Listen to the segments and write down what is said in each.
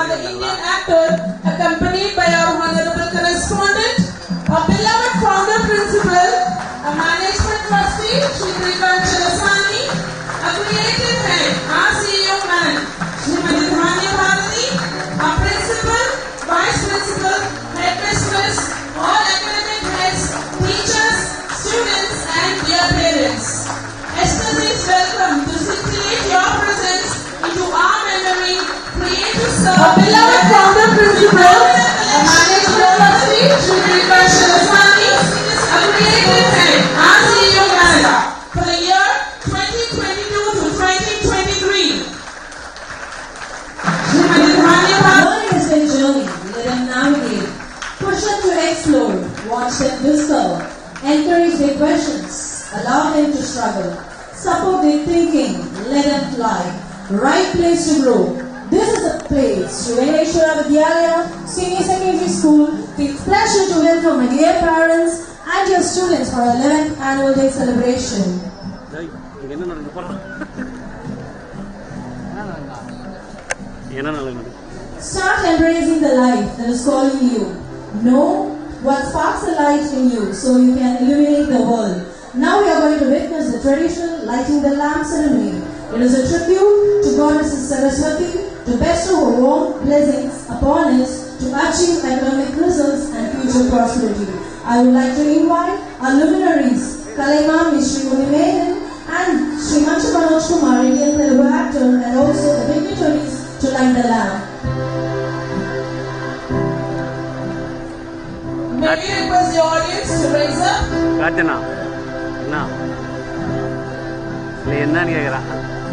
the Indian actor, accompanied by our honorable correspondent, our beloved founder principal, a management trustee, Shri Trikanth Chalasani, a creative head, our CEO man, Srimati Dhanya Bharathi, our principal, vice principal, headmistress, all academic heads, teachers, students, and dear parents. Esteemed welcome to circulate your presence into our memory, create to serve. Our beloved founder principal, a management trustee, Shri Trikanth Chalasani, a creative head, our CEO man, for the year 2022 to 2023. Srimati Dhanya Bharathi. Learning is their journey. Let them navigate. Push them to explore. Watch them discover. Encourage their questions. Allow them to struggle. Support their thinking. Let them fly. Right place to grow. This is the place. Shri Vidyalaya Senior Secondary School takes pleasure to welcome my dear parents and your students for our 11th Annual Day celebration. Start embracing the life that is calling you. Know what sparks the light in you so you can illuminate the world. Now we are going to witness the traditional lighting the lamp ceremony. It is a tribute to Goddess Saraswati to bestow her warm blessings upon us to achieve economic results and future prosperity. I would like to invite our luminaries, Kalaimamani Shri, Unni Menon and Shri Manchu Manoj Kumar, Indian Telugu actor, and also the dignitaries to light the lamp. May we request the audience to raise up?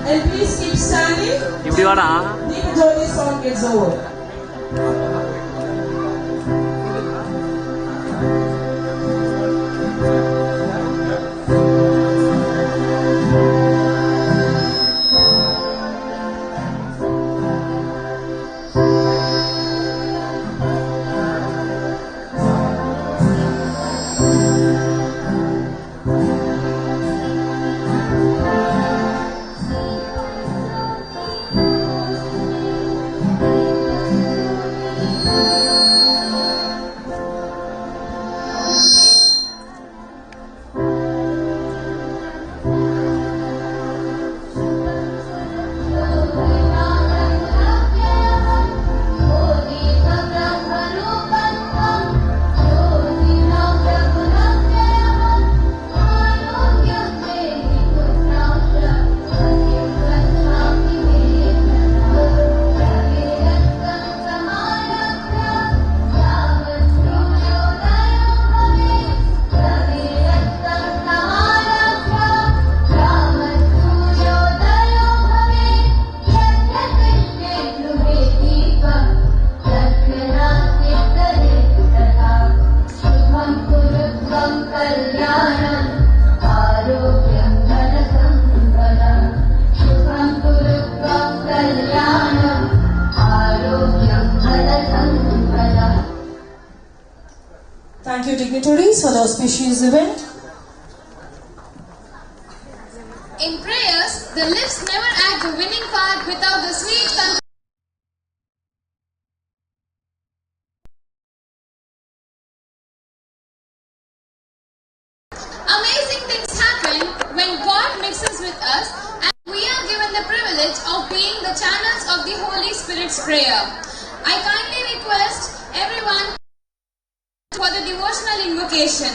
And please keep standing. The majority song gets over. Thank you, dignitaries, for the auspicious event. In prayers, the lips never act the winning part without the sweet Amazing things happen when God mixes with us, and we are given the privilege of being the channels of the Holy Spirit's prayer. I kindly request everyone for the devotional invocation.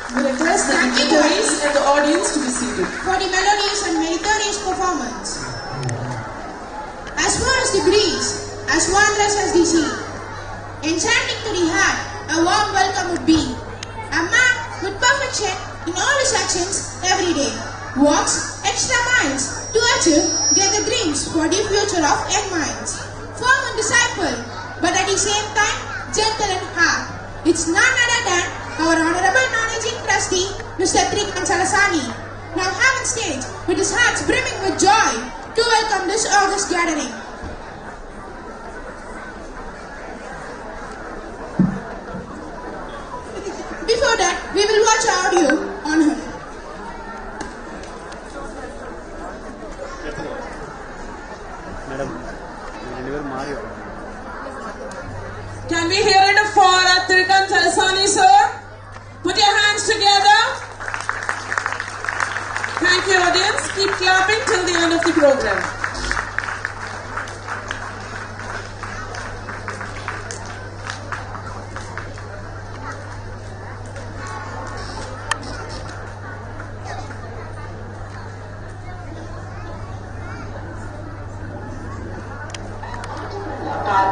We request the dignitaries and the audience to be seated. For the melodious and meritorious performance. As far as the breeze, as wondrous as the sea, enchanting to the heart, a warm welcome would be. A man with perfection in all his actions every day, walks extra miles to achieve greater dreams for the future of young minds. Firm and disciple, but at the same time, gentle in heart. It's none other than our Honorable Managing Trustee, Mr. Trikanth Chalasani, now have on stage with his heart brimming with joy to welcome this august gathering. Before that, we will watch audio on him. Can we hear it for Trikanth Chalasani, sir? Put your hands together. Thank you, audience. Keep clapping till the end of the program.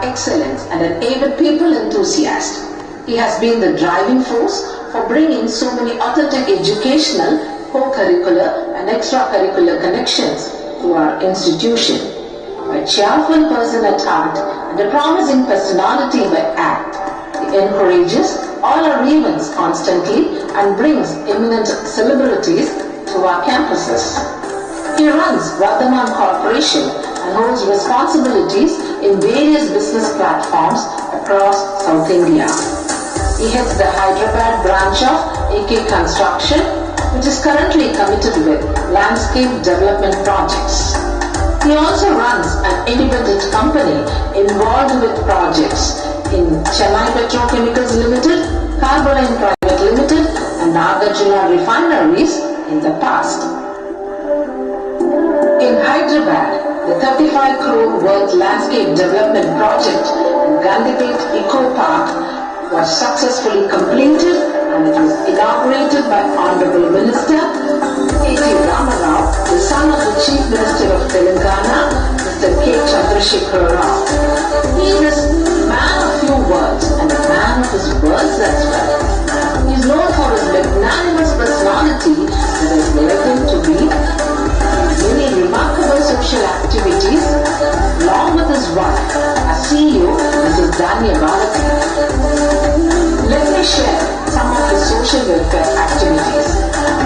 Excellence and an avid people enthusiast. He has been the driving force for bringing so many authentic educational, co-curricular and extracurricular connections to our institution. A cheerful person at heart and a promising personality by act, he encourages all our events constantly and brings eminent celebrities to our campuses. He runs Vardhaman Corporation and holds responsibilities in various business platforms across South India. He heads the Hyderabad branch of AK Construction, which is currently committed with landscape development projects. He also runs an independent company involved with projects in Chennai Petrochemicals Limited, Carboline Private Limited and Nagarjuna refineries in the past. In Hyderabad, the 35 crore worth landscape development project in Gandhipet Eco Park was successfully completed and it was inaugurated by Honorable Minister A.T. Ramarao, the son of the Chief Minister of Telangana, Mr. K. Chandrasekhar Rao. He is a man of few words and a man of his words as well. He is known for his magnanimous personality that has led him to be many remarkable social activities along with his wife, as CEO, Mrs. Dhanya Bharathi. Let me share some of his social welfare activities.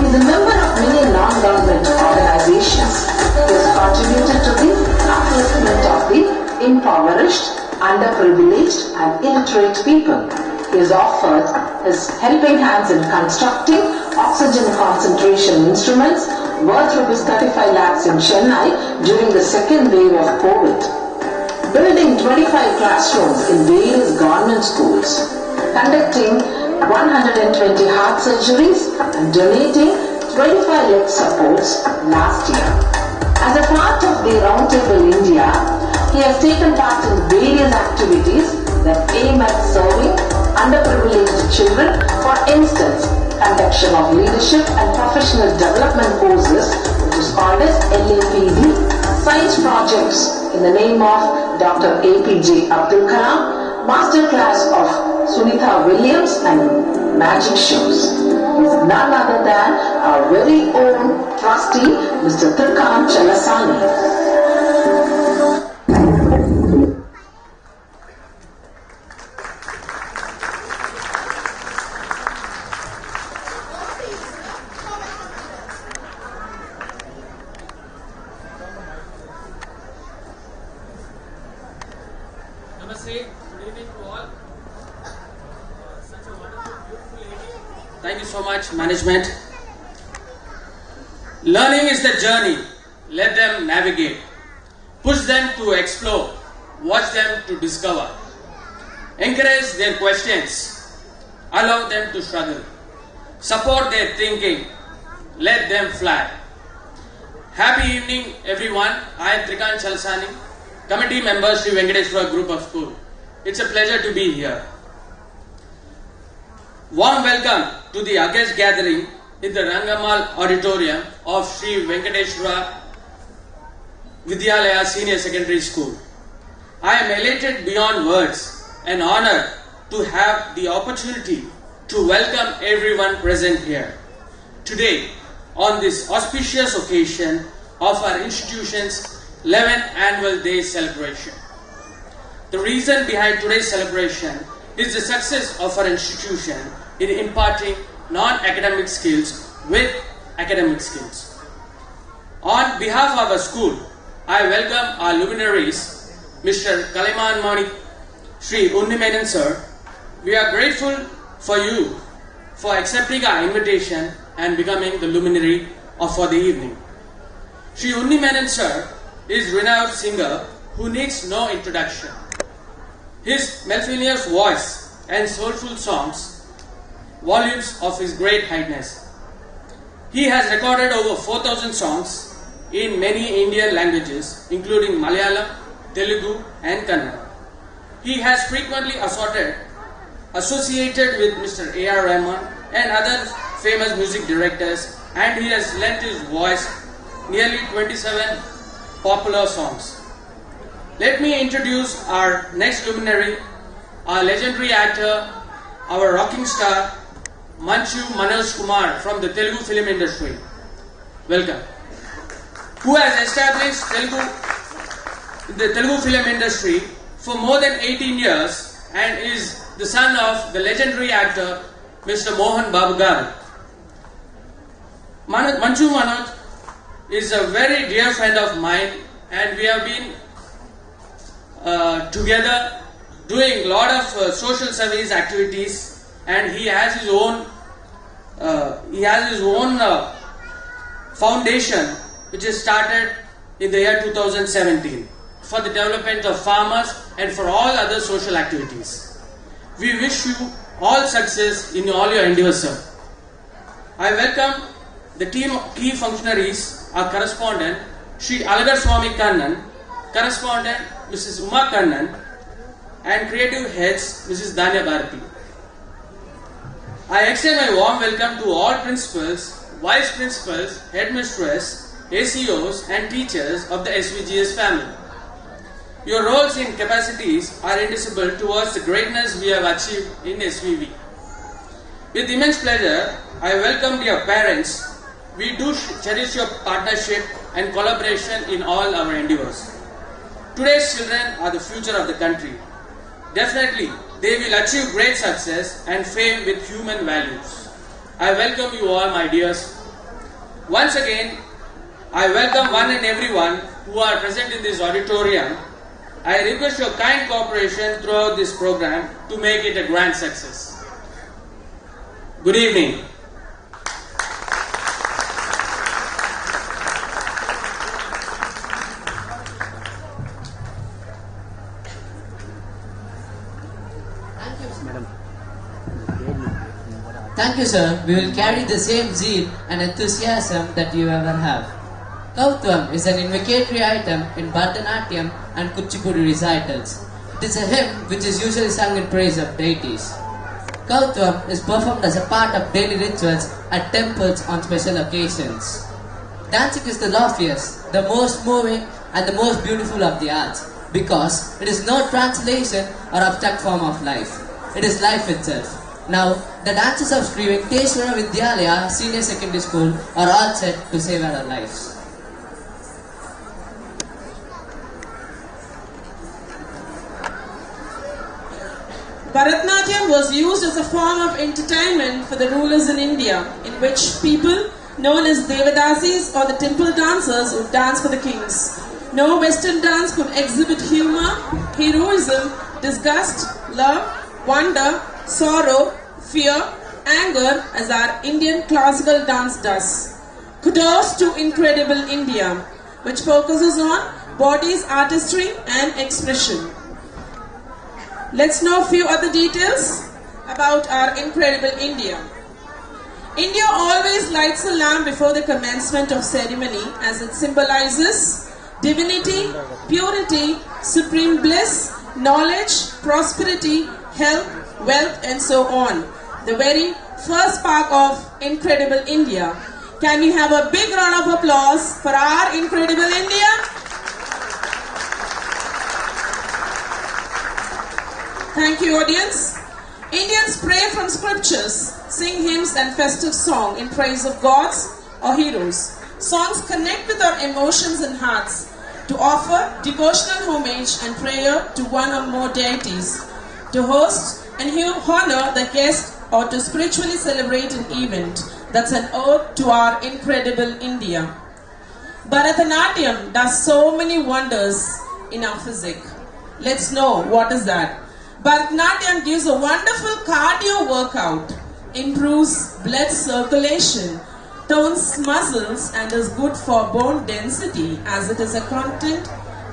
He is a member of many non-government organizations. He has contributed to the upliftment of the impoverished, underprivileged and illiterate people. He has offered his helping hands in constructing oxygen concentration instruments worth ₹35 lakhs in Chennai during the second wave of COVID, building 25 classrooms in various government schools, conducting 120 heart surgeries and donating 25 leg supports last year. As a part of the Roundtable India, he has taken part in various activities that aim at serving underprivileged children, for instance, conduction of leadership and professional development courses, which is called as LAPD, science projects in the name of Dr. APJ Abdul Kalam, master class of Sunitha Williams and magic shows. He is none other than our very own trustee, Mr. Trikanth Chalasani. Good evening to all. Such a wonderful, beautiful evening. Thank you so much, management. Learning is the journey. Let them navigate. Push them to explore. Watch them to discover. Encourage their questions. Allow them to struggle. Support their thinking. Let them fly. Happy evening, everyone. I am Trikanth Chalasani, committee member, Shri Venkateswara Group of School. It's a pleasure to be here. Warm welcome to the August gathering in the Rangamal auditorium of Shri Venkateshwara Vidyalaya Senior Secondary School. I am elated beyond words and honored to have the opportunity to welcome everyone present here today on this auspicious occasion of our institution's 11th Annual Day celebration. The reason behind today's celebration is the success of our institution in imparting non-academic skills with academic skills. On behalf of our school, I welcome our luminaries, Mr. Kalaimamani Shri Unni Menon Sir. We are grateful for you for accepting our invitation and becoming the luminary for the evening. Shri Unni Menon Sir is a renowned singer who needs no introduction. His melodious voice and soulful songs, volumes of his great highness. He has recorded over 4,000 songs in many Indian languages, including Malayalam, Telugu, and Kannada. He has frequently associated with Mr. A.R. Rahman and other famous music directors, and he has lent his voice nearly 27 popular songs. Let me introduce our next luminary, our legendary actor, our rocking star, Manchu Manoj Kumar from the Telugu film industry. Welcome. Who has established the Telugu film industry for more than 18 years and is the son of the legendary actor Mr. Mohan Babu Garu. Manchu Manoj is a very dear friend of mine, and we have been together doing a lot of social service activities, and he has his own foundation which is started in the year 2017 for the development of farmers and for all other social activities. We wish you all success in all your endeavors, sir. I welcome the team of key functionaries, our correspondent, Shri Alagarsamy Kannan, correspondent, Mrs. Uma Kannan, and creative heads, Mrs. Dhanya Bharathi. I extend my warm welcome to all principals, vice principals, headmistress, ACOs, and teachers of the SVGS family. Your roles and capacities are indissoluble towards the greatness we have achieved in SVV. With immense pleasure, I welcome your parents. We do cherish your partnership and collaboration in all our endeavors. Today's children are the future of the country. Definitely, they will achieve great success and fame with human values. I welcome you all, my dears. Once again, I welcome one and everyone who are present in this auditorium. I request your kind cooperation throughout this program to make it a grand success. Good evening. Thank you, sir. We will carry the same zeal and enthusiasm that you ever have. Kautvam is an invocatory item in Bharatanatyam and Kuchipudi recitals. It is a hymn which is usually sung in praise of deities. Kautvam is performed as a part of daily rituals at temples on special occasions. Dancing is the loftiest, the most moving and the most beautiful of the arts because it is no translation or abstract form of life. It is life itself. Now, the dancers of Shri Venkateshwara Vidyalaya Senior Secondary School are all set to save our lives. Bharatanatyam was used as a form of entertainment for the rulers in India, in which people known as Devadasis or the temple dancers would dance for the kings. No Western dance could exhibit humor, heroism, disgust, love, wonder, sorrow, fear, anger as our Indian classical dance does. Kudos to Incredible India, which focuses on body's artistry and expression. Let's know a few other details about our Incredible India. India always lights a lamp before the commencement of ceremony as it symbolizes divinity, purity, supreme bliss, knowledge, prosperity, health, wealth and so on. The very first part of Incredible India. Can we have a big round of applause for our Incredible India? Thank you, audience. Indians pray from scriptures, sing hymns and festive song in praise of gods or heroes. Songs connect with our emotions and hearts to offer devotional homage and prayer to one or more deities, to host and honor the guest, or to spiritually celebrate an event that's an ode to our incredible India. Bharatanatyam does so many wonders in our physique. Let's know what is that. Bharatanatyam gives a wonderful cardio workout, improves blood circulation, tones muscles and is good for bone density as it is a content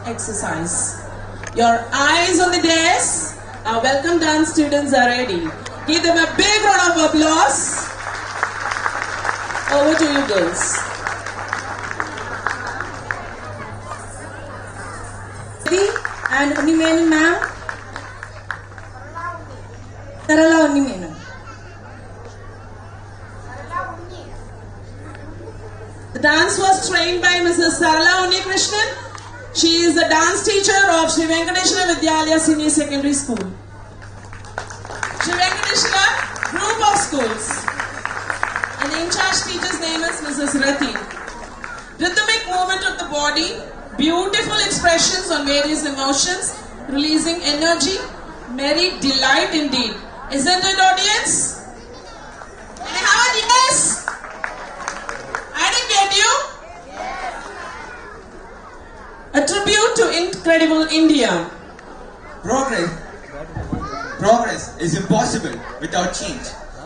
exercise. Your eyes on the desk. Our welcome dance students are ready. Give them a big round of applause. Over to you girls. And Unni Menon ma'am. Unni Menon. The dance was trained by Mrs. Unni Krishnan. She is the dance teacher of Svv Vidyalaya Senior Secondary School. Svv group of schools. And the in-charge teacher's name is Mrs. Rati. Rhythmic movement of the body, beautiful expressions on various emotions, releasing energy, merry delight indeed. Isn't it, audience? Can I have a yes? I didn't get you. A tribute to incredible India. Progress is impossible without change.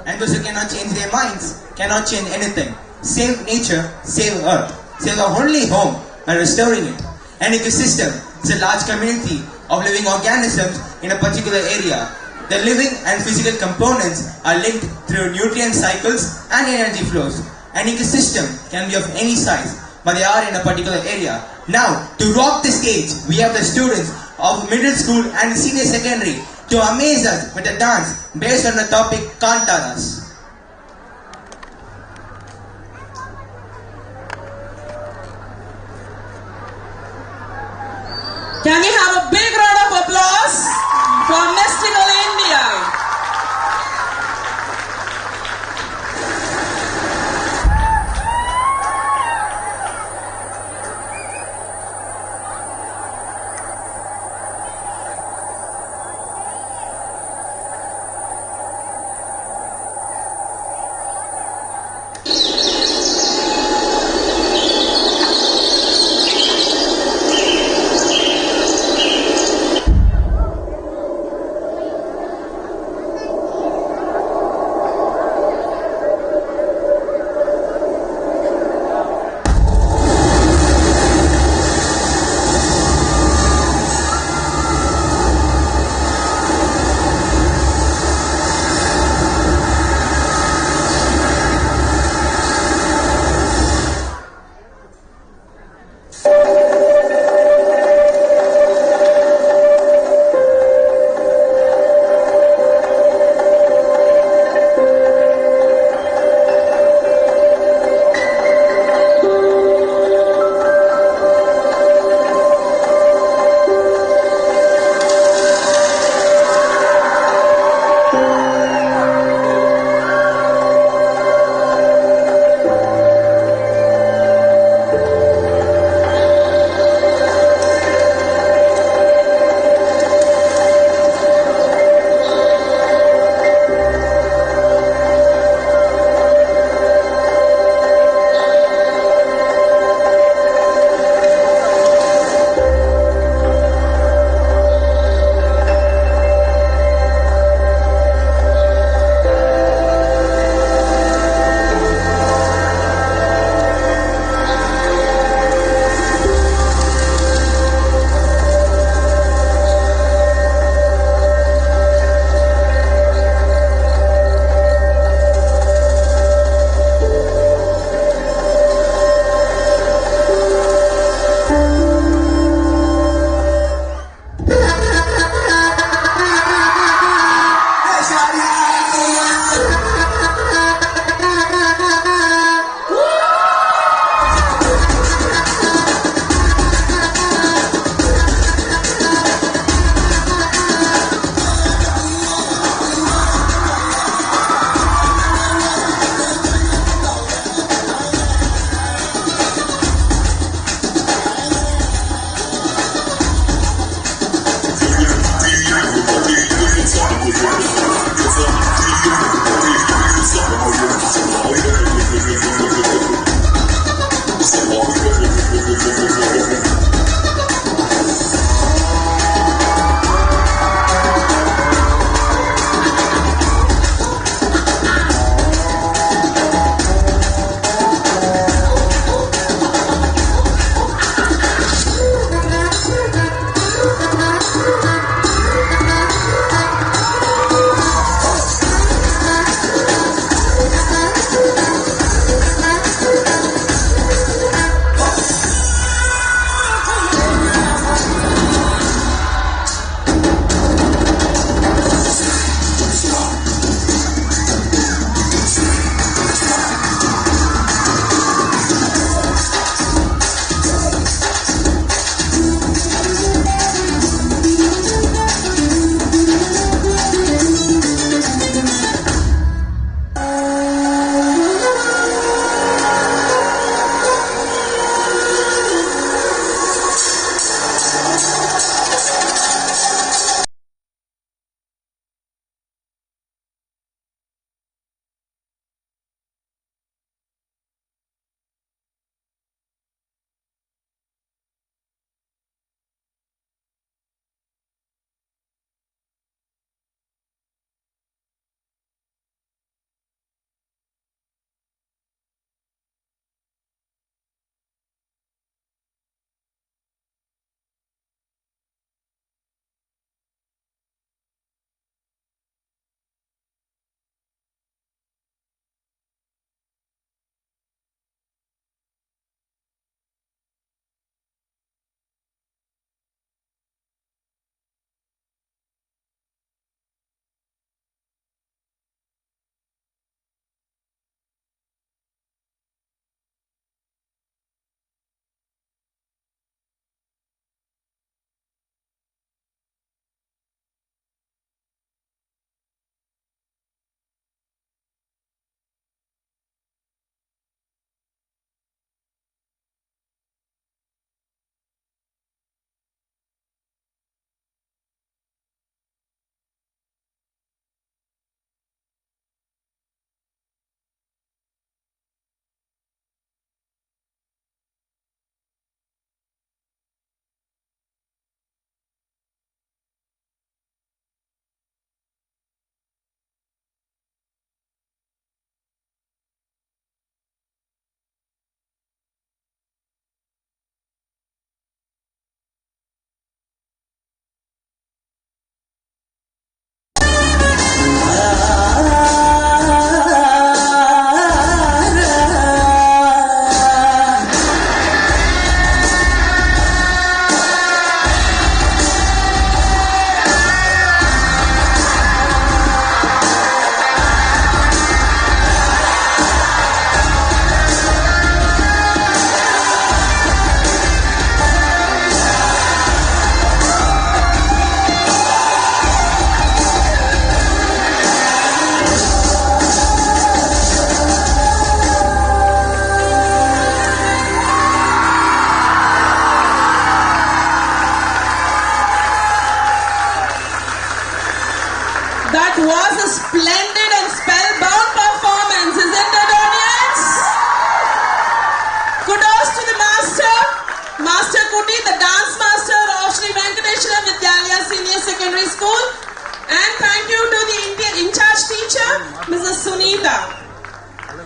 And those who cannot change their minds cannot change anything. Save nature, save earth. Save our only home by restoring it. An ecosystem is a large community of living organisms in a particular area. The living and physical components are linked through nutrient cycles and energy flows. An ecosystem can be of any size, but they are in a particular area. Now, to rock the stage, we have the students of middle school and senior secondary to amaze us with a dance based on the topic Kantaras. Can we have a big round of applause for Mystical India? Primary School. And thank you to the in-charge teacher, Mrs. Sunita.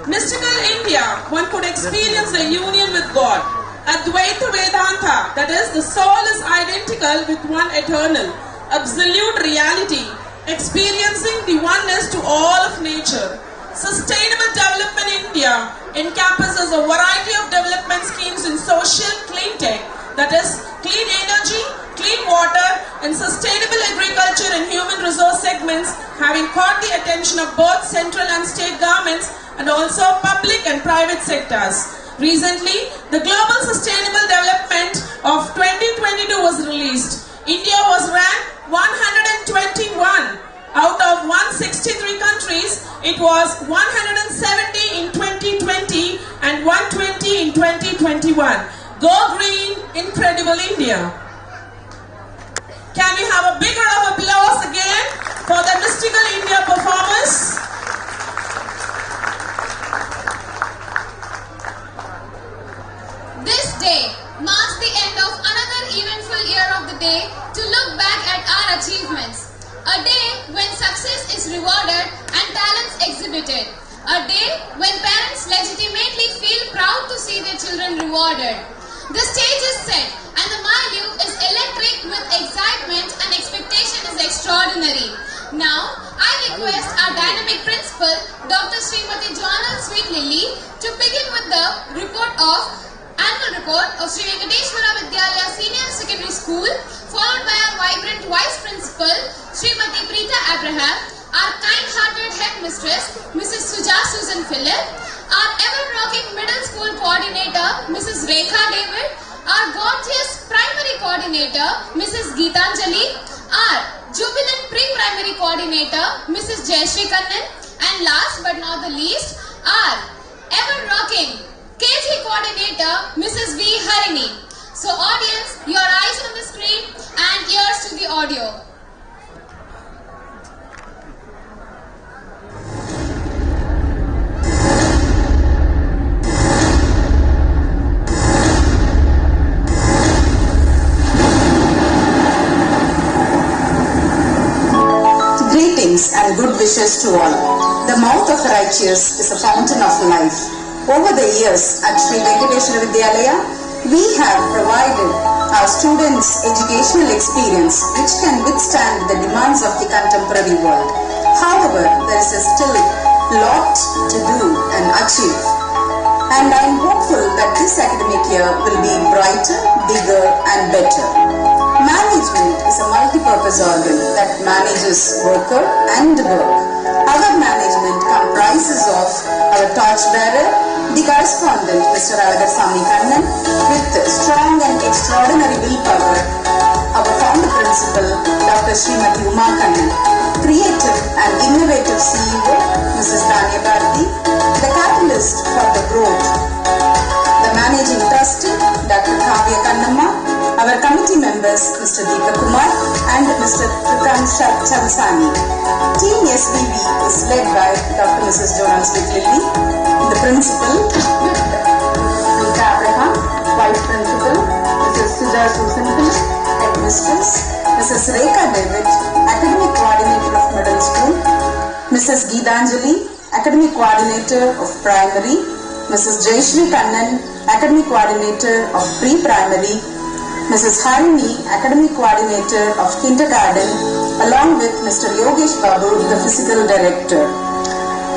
Mystical India, one could experience the union with God. Advaita Vedanta, that is, the soul is identical with one eternal, absolute reality, experiencing the oneness to all of nature. Sustainable Development India encompasses a variety of development schemes in social clean tech, that is, clean energy, clean water, and sustainable agriculture and human resource segments, having caught the attention of both central and state governments and also public and private sectors. Recently, the Global Sustainable Development of 2022 was released. India was ranked 121 out of 163 countries. It was 170 in 2020 and 120 in 2021. Go green, incredible India. Can we have a big round of applause again for the Mystical India performance? This day marks the end of another eventful year of the day to look back at our achievements. A day when success is rewarded and talents exhibited. A day when parents legitimately feel proud to see their children rewarded. The stage is set and the milieu is electric with excitement and expectation is extraordinary. Now, I request our dynamic principal, Dr. Srimati Joanal Sweet Lily, to begin with the annual report of Sri Venkateshwara Vidyalaya Senior Secondary School, followed by our vibrant Vice Principal, Srimati Preeta Abraham, our kind-hearted Headmistress, Mrs. Suja Susan Philip, our ever-rocking Middle School Coordinator, Mrs. Rekha David, our gorgeous Primary Coordinator, Mrs. Geetanjali, our jubilant Pre-Primary Coordinator, Mrs. Jayashree Kannan, and last but not the least, our ever-rocking KG Coordinator, Mrs. V. Harini. So audience, your eyes on the screen and ears to the audio. Greetings and good wishes to all. The mouth of the righteous is a fountain of life. Over the years at Sri Venkateshwara Vidyalaya, we have provided our students educational experience which can withstand the demands of the contemporary world. However, there is still a lot to do and achieve. And I am hopeful that this academic year will be brighter, bigger and better. Management is a multi-purpose organ that manages worker and work. Our management comprises of our torchbearer, the correspondent Mr. Alagarsamy Kannan, with strong and extraordinary willpower, our founder principal Dr. Srimati Uma Kannan, creative and innovative CEO Mrs. Dhanya Bharathi, the catalyst for the growth, the managing trustee Dr. our committee members Mr. Deepak Kumar and Mr. Trikanth Chalasani. Team SVV is led by Dr. Mrs. Joanal Sweet Lily, the principal, Preeta Abraham, vice principal, Mrs. Suja Susan Philip, headmistress, Mrs. Rekha David, academic coordinator of middle school, Mrs. Geetanjali, academic coordinator of primary, Mrs. Jayashree Kannan, academic coordinator of pre-primary, Mrs. Harini, academic coordinator of kindergarten, along with Mr. Yogesh Babu, the physical director.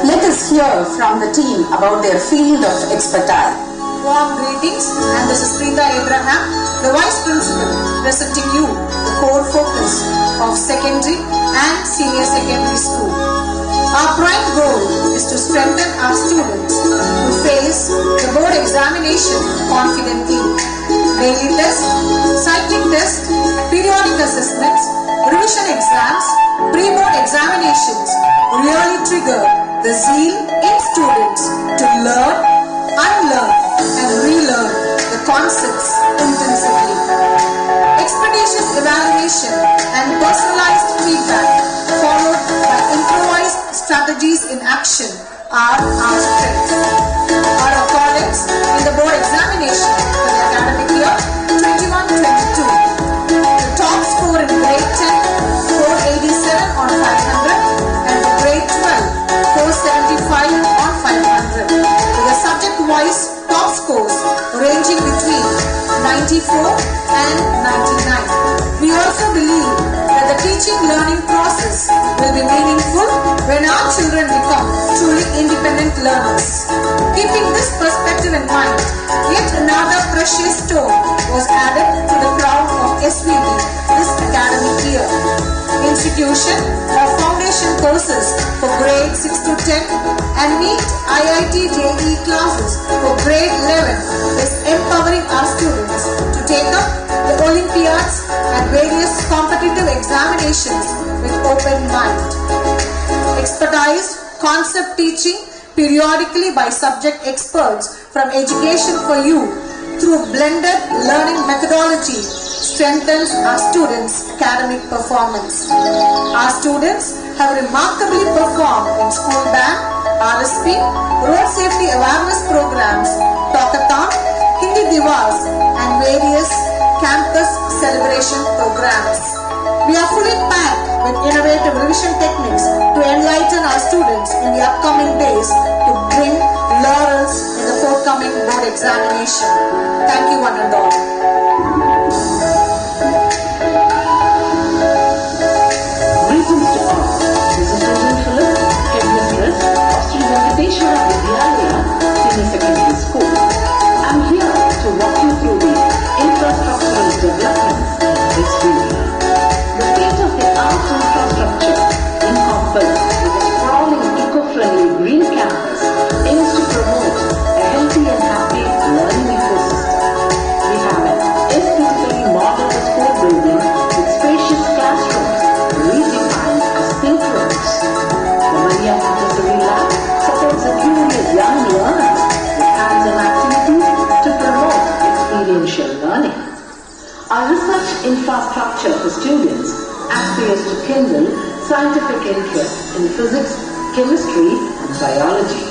Let us hear from the team about their field of expertise. Warm greetings, and this is Preeta Abraham, the Vice Principal, presenting you the core focus of secondary and senior secondary school. Our prime goal is to strengthen our students to face the board examination confidently. Daily test, cycling test, periodic assessments, revision exams, pre-board examinations really trigger the zeal in students to learn, unlearn and relearn the concepts intensively. Expeditious evaluation and personalized feedback followed by improvised strategies in action are our strengths. Our accordance in the board examination for the academic year 21-22. The top score in grade 10 scored and 99. We also believe that the teaching-learning process will be meaningful when our children become truly independent learners. Keeping this perspective in mind, yet another precious stone was added to the crown of SVB this academic year. Institution of foundation courses for grade 6 to 10 and NEET IIT JEE classes for grade 11 is empowering our students to take up the Olympiads and various competitive examinations with open mind. Expertise, concept teaching periodically by subject experts from Education for You through blended learning methodology strengthens our students' academic performance. Our students have remarkably performed in school band, RSP, road safety awareness programs, talkathon, Hindi Divas and various campus celebration programs. We are fully packed with innovative revision techniques to enlighten our students in the upcoming days to bring laurels in the forthcoming board examination. Thank you one and all. Greetings to all. This is President Philip, Headmistress of Sri Venkateshwara Vidyalaya Senior Secondary School. I'm here to walk you through the infrastructural developments in this region. The state-of-the-art infrastructure encompassed with a sprawling eco-friendly green campus aims to promote a healthy and happy learning ecosystem. We have an aesthetically modern school building with spacious classrooms redefined as playgrounds. The Maria Montessori Lab supports a curious young learners with hands-on activities to promote experiential learning. Our research infrastructure for students aspires to kindle scientific interest in physics, chemistry, and biology.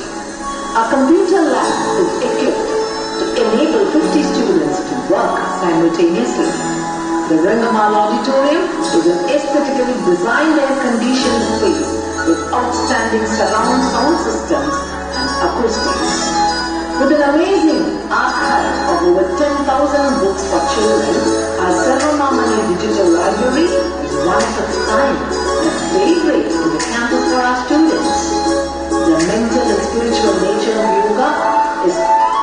Our computer lab is equipped to enable 50 students to work simultaneously. The Rangamal Auditorium is an aesthetically designed air-conditioned space with outstanding surround sound systems and acoustics. With an amazing archive of over 10,000 books for children, our Svv Digital Library is one of its kind that's very great in the campus for our students. The mental and spiritual nature of yoga is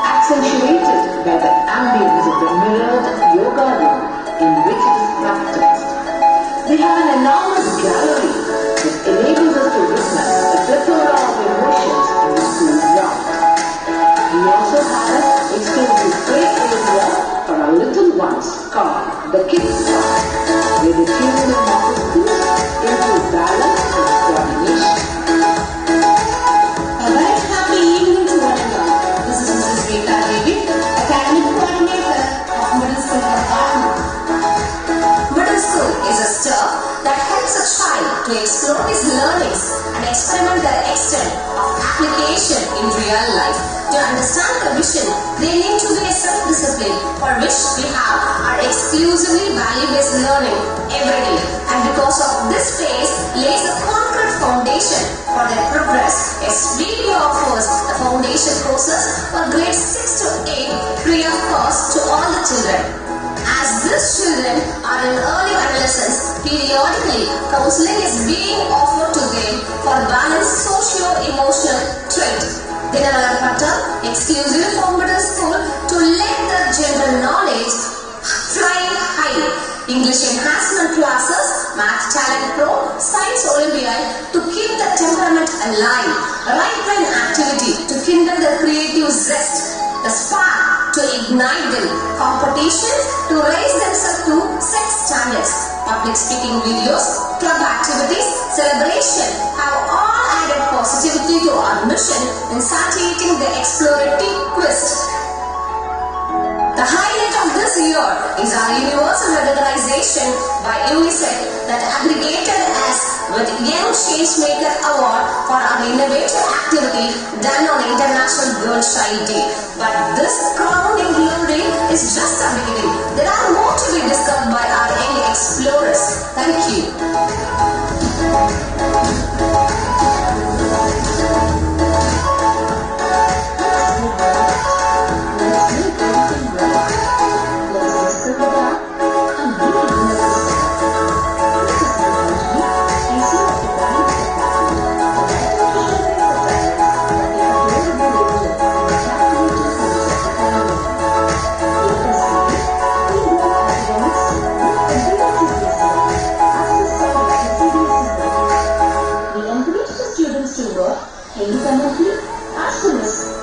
accentuated by the ambience of the mirrored yoga room in which it is practiced. We have an enormous gallery that enables us to witness a plethora of emotions in the school ground. We also have an exclusive play area for our little ones called the Kids Club, where the children and motor skills improve balance and coordination. A very happy evening to one and all. This is Mrs. Rita David, Academic Coordinator of Middle School Department. Middle school is a step that helps a child to explore his learnings and experiment the extent of application in real life. To understand the vision, they need to be a self-discipline for which we have our exclusively value-based learning every day. And because of this phase lays a concrete foundation for their progress. SVB offers the foundation courses for grades 6 to 8 free of cost to all the children. As these children are in early adolescence, periodically counseling is being offered to them for balanced socio-emotional trait. Dinner pattern exclusively for middle school to let the general knowledge fly high. English enhancement classes, Math Talent Pro, Science Olympiad to keep the temperament alive. Right brain activity to kindle the creative zest. The spark to ignite them. Competition to raise themselves to set standards. Public speaking videos, club activities, celebration have all added positivity to our mission in satiating the explorative quest. The highlight of this year is our universal recognition by UNICEF that aggregated us with Young Changemaker Award for our innovative activity done on International Girl Child Day. But this crowning glory is just a beginning. There are more to be discovered by our young explorers. Thank you.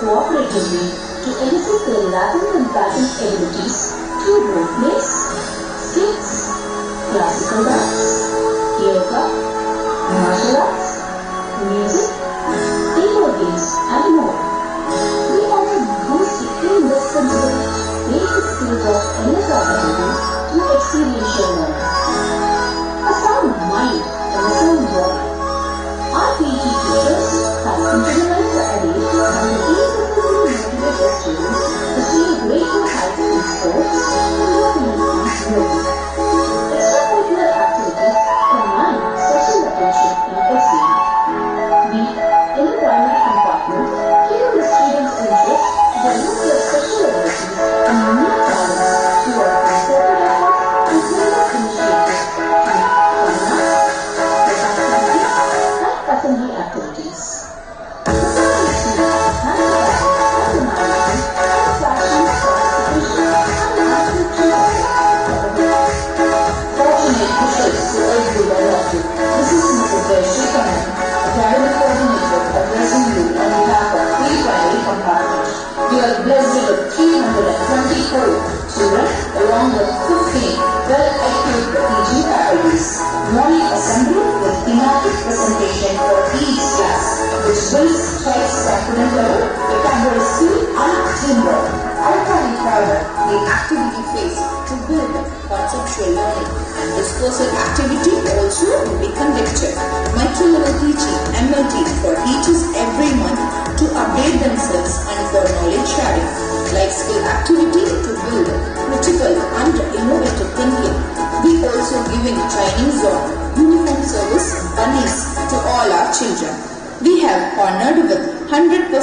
cooperatively to elicit their latent and patent abilities through role plays, skits, classical dance, yoga, martial arts, music, table games, and more. We offer boost the indispensable basic skills of endless activities through experiential learning. A sound mind and a sound body. Our PG teachers have synchronized the ability and the ease of motivate their students to see greater heights in sports and rapidly growth. Extracurricular activities command special attention in SEM. We, in the primary compartment, clear the students' interest to develop their special abilities and unique talents through our concerted efforts and seamless initiatives through seminars, assembly activities. The second students have the management, fashion, participation, and the active fortunate wishes to everyone of you. This is Svv Annual, academic coordinator addressing you on behalf of three primary compartments. You are blessed with 324 children along with 15 well-equipped PG faculties. Morning assembly with thematic presentation for each class, which builds child's confidence level, vocabulary skill, and teamwork. I find further the activity phase to build conceptual learning, and discursive activity also will be conducted. Micro-level teaching MLT for teachers every month to update themselves and for knowledge sharing. Life skill activity to build critical and innovative thinking. We also giving trainings on uniform service bunnies to all our children. We have honored with 100%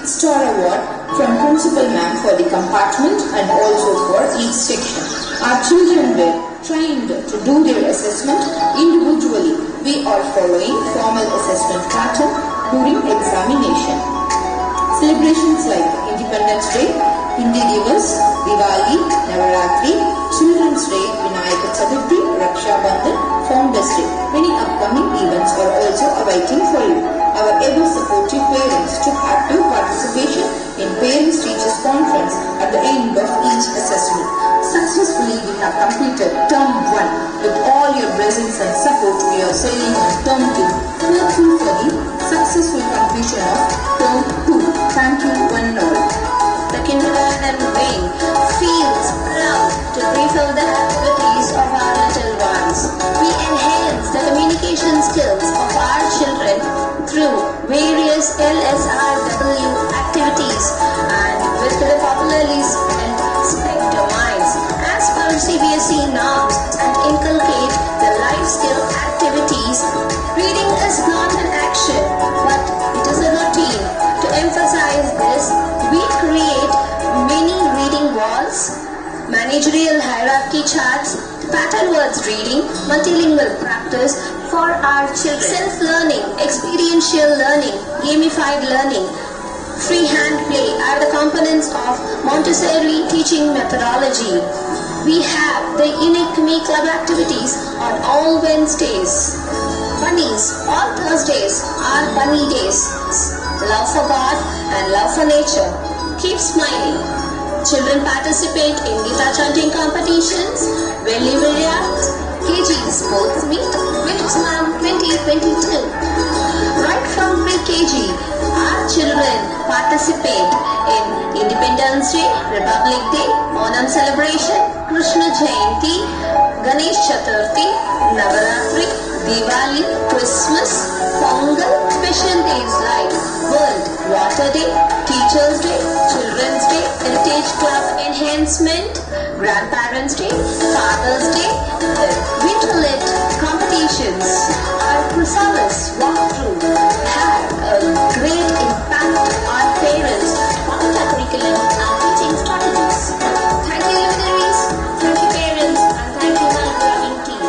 star award from Principal Ma'am for the compartment and also for each section. Our children were trained to do their assessment individually. We are following formal assessment pattern during examination. Celebrations like Independence Day, Hindi Divas, Diwali, Navaratri, Children's Day, Vinayaka Chaturthi, Raksha Bandhan, Founders Day. Many upcoming events are also awaiting for you. Our ever supportive parents took active participation in Parents-Teachers Conference at the end of each assessment. Successfully, we have completed Term 1. With all your blessings and support, we are sailing on Term 2. Working for the successful completion of Term 2. Thank you, one and all. The kindergarten wing feels proud to brief out the activities of our little ones. We enhance the communication skills of our children through various LSRW activities and with the popularly spelled domains as per CBSE norms and inculcate the life skill activities. Reading is not an action, but it is a routine. To emphasize this, we create mini reading walls, managerial hierarchy charts, pattern words reading, multilingual practice for our children. Self-learning, experiential learning, gamified learning, freehand play are the components of Montessori teaching methodology. We have the unique Me Club activities on all Wednesdays. Bunnies, all Thursdays are bunny days. Love for God and love for nature. Keep smiling. Children participate in Gita chanting competitions, Velli Villayat, KG Sports Meet, Winterslam 2022. Right from pre-KG, our children participate in Independence Day, Republic Day, Onam celebration, Krishna Jayanti, Ganesh Chaturthi, Navaratri, Diwali, Christmas, Pongal, special days like World Water Day, Teachers Day, Children's Day, Heritage Club Enhancement, Grandparents Day, Father's Day, Winterlit competitions. Our chrysalis walkthrough had a great impact on parents on the curriculum and teaching strategies. Thank you, luminaries, thank you, parents, and thank you, my learning team.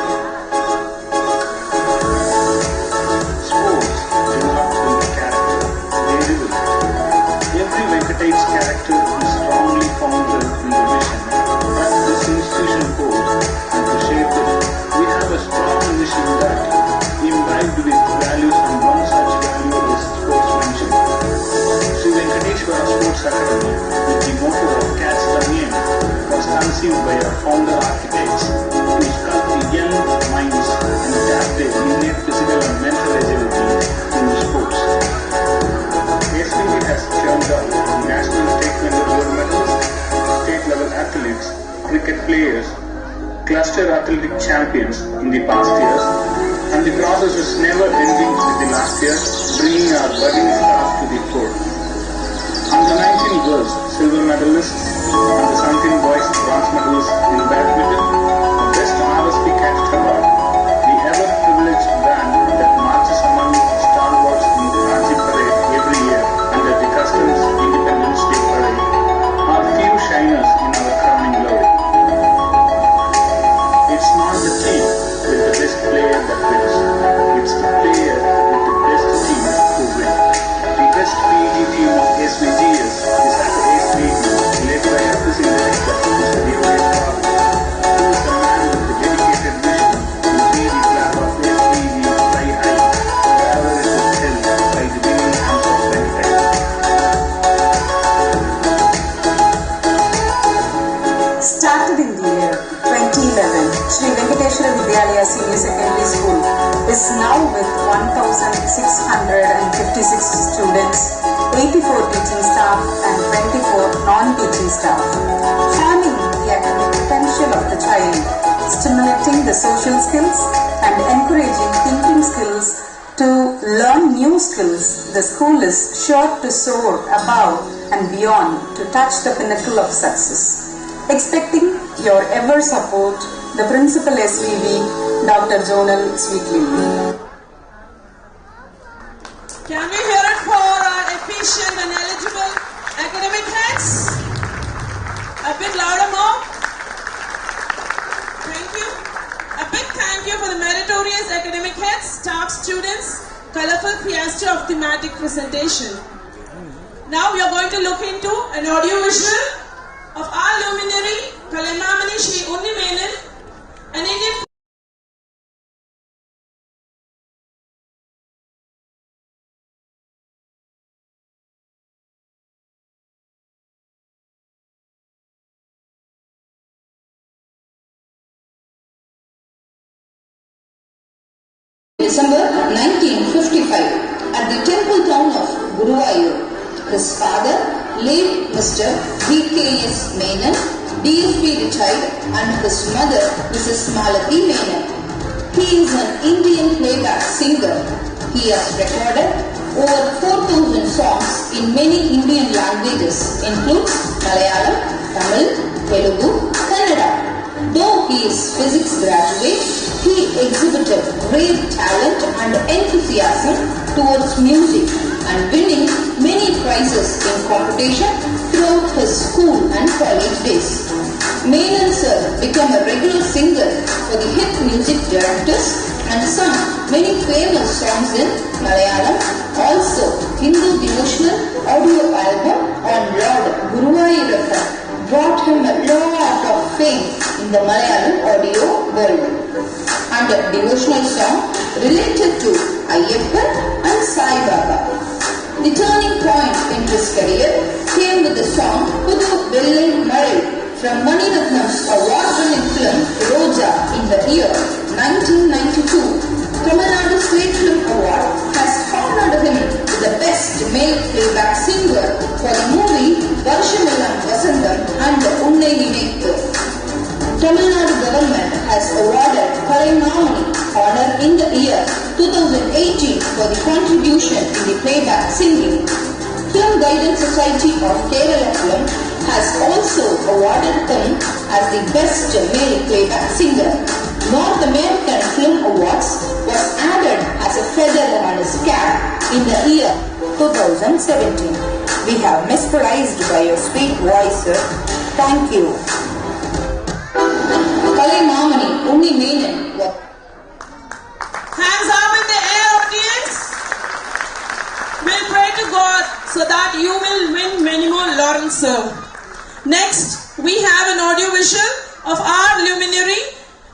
Every Venkatesh character is strongly founded in the vision that this institution holds, and to shape it, we have a strong mission that, imbibed with values and Sports Academy with the motto of Catch the Game was conceived by our founder architects to sculpt the young minds and tap their innate physical and mental agility in the sports. SVV has churned out national taekwondo gold medalists, state-level athletes, cricket players, cluster athletic champions in the past years, and the process is never ending with the last year, bringing our budding stars to the fore. Under 19 girls, silver medalists, and the 17 boys, bronze medalists in badminton, the Best RSP Cadet Award, the ever-privileged band that marches among stalwarts in the Ranchi Parade every year under the Customs Independence Day Parade, are few shiners in our crowning glory. It's not the team with the best player that wins. It's the player with the best team who wins. The best PG team of SVGS is at SVG, led by Assistant Director Mr. Devaya Babu, who is the man with the dedicated vision to see the flag of SVG fly high, wherever it is held by the winning hands of Venkat. Started in the year 2011, Shri Venkateshwara Vidyalaya Senior Secondary School is now with 1,656 students, 84 teaching staff and 24 non-teaching staff, harnessing the academic potential of the child, stimulating the social skills and encouraging thinking skills to learn new skills. The school is sure to soar above and beyond to touch the pinnacle of success. Expecting your ever support, the Principal SVV, Dr. Jonal Sweetly. Can we hear it for our efficient and eligible academic heads? A bit louder more. Thank you. A big thank you for the meritorious academic heads, staff, students, colorful fiesta of thematic presentation. Now we are going to look into an audio visual of our luminary, Kalaimamani Shri Unni Menon, an Indian December 1955 at the temple town of Guruvayur. His father, late Mr. V.K.S. Menon, DSP retired, and his mother, Mrs. Malati Menon. He is an Indian playback singer. He has recorded over 4,000 songs in many Indian languages, including Malayalam, Tamil, Telugu, Kannada. Though he is physics graduate, he exhibited great talent and enthusiasm towards music and winning many prizes in competition throughout his school and college days. Menon sir became a regular singer for the hit music directors and sung many famous songs in Malayalam. Also, Hindu devotional audio album on Lord Guruvayurappa brought him a lot of fame in the Malayalam audio world. And a devotional song related to Ayyappan and Sai Baba. The turning point in his career came with the song Pudu Vellai Malai from Mani Ratnam's award-winning film Roja in the year 1992. Tamil Nadu State Film Award has honored him with the Best Male Playback Singer for the movie Varshamillam Vasandam and Unni Menon. Tamil Nadu government has awarded Kalaimamani honor in the year 2018 for the contribution in the playback singing. Film Guidance Society of Kerala Film has also awarded him as the Best Male Playback Singer. North American Film Awards was added as a feather on his cap in the year 2017. We have mesmerized by your sweet voice, sir. Thank you. Kalaimamani Unni Menon. Hands up in the air, audience. We'll pray to God so that you will win many more laurels, sir. Next, we have an audio visual of our luminary,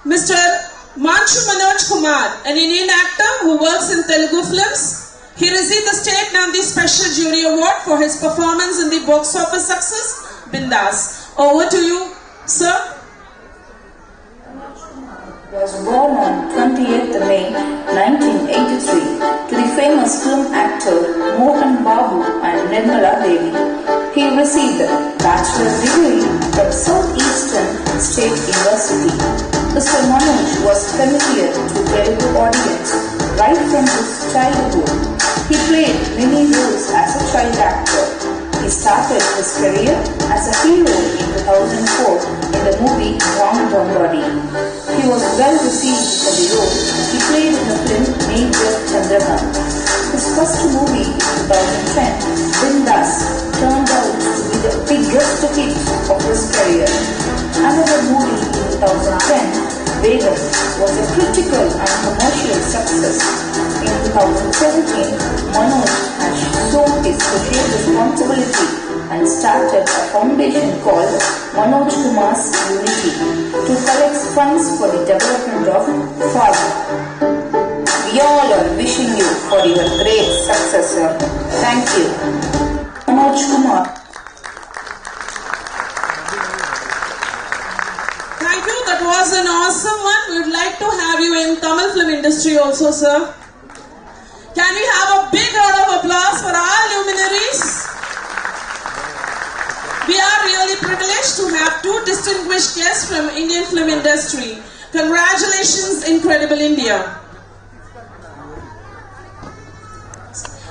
Mr. Manchu Manoj Kumar, an Indian actor who works in Telugu films. He received the State Nandi Special Jury Award for his performance in the box office success, Bindas. Over to you, sir. Was born on 28th May 1983 to the famous film actor Mohan Babu and Nirmala Devi. He received a bachelor's degree from Southeastern State University. Mr. Manoj was familiar to Telugu audience right from his childhood. He played many roles as a child actor. He started his career as a hero in 2004 in the movie Ram Bombadi. He was well received for the role he played in the film Major Chandrakant. His first movie in 2010, Bindas, turned out to be the biggest hit of his career. Another movie in 2010, Vegas, was a critical and commercial success. In 2017, Manoj has shown his social responsibility and started a foundation called Manoj Kumar's Unity to collect funds for the development of Svv. We all are wishing you for your great success, sir. Thank you. Manoj Kumar. Thank you. That was an awesome one. We would like to have you in Tamil film industry also, sir. Can we have a big round of applause for our luminaries? We are really privileged to have two distinguished guests from Indian film industry. Congratulations, incredible India.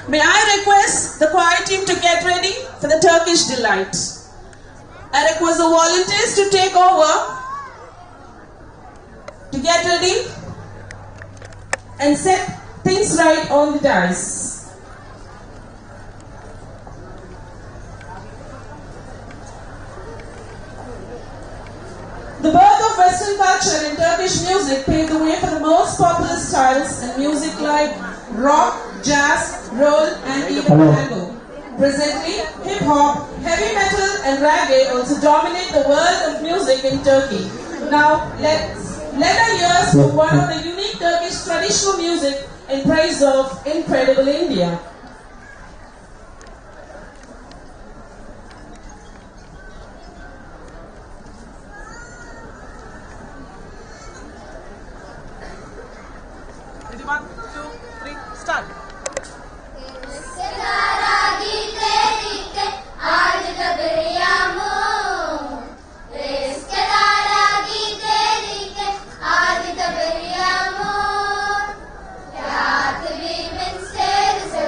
May I request the choir team to get ready for the Turkish delight. I request the volunteers to take over, to get ready and set things right on the dice. The birth of Western culture in Turkish music paved the way for the most popular styles in music like rock, jazz, roll and even tango. Presently, hip-hop, heavy metal and reggae also dominate the world of music in Turkey. Now, let us hear one of the unique Turkish traditional music in praise of incredible India. Ready, 1, 2, 3, start. Raat vi min ser se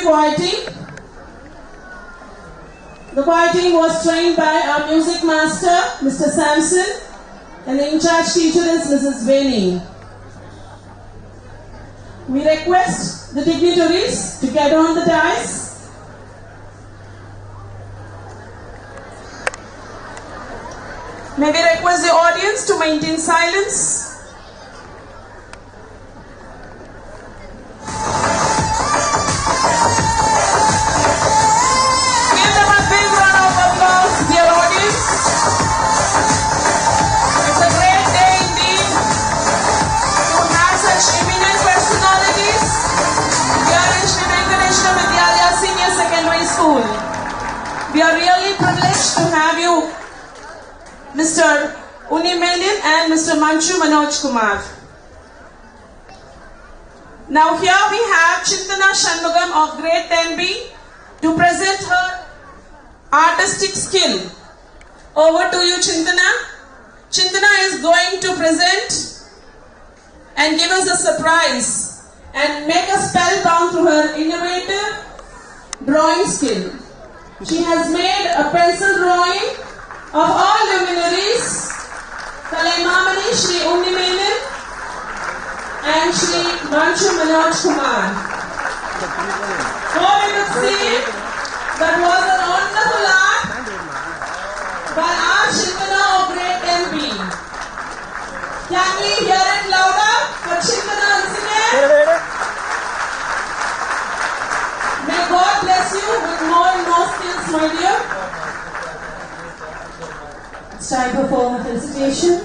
choir team. The choir team was trained by our music master, Mr. Samson, and the in-charge teacher is Mrs. Veni. We request the dignitaries to get on the dais. May we request the audience to maintain silence. Give them a big round of applause, dear audience. It's a great day indeed to have such eminent personalities here in Shri Vidyalaya Senior Secondary School. We are really privileged to have you, Mr. Unni Menon and Mr. Manchu Manoj Kumar. Now here we have Chintana Shanmugam of grade 10B to present her artistic skill. Over to you, Chintana. Chintana is going to present and give us a surprise and make us spellbound through her innovative drawing skill. She has made a pencil drawing of all luminaries, Kalaimamani Shri Unni Menon and Shri Manchu Manoj Kumar. Oh, we could see that was a wonderful art by our Chintana of grade 10B. Can we hear it louder for Chintana once again? May God bless you with more and more skills, my dear. It's time for formal felicitation.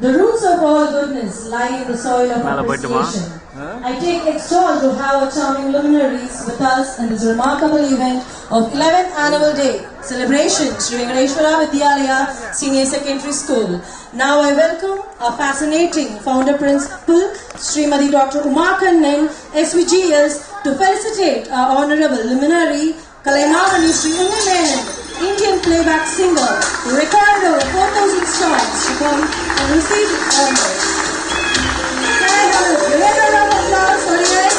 The roots of all goodness lie in the soil of appreciation. I take extol to have our charming luminaries with us in this remarkable event of 11th Annual Day celebration, Shri Vidyalaya Senior Secondary School. Now I welcome our fascinating founder principal, Srimati Dr. Umar Kannan, SVGS, to felicitate our honorable luminary, Kalaimamani Shri Unni Menon, Indian playback singer, who recorded over 4,000 songs to come and receive his honors. Can I have a great round of applause for him?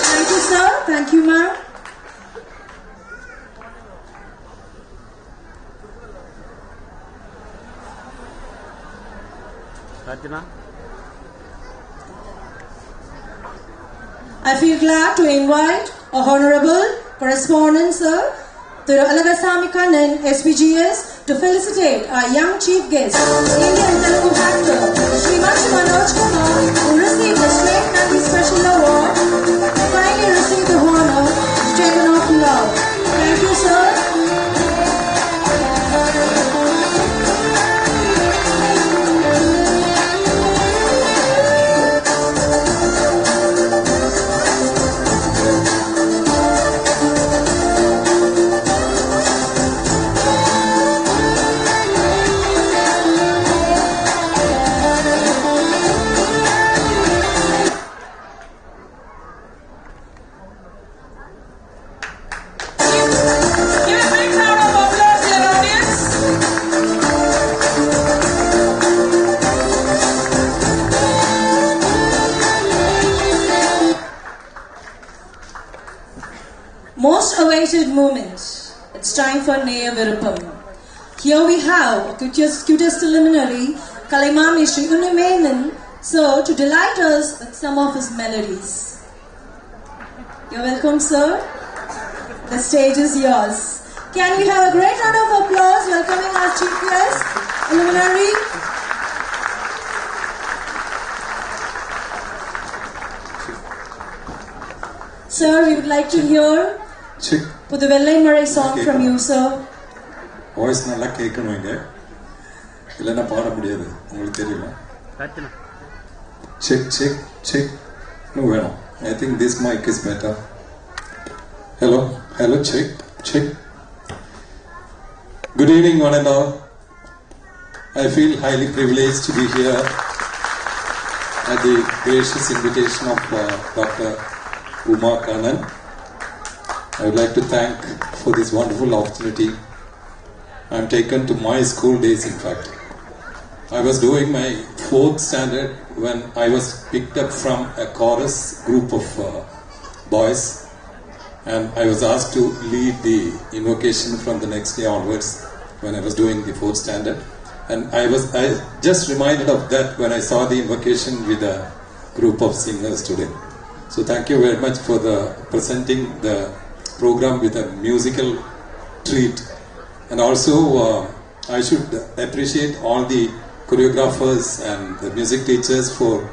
Thank you, sir. Thank you, ma'am. I feel glad to invite our Honorable Correspondent, Sir, to Alagarsamy Kannan, SPGS, to felicitate our young chief guest, Indian Telugu actor, Shri Manchu Manoj Kumar, who received the State Nandi Special Award, kindly receive the honor to take an off love. Thank you, sir. Most awaited moment. It's time for Neya Virupam. Here we have a cutest luminary, Kalaimamani Shri Unni Menon, so to delight us with some of his melodies. You're welcome, sir. The stage is yours. Can we have a great round of applause welcoming our chief guest, luminary? Sir, we would like to hear the Vellai song from you, sir. Voice nalla kekkanum inga illana paada mudiyadhu ungalku theriyuma check no venum I think this mic is better. Hello check good evening one and all. I feel highly privileged to be here at the gracious invitation of Dr. Umar Kannan. I would like to thank for this wonderful opportunity. I'm taken to my school days, in fact. I was doing my 4th standard when I was picked up from a chorus group of boys, and I was asked to lead the invocation from the next day onwards when I was doing the 4th standard. And I just reminded of that when I saw the invocation with a group of singers today. So thank you very much for presenting the program with a musical treat. And also I should appreciate all the choreographers and the music teachers for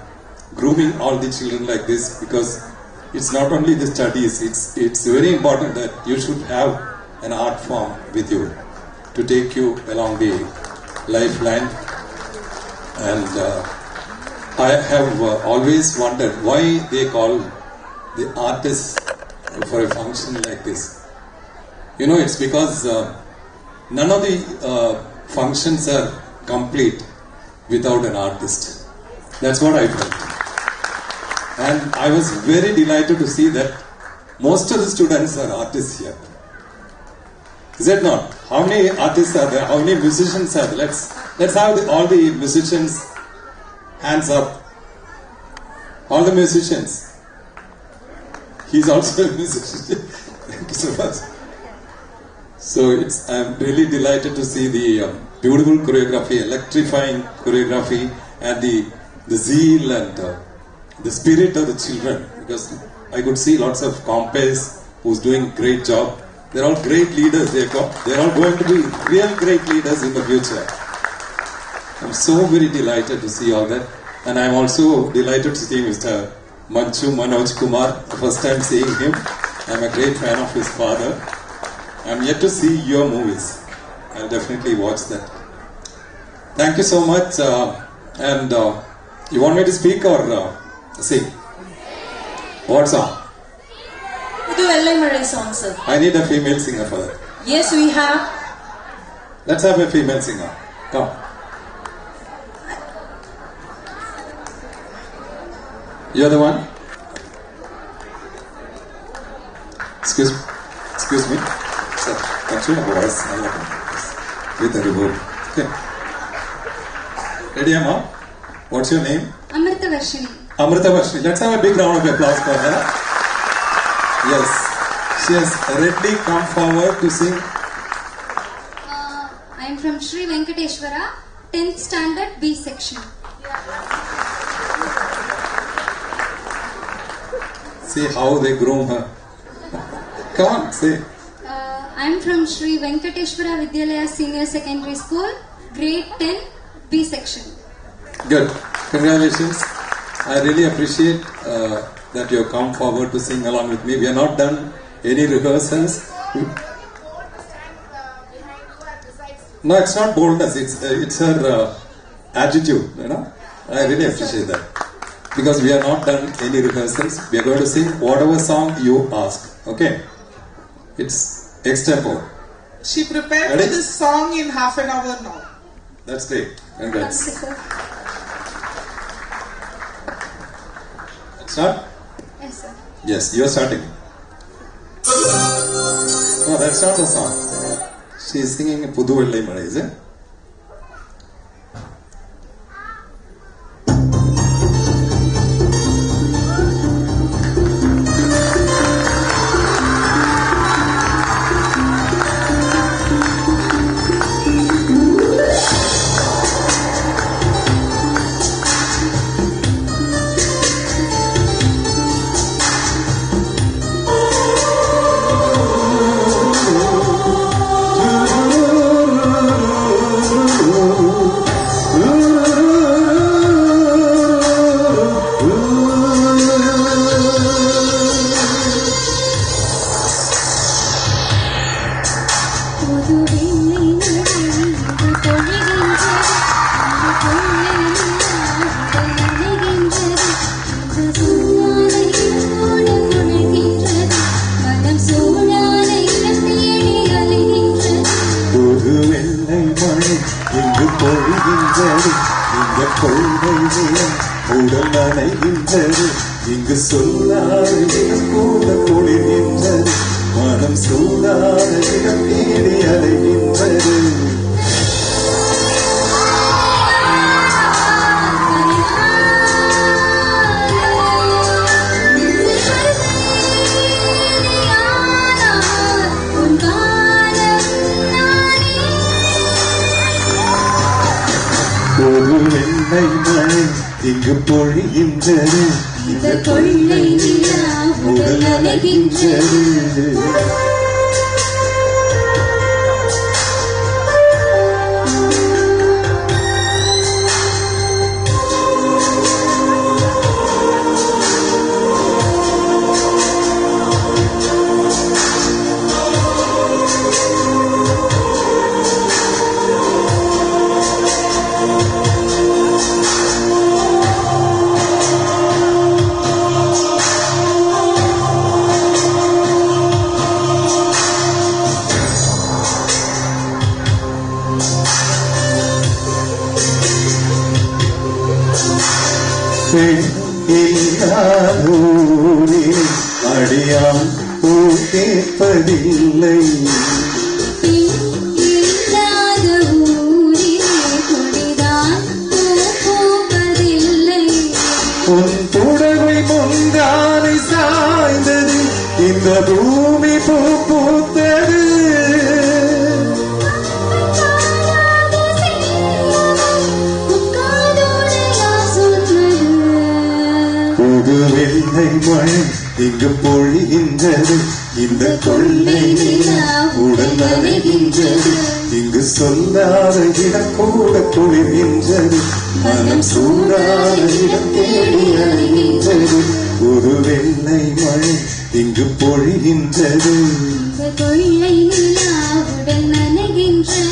grooming all the children like this, because it's not only the studies, it's very important that you should have an art form with you to take you along the lifeline. And I have always wondered why they call the artists for a function like this. You know, it's because none of the functions are complete without an artist. That's what I felt. And I was very delighted to see that most of the students are artists here. Is it not? How many artists are there? How many musicians are there? Let's have all the musicians hands up. All the musicians. He's also a musician. Thank you so much. So I'm really delighted to see the beautiful choreography, electrifying choreography, and the zeal and the spirit of the children. Because I could see lots of compass who's doing a great job. They're all great leaders. They're all going to be real great leaders in the future. I'm so very delighted to see all that. And I'm also delighted to see Mr. Manchu Manoj Kumar. The first time seeing him. I'm a great fan of his father. I'm yet to see your movies. I'll definitely watch that. Thank you so much. And you want me to speak or sing? What song? Do Kalaimamani song, sir. I need a female singer for that. Yes, we have. Let's have a female singer. Come. You're the one? Excuse me. Sir, actually a voice. With a reverb. Okay. Ready, Amma? What's your name? Amritavarshini. Amritavarshini. Let's have a big round of applause for her. Yes. She has readily come forward to sing. I am from Shri Venkateshwara, 10th standard B section. See how they groom her. Come on, say. I am from Shri Venkateshwara Vidyalaya Senior Secondary School, grade 10 B section. Good. Congratulations. I really appreciate that you have come forward to sing along with me. We have not done any rehearsals. No, it's not boldness. It's her attitude. You know, I really appreciate that, because we have not done any rehearsals. We are going to sing whatever song you ask. Okay? It's extempo. She prepared for this song in half an hour now. That's great. Congrats. Start? Yes, sir. Yes, you're starting. No, that's not the song. She's singing Pudu Kalaimamani, is it? வெள்ளை மழை இங்கு பொழிகின்றது இந்த கொள்ளை நிலா உடல் நனைகின்றது அடியாம் பூ கேட்பதில்லை உன் புடவை முந்தானை சாய்ந்தது இந்த பூமி பூ பூத்தது புது வெள்ளை மழை இங்கு பொழிகின்றது இந்த கொள்ளை நிலா உடல் நனைகின்றது இங்கு சொல்லாத இடம் கூட குளிர்கின்றது மனம் சூடாத இடம் தேடி அலைகின்றது ஒரு வெள்ளை மழை இங்கு பொழிகின்றது இந்த கொள்ளை நிலா உடல் நனைகின்றது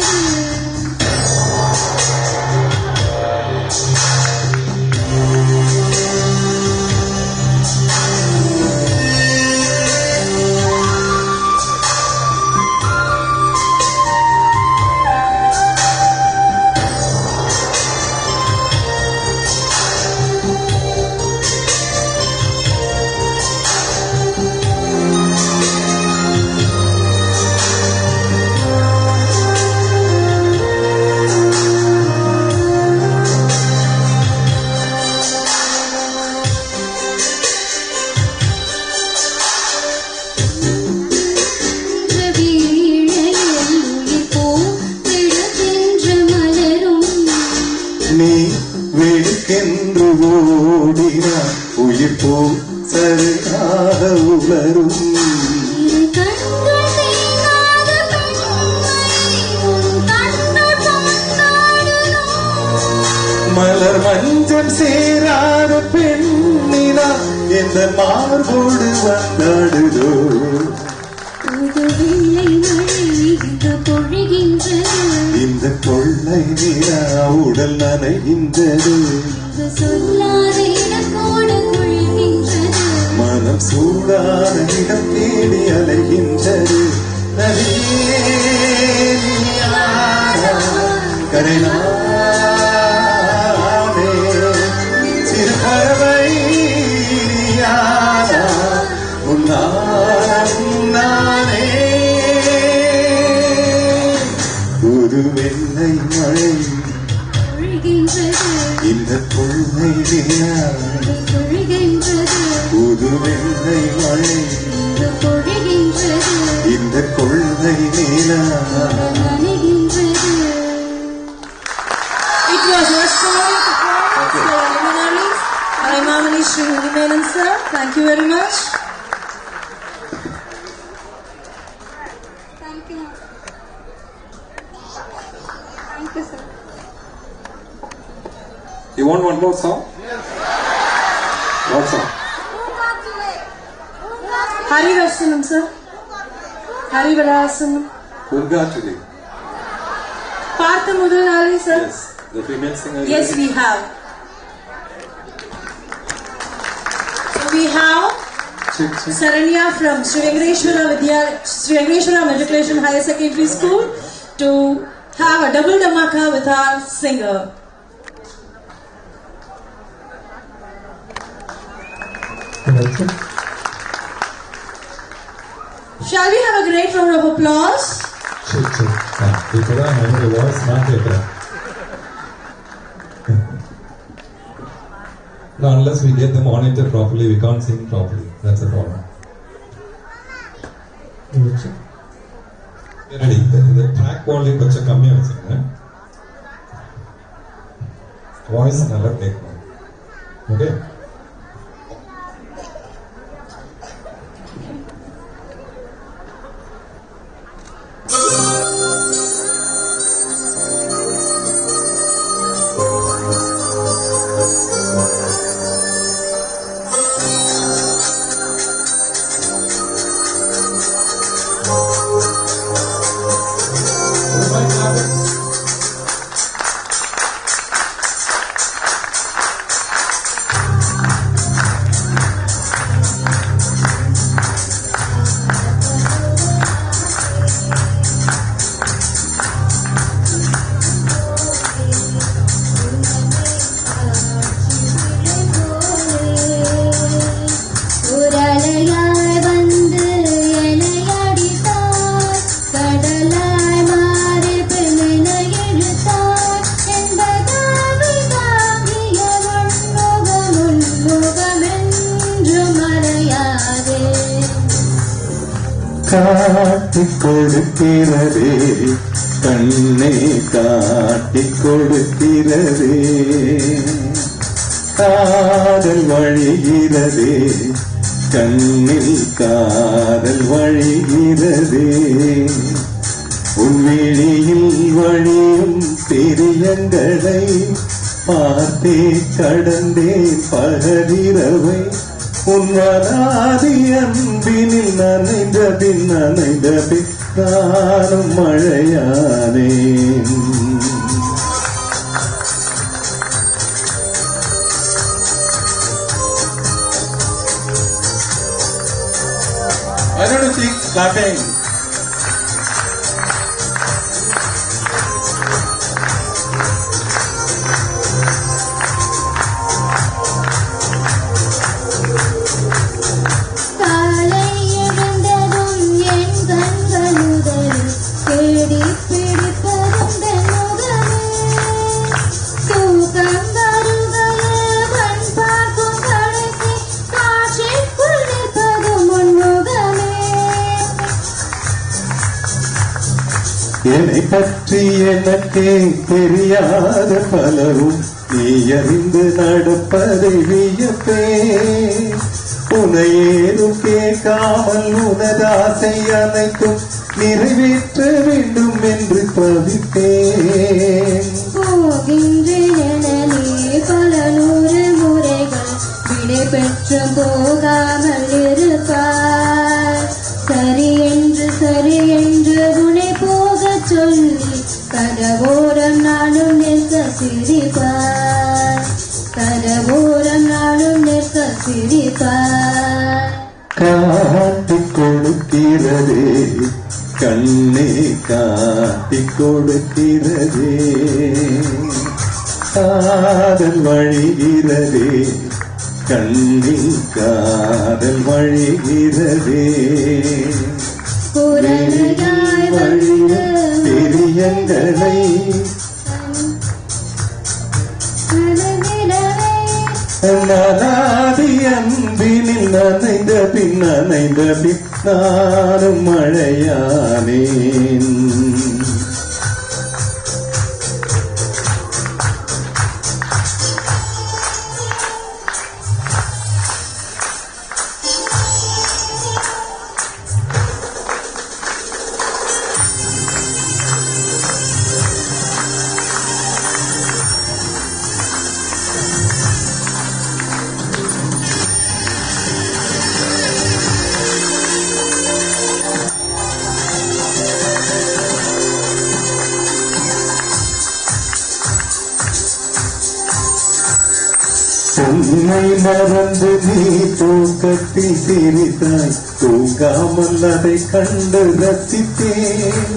நீ வெடுக்கென்று ஓடினார் உயிர் போ சரியாக உலரும் மலர் மஞ்சள் சேராத பெண்ணினா எந்த மார்போடு வந்தாடுதோ இந்த கொள்ளை நிலா உடல் நனைகின்றது மனம் சூடான இடம் தேடி அலைகின்றது கரைநாடே சிறு பறவை உன்னானே ஒரு வெள்ளை மழை இந்த கொள்ளை நிலா புது வெள்ளை மழை இந்த கொள்ளை நிலா. It was your story to performance. Kalaimamani Shri Unni Menon sir, thank you very much. Thank you. Thank you, sir. You want one more song? Yes. What song? Hari Varsanam sir. Hari Varasanam. Purgatory. Partha Mudunali sir. Yes. The female singer. Yes, we have. So we have Saranya from Svv Matriculation Higher Secondary School to have a double dhamaka with our singer. Shall we have a great round of applause? No, unless we get the monitor properly, we can't sing properly. That's the problem. Ready? The track volume is coming. Voice நல்லா கேட்கணும். Okay, காட்டிக் கொடுக்கிறதே கண்ணை காட்டிக் கொடுக்கிறதே காதல் வழிகிறதே கண்ணில் காதல் வழிகிறதே உன்விழியில் வழியும் பிரியங்களை பார்த்தே கடந்தே பகலிரவை உன்வராதி அன்பினில் நனைந்த பின் நானும் மழையானேன். I don't know, keep clapping. என்னை பற்றி எனக்கே தெரியாத பலரும் நீ அறிந்து நடப்பதை வியப்பே. உனையேதும் கேட்காமல் உனதாசை அனைத்தும் நிறைவேற்ற வேண்டும் என்று தவித்தேன். பல நூறு முறைகள் விடை பெற்று போகாமல் இருப்பார். சரி என்று உனை போக சொல்லி கதவோரம் நானும் நிற்க சிரிப்பார். கதவோரம் நானும் நிற்க சிரிப்பார். காட்டிக் கொடுக்கிறதே கண்ணே காட்டிக் கொடுக்கிறதே காதல் வழிகிறதே கண்ணில் காதல் வழிகிறதே வழிய பெரியங்களை நலாதி அன்பினில் நனைந்த பின் நானும் மழையானேன். உன்னை மறந்து நீ தூக்கத்தில் சிரித்தாய் தூங்காமல் அதை கண்டு ரசித்தேன்.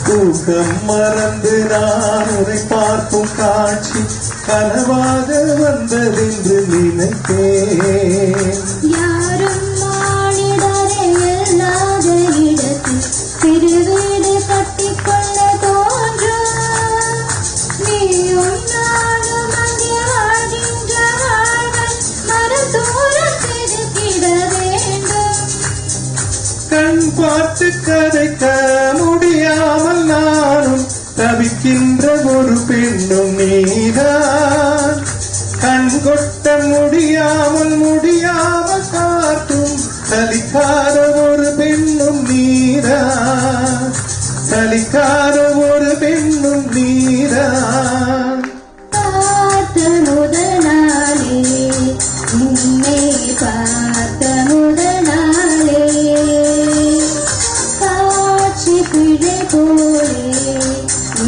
தூக்கம் மறந்து நான் உன்னை பார்க்கும் காட்சி கனவாக வந்ததென்று நினைத்தேன். யாரும் மானிடரே இல்லாத இடத்தில் திருவீடு கட்டிக்கொள்ள தோன்றும். நீயும் நானும் அங்கே வாழ்கின்ற வாழ்கள் மரத்தோரம் செதுக்கிட வேண்டும். கண் பார்த்து கதைக்க முடியாமல் நானும் தவிக்கின்ற ஒரு பெண்ணும் நீதான். முடியாமல் காட்டும் சலிக்காத ஒரு பெண்ணும் நீரா, சலிக்காத ஒரு பெண்ணும் நீரா. பார்த்த முதல் நாளே, உன்னை பார்த்த முதல் நாளே, காட்சி பிழை போலே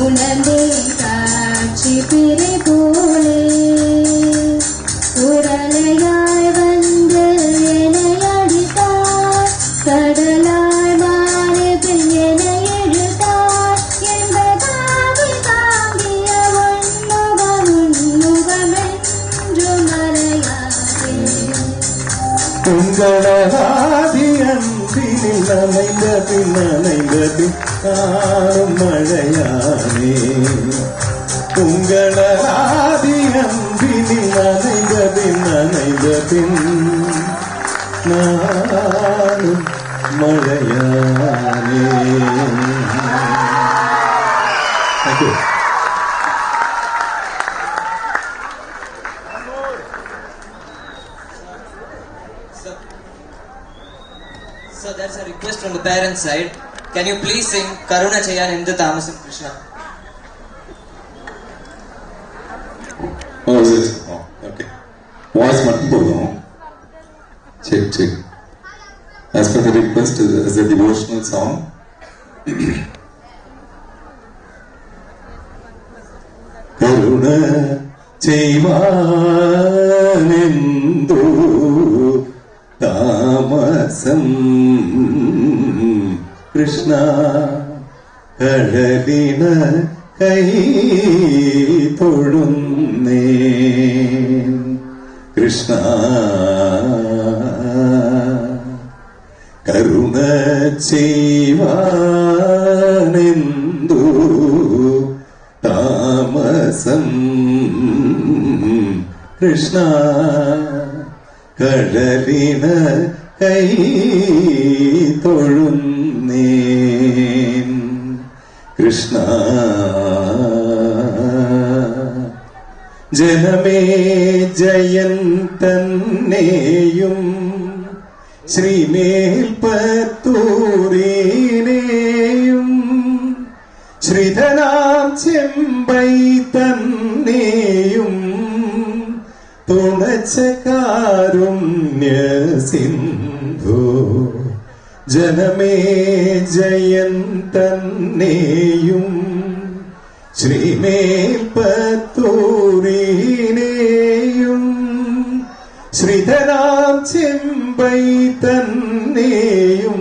உணர்ந்தே, காட்சி பிழை போலே உடலையாய் வந்து என்னை அடித்தார், கடலாய் மாறி என்னை இழுத்தார், என்பதாவி தாங்கிய உன்முகமென்று மறையாதே. உங்களதாதி அன்பினில் நனைந்த பின் காணும் மழையானே. உங்களதாதி அன்பினில் நனைந்த பின் நானும் மழையானே. Thank you. So there's a request from the parents' side. Can you please sing Karuna Chayan Indu Thamasam Krishna? Oh, is it? Oh, okay. Voice மட்டும் போதும். Check. As per the request, as a devotional song. കരുണ ചെയ്വാനെന്തു താമസം കൃഷ്ണ കഴലിന കൈ തൊഴുന്നേ കൃഷ്ണ കരുണ ചെയ്വാനെന്തു താമസം കൃഷ്ണ കഴലിന കൈ തൊഴുന്നേ കൃഷ്ണ ജനമേ ജയൻ തന്നെയും ശ്രീമേൽപ്പത്തൂരിനെയും ശ്രീധനാം ചെമ്പൈ തന്നെയും തുണച്ച കാരുണ്യ സിന്ധു ജനമേ ജയൻ തന്നെയും ശ്രീമേൽപ്പത്തൂരിനെയും ശ്രീധനാം ചെമ്പൈ തന്നെയും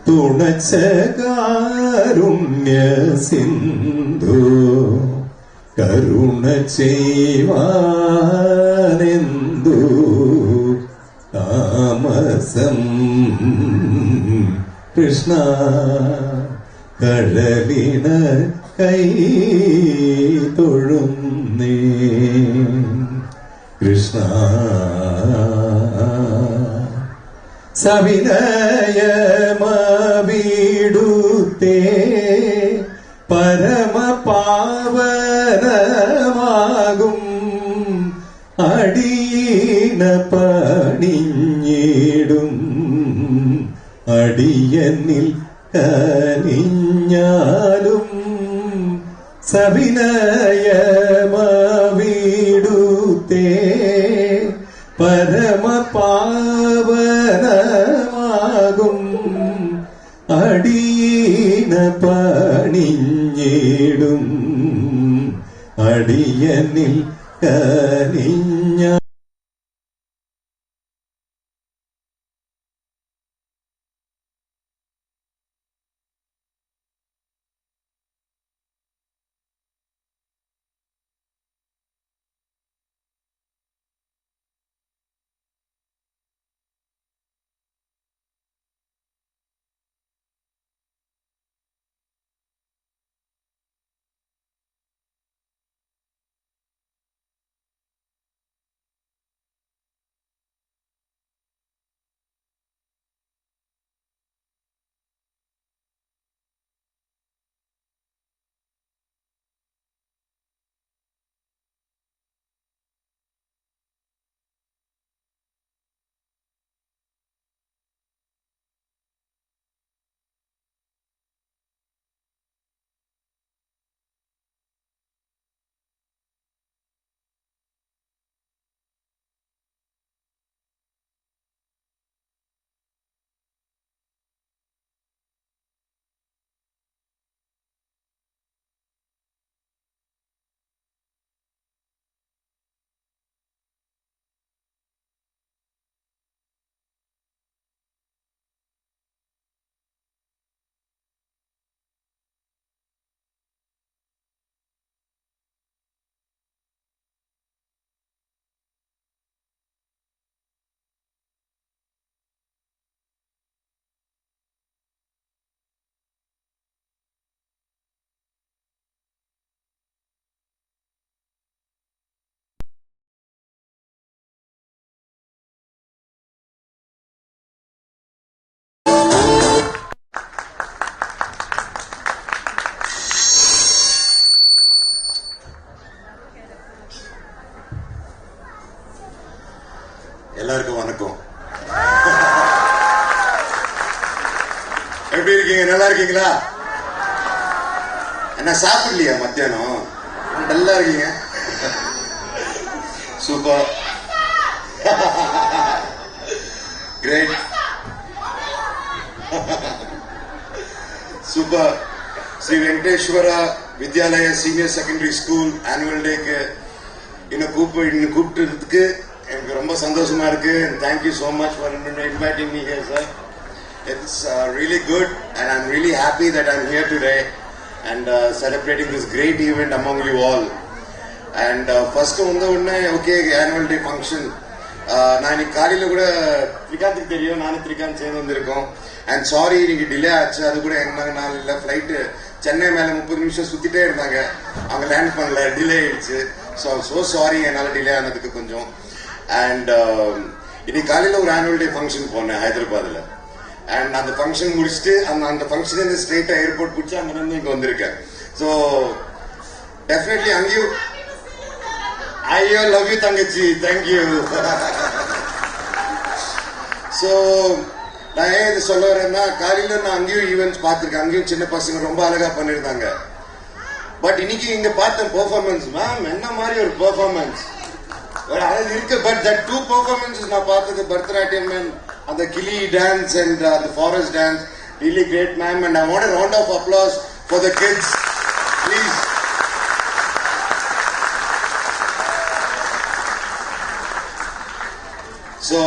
തുണച്ച കാരുണ്യ സിന്ധു കരുണ ചെയ്വാനെന്തു താമസം കൃഷ്ണ കഴലിന കൈ തൊഴുന്നേ കൃഷ്ണ സവിനയമവിടുത്തേ പരമപാവനമാകും അടിയീന പണിഞ്ഞിടും അടിയനിൽ കനിഞ്ഞാലും സവിനയമവിടുത്തേ പരമപാവനമാകും അടിയീന പണിഞ്ഞിടും അടിയനിൽ കനിഞ്ഞ எல்லாருக்கும் வணக்கம். எப்படி இருக்கீங்க? நல்லா இருக்கீங்களா? என்ன சாப்பிடலையா மத்தியானம்? நல்லா இருக்கீங்க. Super, great, super. Sri Venkateswara Vidyalaya senior secondary school annual டேக்கு இன்னும் கூப்பிட்டதுக்கு எனக்கு ரொம்ப சந்தோஷமா இருக்கு. Thank you so much for inviting me here sir. It's really good and I'm really happy that I'm here today and celebrating this great event among you all. And first okay, annual day function. நான் இன்னைக்கு காலையில் கூட திரிகாந்துக்கு தெரியும், நானும் திரிகாந்த் சேர்ந்து வந்திருக்கோம். And sorry இன்னைக்கு delay ஆச்சு. அது கூட எங்க நாள் இல்லை, ஃப்ளைட்டு சென்னை மேலே 30 நிமிஷம் சுற்றிட்டே இருந்தாங்க, அவங்க லேண்ட் பண்ணல, டிலே ஆயிடுச்சு. ஸோ சாரி என்னால் டிலே ஆனதுக்கு கொஞ்சம். அண்ட் இன்னைக்கு காலையில் ஒரு ஆனுவல் டே ஃபங்க்ஷன் போனேன் ஹைதராபாத்தில். அண்ட் அந்த ஃபங்க்ஷன் முடிச்சுட்டு அந்த ஃபங்க்ஷன் ஸ்ட்ரெயிட்டாக ஏர்போர்ட் பிடிச்சி அங்கேருந்து இங்கே வந்திருக்கேன். ஸோ டெஃபினெட்லி அங்கேயும் ஐயோ லவ் யூ தங்கச்சி, தேங்க்யூ. ஸோ நான் ஏன் இது சொல்ல வரேன்னா, காலையில் நான் அங்கேயும் ஈவெண்ட்ஸ் பார்த்துருக்கேன், அங்கேயும் சின்ன பசங்க ரொம்ப அழகாக பண்ணியிருந்தாங்க. பட் இன்னைக்கு இங்கே பார்த்த பெர்ஃபார்மன்ஸ், மேம் என்ன மாதிரி ஒரு பெர்ஃபார்மன்ஸ் அழகு இருக்கு. பட் தட் 2 பெர்ஃபார்மன்ஸஸ் நான் பார்த்தது, பரதநாட்டியம் அண்ட் அந்த கிளி dance and the forest dance, really great ma'am, and I want a round of applause for the kids, please. So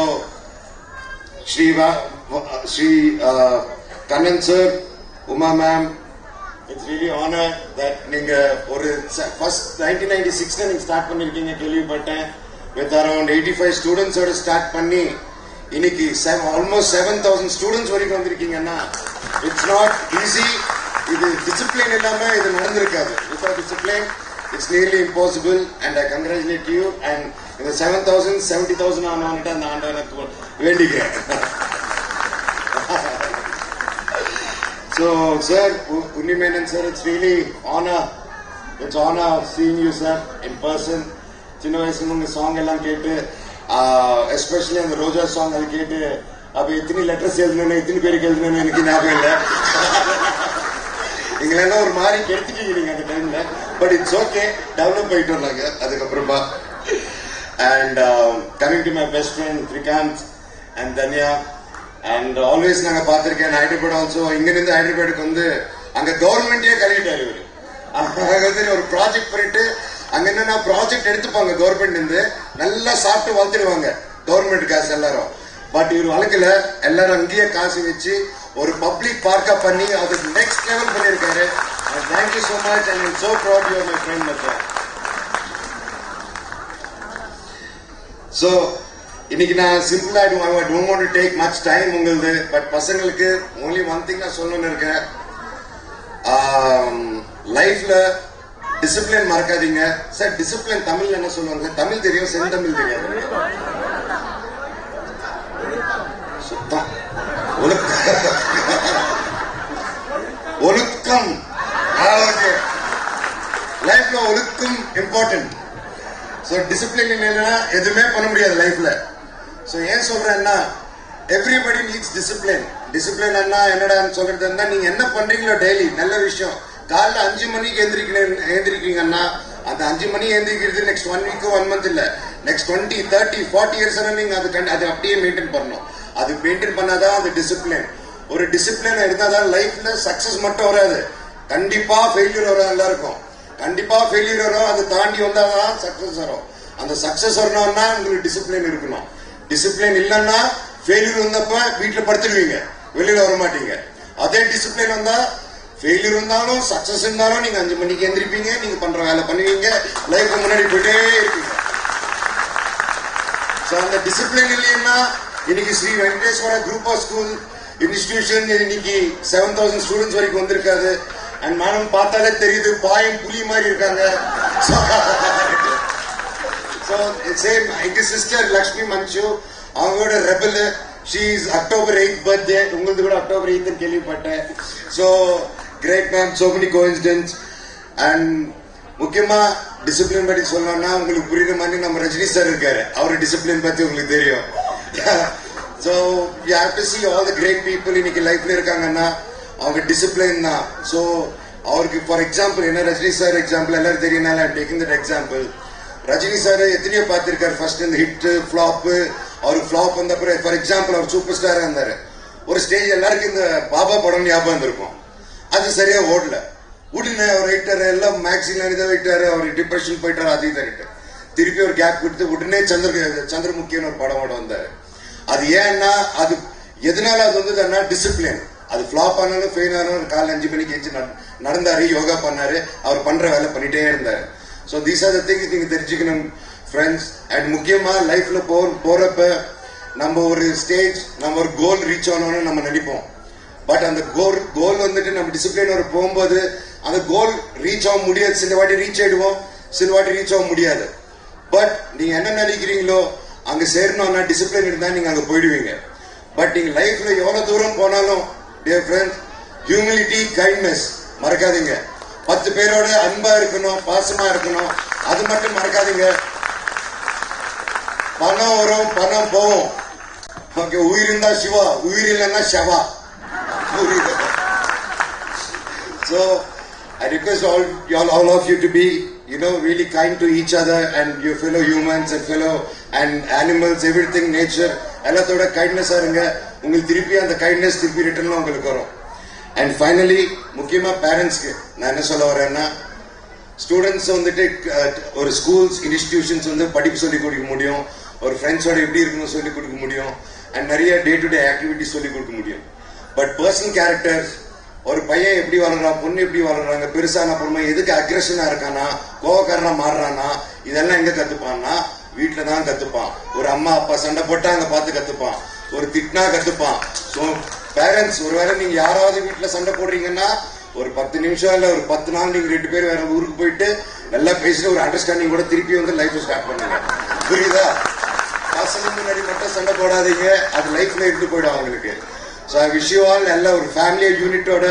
Shri Kannan sir, Uma ma'am, it's really honor that நீங்க ஒரு first 1996 நீங்க start பண்ணிருக்கீங்க கேள்விப்பட்டேன். with around 85 students ஓட start பண்ணி இன்னைக்கு almost 7,000 students வரைக்கும் வந்திருக்கீங்கன்னா it's not easy. இது டிசிப்ளின் இல்லாம இது நடந்திருக்காது. without discipline it's nearly impossible, and I congratulate you. And இந்த 7,000 70,000 ஆனவன்ட்டு அந்த ஆண்டவனுக்கு வேண்டிக்கிறேன். So sir, Unni Menon sir, it's really it's honor seeing you sir in person. சின்ன வயசுல உங்க சாங் எல்லாம் கேட்டு, எஸ்பெஷலி அந்த ரோஜா சாங் அது கேட்டு, அப்ப எத்தனை லெட்டர்ஸ் எழுதுனேன்னு எத்தனை பேருக்கு எழுதுனேன்னு எனக்கு ஞாபகம் இல்லை. நீங்களெல்லாம் ஒரு மாதிரி கெடுத்துட்டீங்க நீங்க அந்த டைம்ல. பட் இட்ஸ் ஓகே, டெவலப் ஆயிட்டு வந்தாங்க அதுக்கப்புறமா. And coming to my best friend Trikanth and Dhanya, and always நாங்க பார்த்திருக்கேன் ஹைதராபாத் ஆல்சோ. இங்கிருந்து ஹைதராபாத்துக்கு வந்து அங்க கவர்மெண்டே கழிவிட்டாரு இவரு. அங்க ஒரு ப்ராஜெக்ட் பண்ணிட்டு அங்க என்னன்னா ப்ராஜெக்ட் எடுத்துப்பாங்க கவர்மெண்ட் இருந்து, நல்லா சாப்பிட்டு வளர்த்துடுவாங்க கவர்மெண்ட் காசு எல்லாரும். பட் இவர் வழக்குல எல்லாரும் அங்கேயே காசு வச்சு ஒரு பப்ளிக் பார்க்கா பண்ணி அதுக்கு நெக்ஸ்ட் லெவல் பண்ணியிருக்காரு. Thank you so much and I'm so proud you are my friend மச்சான். ஸோ இன்னைக்கு நான் சிம்பிளா I don't want to take much time உங்களுது. பட் பசங்களுக்கு only one thing நான் சொல்லணும்னு இருக்கேன். லைஃப்ல டிசிப்ளின் மறக்காதீங்க சார். டிசிப்ளின் தமிழ்ல என்ன சொல்லுவாங்க? தமிழ் தெரியும், செந்தமிழ் தெரியாது. சுத்தம் ஒழுக்கம். லைஃப்ல ஒழுக்கம் இம்பார்ட்டன்ட். ஸோ டிசிப்ளின் இல்லைன்னா எதுவுமே பண்ண முடியாது லைஃப்ல. ஸோ ஏன் சொல்றேன்னா, எவ்ரிபடி நீட்ஸ் டிசிப்ளின். டிசிப்ளின் என்னடான்னு சொல்றதுன்னா, நீங்க என்ன பண்றீங்களோ டெய்லி நல்ல விஷயம். காலைல 5 மணிக்கு எழுந்திருக்கீங்கன்னா அந்த 5 மணி எழுந்திரிக்கிறது நெக்ஸ்ட் 1 வீக் 1 மந்த் இல்ல, நெக்ஸ்ட் 20 30 40 இயர்ஸ் நீங்க அது அப்படியே மெயின்டைன் பண்ணணும். அது மெயின்டைன் பண்ணாதான் அது டிசிப்ளின். ஒரு டிசிப்ளின் இருந்தாதான் லைஃப்ல சக்சஸ் மட்டும் வராது, கண்டிப்பா ஃபெயிலியர் வரும். எல்லாருக்கும் கண்டிப்பா ஃபெயிலியர் வரும். அதை தாண்டி வந்தாதான் சக்சஸ் வரும். அந்த சக்சஸ் வரணும்னா உங்களுக்கு டிசிப்ளின் இருக்கணும். டிசிப்ளின் இல்லைன்னா ஃபெயிலியர் வந்தப்ப வீட்டுல படுத்துடுவீங்க, வெளியில வர மாட்டீங்க. அதே டிசிப்ளின் வந்தா ஃபெயிலியர் இருந்தாலும் சக்சஸ் இருந்தாலும் நீங்க 5 மணிக்கு எந்திரிப்பீங்க, நீங்க பண்ற வேலை பண்ணுவீங்க, லைஃப் முன்னாடி போயிட்டே இருப்பீங்க. சோ அந்த டிசிப்ளின் இல்லைன்னா இன்னைக்கு Sri Venkateswara group of school institution இன்னைக்கு 7,000 ஸ்டூடெண்ட்ஸ் வரைக்கும் வந்திருக்காது. அண்ட் மேடம் பார்த்தாலே தெரியுது, பாயும் புலி மாதிரி இருக்காங்க. So same எங்க சிஸ்டர் லக்ஷ்மி மஞ்சு, அவங்களோட rebel, she is October 8th birthday. உங்களுக்கு கூட October 8th கேள்விப்பட்டேன். So great man, so many coincidence. And முக்கியமா டிசிப்ளின் பத்தி சொல்லணும்னா உங்களுக்கு புரியுற மாதிரி நம்ம ரஜினி சார் இருக்காரு, அவரு டிசிப்ளின் பத்தி உங்களுக்கு தெரியும். So you have to see all the great people இன்னைக்கு லைஃப்ல இருக்காங்கன்னா அவங்க டிசிப்ளின் தான். ஸோ அவருக்கு ஃபார் எக்ஸாம்பிள் என்ன ரஜினி சார் எக்ஸாம்பிள் எல்லாரும் தெரியும்னால I'm taking that example. Rajini sir எத்தனையோ பார்த்திருக்காரு. ஃபர்ஸ்ட் இந்த ஹிட் ஃபிளாப், அவருக்கு ஃபிளாப் வந்த அப்புறம் ஃபார் எக்ஸாம்பிள் அவர் சூப்பர் ஸ்டாரா இருந்தாரு. ஒரு ஸ்டேஜ் எல்லாருக்கும் இந்த பாபா படம் ஞாபகம் இருந்திருக்கும். அது சரியா ஓடல. உடனே அவர் ரைட்டர் எல்லாம் மேக்சின்ல இதை வைட்டாரு. அவர் டிப்ரெஷன் போயிட்டாரு. அது இதை திருப்பி ஒரு கேப் கொடுத்து உடனே சந்திரமுகின்னு ஒரு படம் வந்தாரு. அது ஏன்னா அது எதனால அது வந்ததுன்னா டிசிப்ளின். அது ஃபிளாப் ஆனாலும் ஃபெயில் ஆனாலும் காலை 5 மணிக்கு எஞ்சி நடந்தாரு, யோகா பண்ணாரு, அவர் பண்ற வேலை பண்ணிட்டே இருந்தாரு. So these are the things நீங்க தெரிஞ்சுக்கணும் ஃப்ரெண்ட்ஸ். அண்ட் முக்கியமா லைஃப்ல போறப்ப நம்ம ஒரு ஸ்டேஜ், நம்ம ஒரு கோல் ரீச் ஆனோம்னு நம்ம நினைப்போம். பட் அந்த கோல் வந்துட்டு நம்ம டிசிப்ளின் ஒரு போகும்போது அந்த கோல் ரீச் ஆக முடியாது. சில வாட்டி ரீச் ஆயிடுவோம், சில வாட்டி ரீச் ஆக முடியாது. பட் நீங்க என்ன நினைக்கிறீங்களோ அங்க சேரணும்னா டிசிப்ளின் இருந்தா நீங்க அங்க போயிடுவீங்க. பட் நீங்க லைஃப்ல எவ்வளவு தூரம் போனாலும் டியர் ஃப்ரெண்ட்ஸ், ஹியூமிலிட்டி, கைண்ட்னஸ் மறக்காதீங்க. 10 பேரோட அன்பா இருக்கணும், பாசமா இருக்கணும், அது மட்டும் மறக்காதீங்க. பணம் வரும், பணம் போகும். ஓகே, உயிர் இருந்தா சிவா, உயிர் இல்லைன்னா ஷவா. So I request all of you to be, really kind to each other and your fellow humans and fellow and animals, everything, nature. எல்லாத்தோட கைண்ட்னஸா இருங்க. உங்களுக்கு திருப்பி அந்த கைண்ட்னஸ் திருப்பி ரிட்டர்ன்ல உங்களுக்கு வரும். அண்ட் ஃபைனலி முக்கியமா பேரண்ட்ஸ்க்கு நான் என்ன சொல்ல வரேன்னா, ஸ்டூடெண்ட்ஸ் வந்துட்டு ஒரு ஸ்கூல்ஸ் இன்ஸ்டிடியூஷன்ஸ் வந்து படிப்பு சொல்லிக் கொடுக்க முடியும், ஒரு ஃப்ரெண்ட்ஸோட எப்படி இருக்கணும் சொல்லிக் கொடுக்க முடியும், அண்ட் நிறைய டே டு டே ஆக்டிவிட்டிஸ் சொல்லிக் கொடுக்க முடியும். பட் பர்சனல் கேரக்டர், ஒரு பையன் எப்படி வளர்றான், பொண்ணு எப்படி வளர்றாங்க, பெருசான பொண்ணு எதுக்கு அக்ரெஷனா இருக்கானா, கோவக்காரனா மாறுறானா, இதெல்லாம் எங்க கத்துப்பான்னா வீட்டுல தான் கத்துப்பான். ஒரு அம்மா அப்பா சண்டை போட்டா அங்க பார்த்து கத்துப்பான், ஒரு திட்டினா கத்துப்பான். ஸோ பேரண்ட்ஸ், ஒருவேளை நீங்க யாராவது வீட்டுல சண்டை போடுறீங்கன்னா ஒரு 10 நிமிஷம் இல்ல ஒரு 10 நாள் நீங்க 2 பேர் வேற ஊருக்கு போயிட்டு நல்லா பேசிட்டு ஒரு அண்டர்ஸ்டாண்டிங் கூட திருப்பி வந்து லைஃப் ஸ்டார்ட் பண்ணுங்க. புரியுதா? பசங்க முன்னாடி மட்டும் சண்டை போடாதீங்க, அது லைஃப்ல இருந்து போயிடும் அவங்களுக்கு. So I wish you all நல்ல ஒரு ஃபேமிலி யூனிட்டோட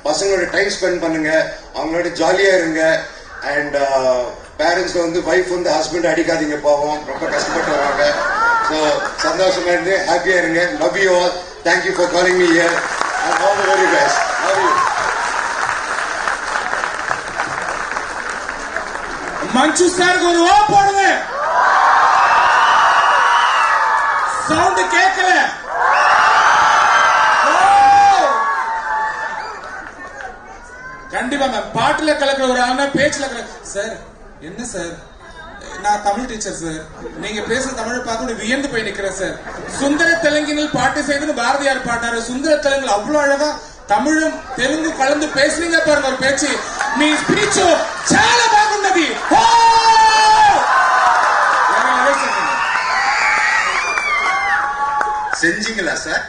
பசங்களோட டைம் ஸ்பெண்ட் பண்ணுங்க, அவங்களோட ஜாலியா இருங்க. அண்ட் பேரண்ட்ஸ் வந்து வைஃப் வந்து ஹஸ்பண்ட் அடிக்காதீங்க, பாவம் ரொம்ப கஷ்டப்பட்டு வராங்க. ஸோ சந்தோஷமா இருந்து ஹாப்பியா இருங்க. Love you all. Thank you for calling me here and all the very best. Love you. Manju சாருக்கு ஒரு ஓ போடுங்க. சவுண்ட் கேட்கல. கண்டிப்பா மேம். பாட்டுல கலக்கிற ஒரு ஆனா பேச்சுல கலக்க. சார் என்ன சார், நான் தமிழ் டீச்சர் சார், நீங்க பேசுற தமிழை பார்க்க வியந்து போய் நிக்கிறேன் சார். சுந்தர தெலுங்கினில் பாட்டு செய்துன்னு பாரதியார் பாட்டாரு. சுந்தர தெலுங்குல அவ்வளவு அழகா தமிழும் தெலுங்கு கலந்து பேசுறீங்க பாருங்க ஒரு பேச்சு. మీ స్పీచ్ చాలా బాగున్నది. செஞ்சீங்களா சார்?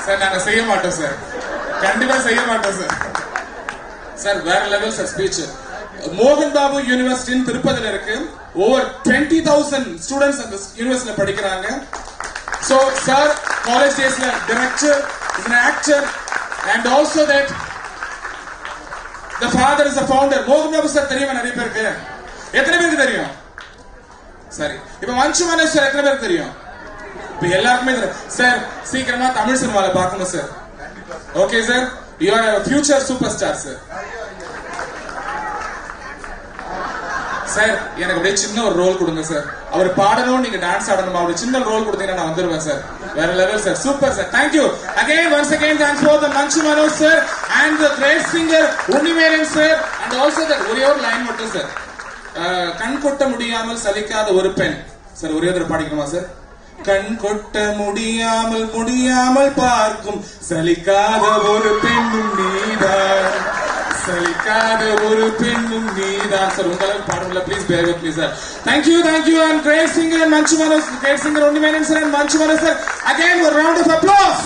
சார் நாங்க செய்ய மாட்டோம் சார், கண்டிப்பா செய்ய மாட்டோம் சார். சார் வேற லெவல் சார் ஸ்பீச். மோகன் பாபு யூனிவர்சிட்டி திருப்பதில இருக்கு. ஓவர் 20,000 ஸ்டூடெண்ட்ஸ் அந்த யூனிவர்சிட்டியில படிக்கிறாங்க. So sir, college days la director, is an actor, and also that the father is a founder. Mohan Babu sir theriyuma nariya perukku. எத்தனை பேருக்கு தெரியும்? சரி, இப்ப மஞ்சு மனோஜ் சார் எத்தனை பேருக்கு தெரியும்? இப்ப எல்லாருக்குமே தெரியும். சார் சீக்கிரமா தமிழ் சினிமால பார்க்கணும் sir. Okay sir, you are a future superstar sir. Sir எனக்கு அப்படியே சின்ன ஒரு ரோல் கொடுங்க சார். அவர் பாடணும், நீங்க டான்ஸ் ஆடணும், அவருக்கு சின்ன ரோல் கொடுத்தீங்கன்னா நான் வந்துருவேன் சார். வேற level sir, super sir. Thank you again, once again thanks for the Manchu Manoj sir and the great singer Unni Menon sir, and also that ஒரே ஒரு லைன் மட்டும் சார். கண் கொட்ட முடியாமல் சலிக்காத ஒரு பெண் சார், ஒரே ஒரு பாடிக்கணுமா சார்? கண் கொட்ட முடியாமல் பார்க்கும் சலிக்காத ஒரு பெண்ணும் நீதான், சலிக்காத ஒரு பெண்ணும் நீதான் சார். உங்களுக்கு பாடல please bear with me sir. Thank you and great singer Manchu Manoj, great singer Unni Menon sir and Manchu Manoj sir. Again a round of applause.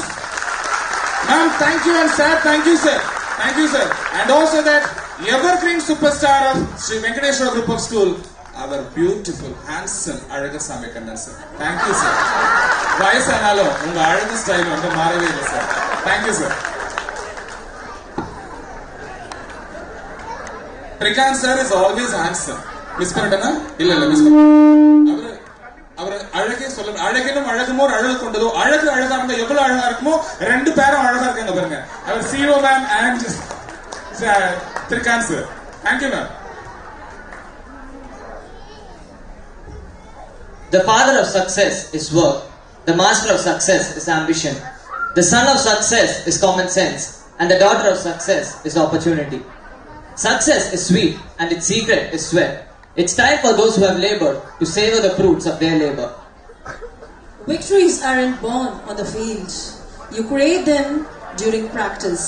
Ma'am, thank you and sir, thank you sir. Thank you sir. And also that evergreen superstar of Sri Venkateshwara Group of School, our beautiful handsome Alagarsamy Kannan sir. Thank you sir. வயசானாலும் உங்க அழகு style வந்து மாறவே இல்லை sir. Thank you sir. Trikanth sir is always handsome. Miss Paradana? இல்ல miss. அவரு அழகே சொல்ல அழகினும் அழகுமோர் அழகு கொண்டதோ அழகு அழகா இருந்தா எவ்வளவு அழகா இருக்குமோ ரெண்டு பேரும் அழகா இருக்காங்க பாருங்க. அவர் Svv ma'am and Trikanth sir. Thank you ma'am. The father of success is work. The master of success is ambition. The son of success is common sense. And the daughter of success is opportunity. Success is sweet and its secret is sweat. It's time for those who have labored to savor the fruits of their labor. Victories aren't born on the field. You create them during practice,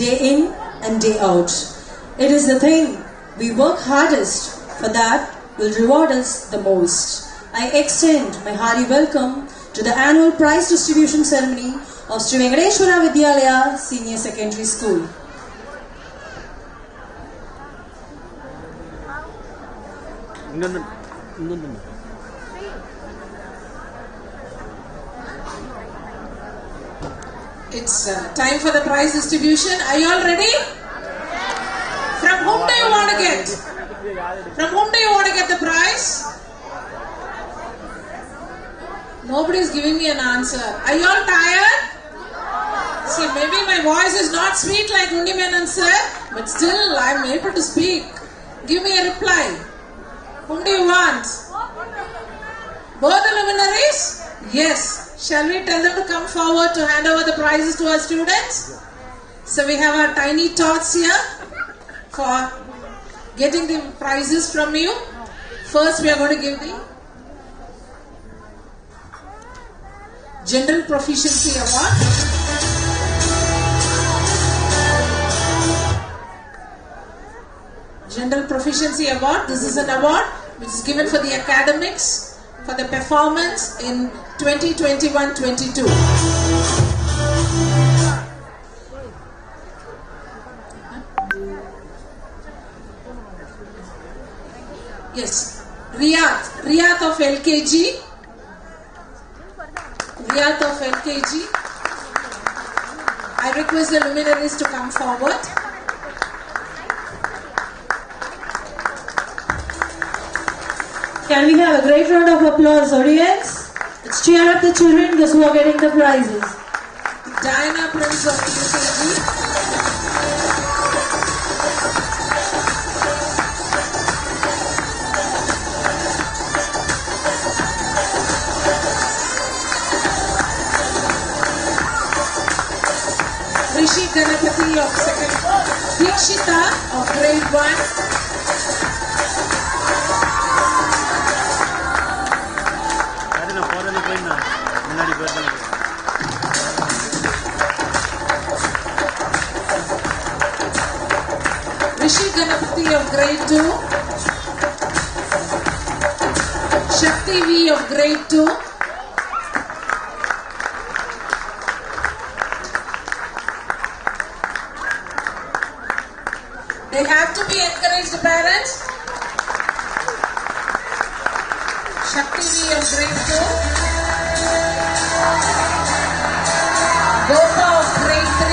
day in and day out. It is the thing we work hardest for that will reward us the most. I extend my hearty welcome to the annual prize distribution ceremony of Svv Vidyalaya Senior Secondary School. It's time for the prize distribution. Are you all ready? From whom do you want to get? From whom do you want to get the prize? Nobody is giving me an answer. Are you all tired? See, maybe my voice is not sweet like Unni Menon sir, but still I am able to speak. Give me a reply. Whom do you want? Both the luminaries? Yes. Shall we tell them to come forward to hand over the prizes to our students? So we have our tiny tots here for getting the prizes from you. First we are going to give the General Proficiency Award. General Proficiency Award. This is an award which is given for the academics, for the performance in 2021-22. Yes, Riyadh of LKG. Riyadh of LKG. I request the luminaries to come forward. Can we have a great round of applause, audience? Let's cheer up the children, those who are getting the prizes. Diana Prince of LKG. Rishi Ganapati of second. Dikshita of grade 1. Rishi Ganapati of grade 2. Shakti V of grade 2. They have to be encouraged, parents. Shakti V of grade 2. Gopa of grade 3.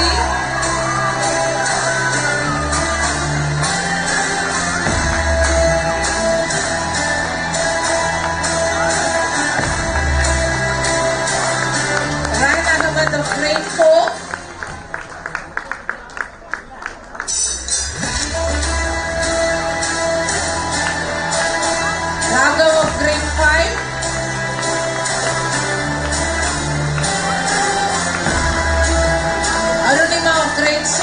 Ryan Ahmed of grade 4. Raghav of grade 5. Arunima of grade 6.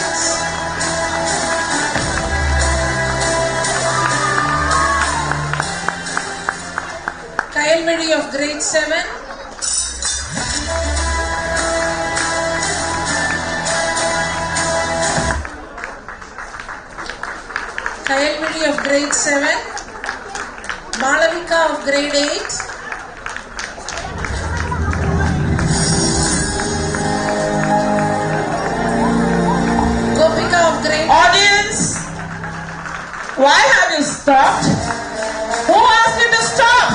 Kalaimamani of grade 7. Kalaimamani of grade 7. Malavika of grade 8. Gopika of grade 8. Audience, why have you stopped? Who asked you to stop?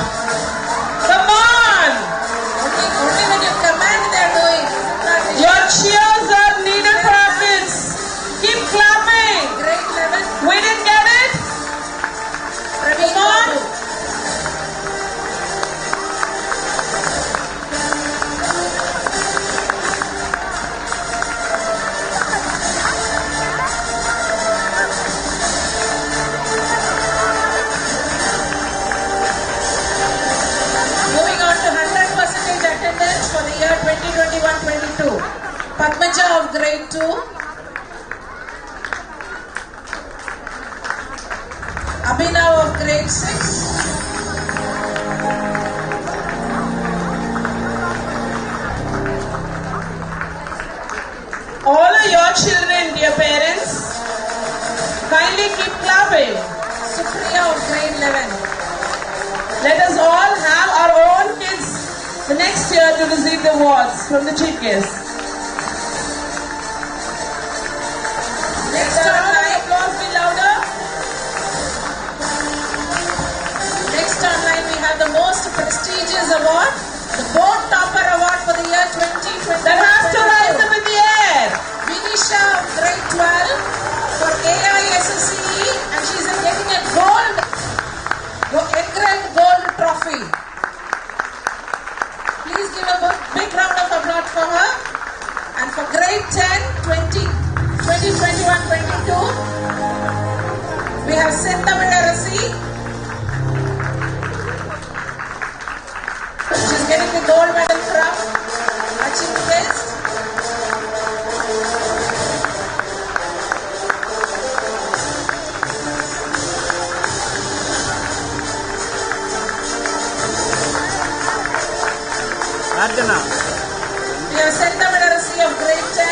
Come on! Only when you command they are doing. Your cheers are needed for our kids. Keep clapping. Grade 11. We didn't get it? Come on. grade 2. Abhinav of grade 6. All of your children, dear parents, kindly keep clapping. Supriya of grade 11. Let us all have our own kids the next year to receive the awards from the chief guest. Next turn line, applause be louder. Next turn line, we have the most prestigious award, the Board Topper Award for the year 2020. That has to rise up in the air. Vinisha of grade 12 for AISSCE, and she's getting a engraved gold trophy. Please give a big round of applause for her. And for grade 10, 2021-22, we have Sentamidarasi. She's getting the gold medal from Achieving Best. Adana. We have Sentamidarasi of grade 10.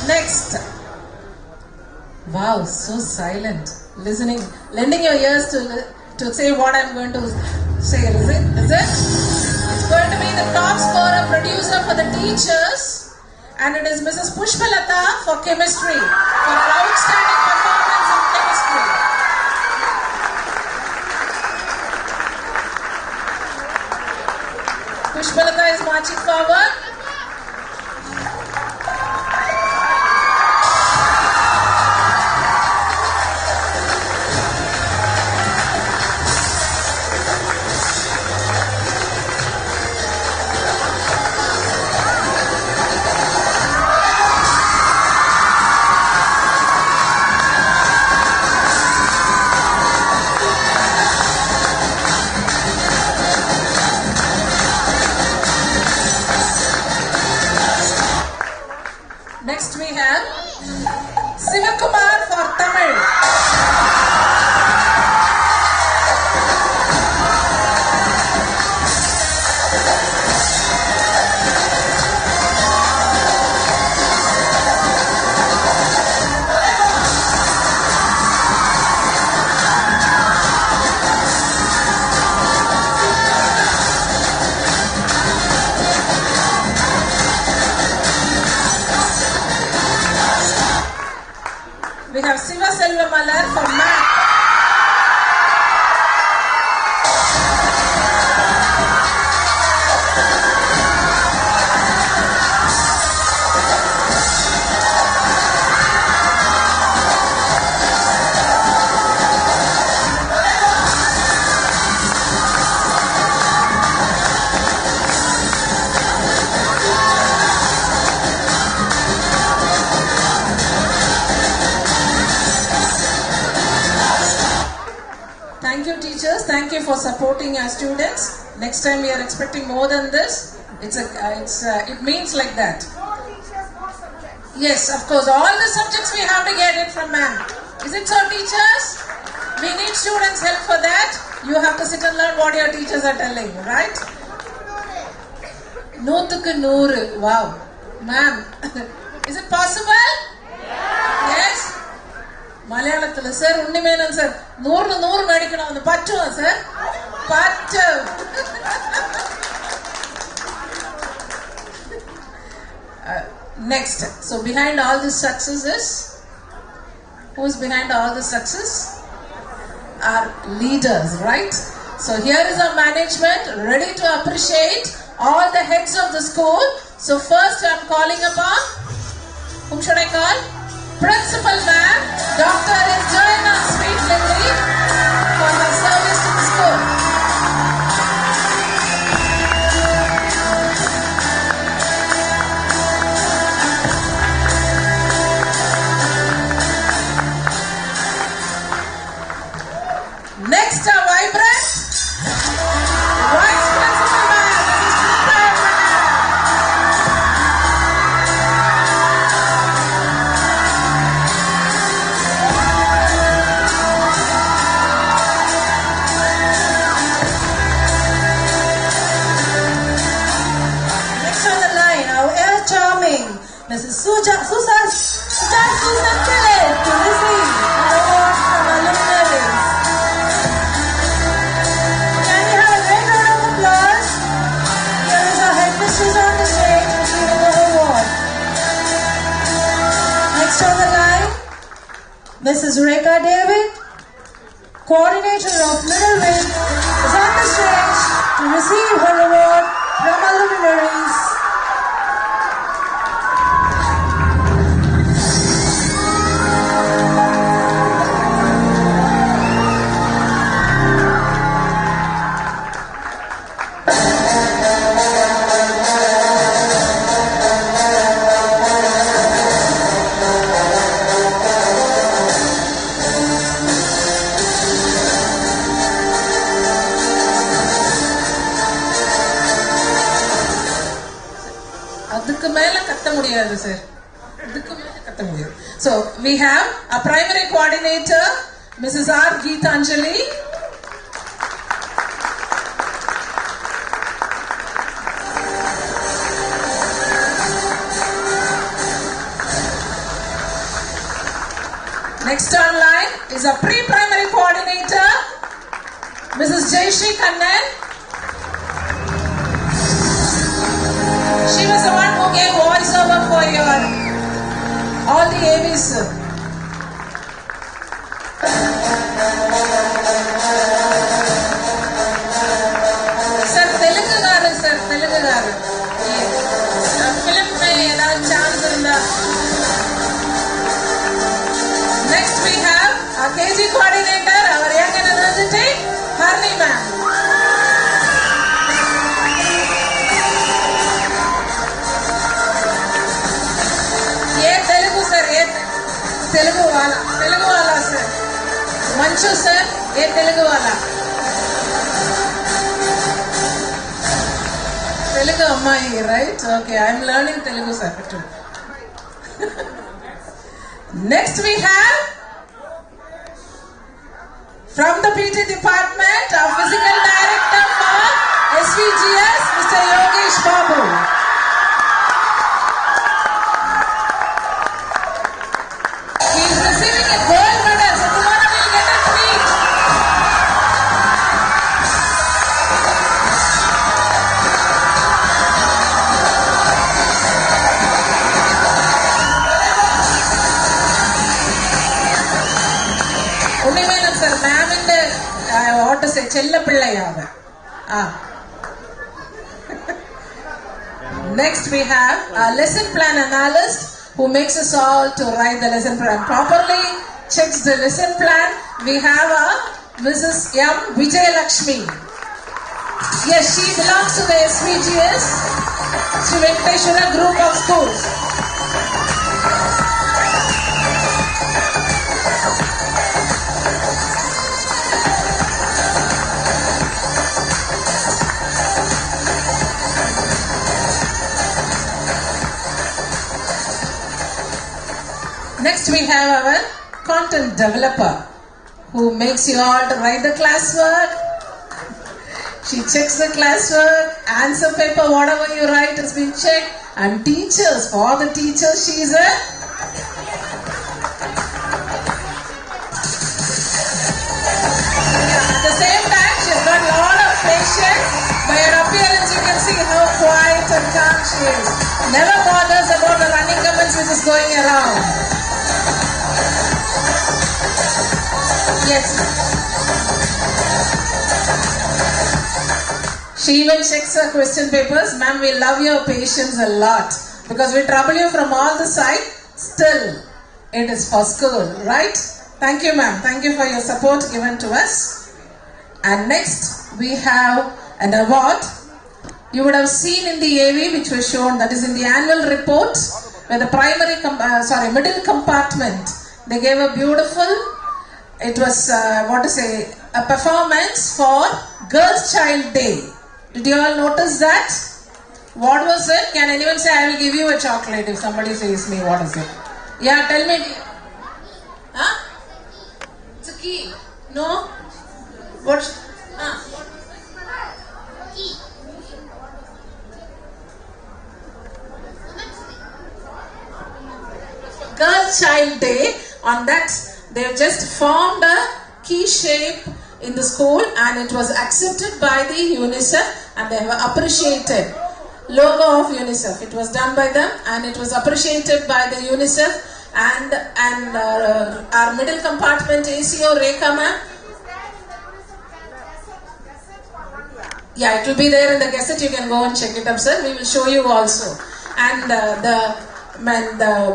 Next. Wow, so silent. Listening, lending your ears to say what I'm going to say. Is it? It's going to be the top scorer producer for the teachers, and it is Mrs. Pushpalata for chemistry for outstanding performance in chemistry. Pushpalata is marching forward. Next we have Svv for Tamil. We have Siva Selvamalar for math. Thank you, teachers. Thank you for supporting our students. Next time we are expecting more than this. It means like that. Yes, of course. All the subjects we have to get it from ma'am. Is it so, teachers? We need students' help for that. You have to sit and learn what your teachers are telling, right? Noothukku Nooru. Wow. Ma'am, is it possible? Yes? Malayalathala, sir, Unni Menon sir, 100 medikkanum adu pattuma sir? Pattum. Next, so behind all this successes, who's behind all the success? Our leaders, right? So here is our management ready to appreciate all the heads of the school. So first I'm calling upon, whom should I call? Principal ma'am, Dr. Joanna Sweet Lily, for her service to the school. a vibrant Vice Principal Ma'am. Next on the line, our ever charming Mrs. Susan Philip to receive an award from our luminaries. Can we have a great round of applause? Here is our headmistress on the stage receiving the award. Next on the line, Mrs. Rekha David, coordinator of Middle Wing, is on the stage to receive her award from our luminaries. So we have a primary coordinator, Mrs. R. Geetanjali. Next online is a pre-primary coordinator, Mrs. Svv Annual. She was the one who gave voiceover for all the AVs. Sir, Telugu garu, sir, Telugu garu. Film mein edavadhu chance irundha. Next we have our KG coordinator, our young and energetic Harni ma'am. Telugu wala sir. Manchu sir, ye Telugu wala. Telugu ammayi, right? Okay, I am learning Telugu sir too. Next we have from the PT department, our physical director for SVGS, Mr. Yogesh Babu. Unni Menon sir, ma'am in the, what to say, Chella Pillayava. Next we have a lesson plan analyst who makes us all to write the lesson plan properly, checks the lesson plan. We have a Mrs. M. Vijayalakshmi. Yes, she belongs to the SVGS, Sri Venkateshwara group of schools. Next we have our content developer who makes you all to write the classwork. She checks the classwork, answer paper, whatever you write has been checked, and teachers, for the teachers she is a at the same time she's got a lot of patience. By her appearance you can see how quiet and calm she is. Never bothers about the running comments which is going around. Yes. She even checks her question papers. Ma'am, we love your patience a lot because we trouble you from all the side. Still, it is for school, right? Thank you, ma'am. Thank you for your support given to us. And next, we have an award. You would have seen in the AV which was shown, that is in the annual report, where the middle compartment, they gave a beautiful it was a performance for Girls' Child Day. Did you all notice that? What was it? Can anyone say, I will give you a chocolate if somebody says me, what is it? Yeah, tell me. Huh? It's a key. No? What? Key. Girls' Child Day. On that, they have just formed a key shape in the school and it was accepted by the UNICEF and they have appreciated logo of UNICEF. It was done by them and it was appreciated by the UNICEF and our middle compartment ACO Rekha ma'am. Yeah, it will be there in the Gazette. You can go and check it up, sir. We will show you also. And the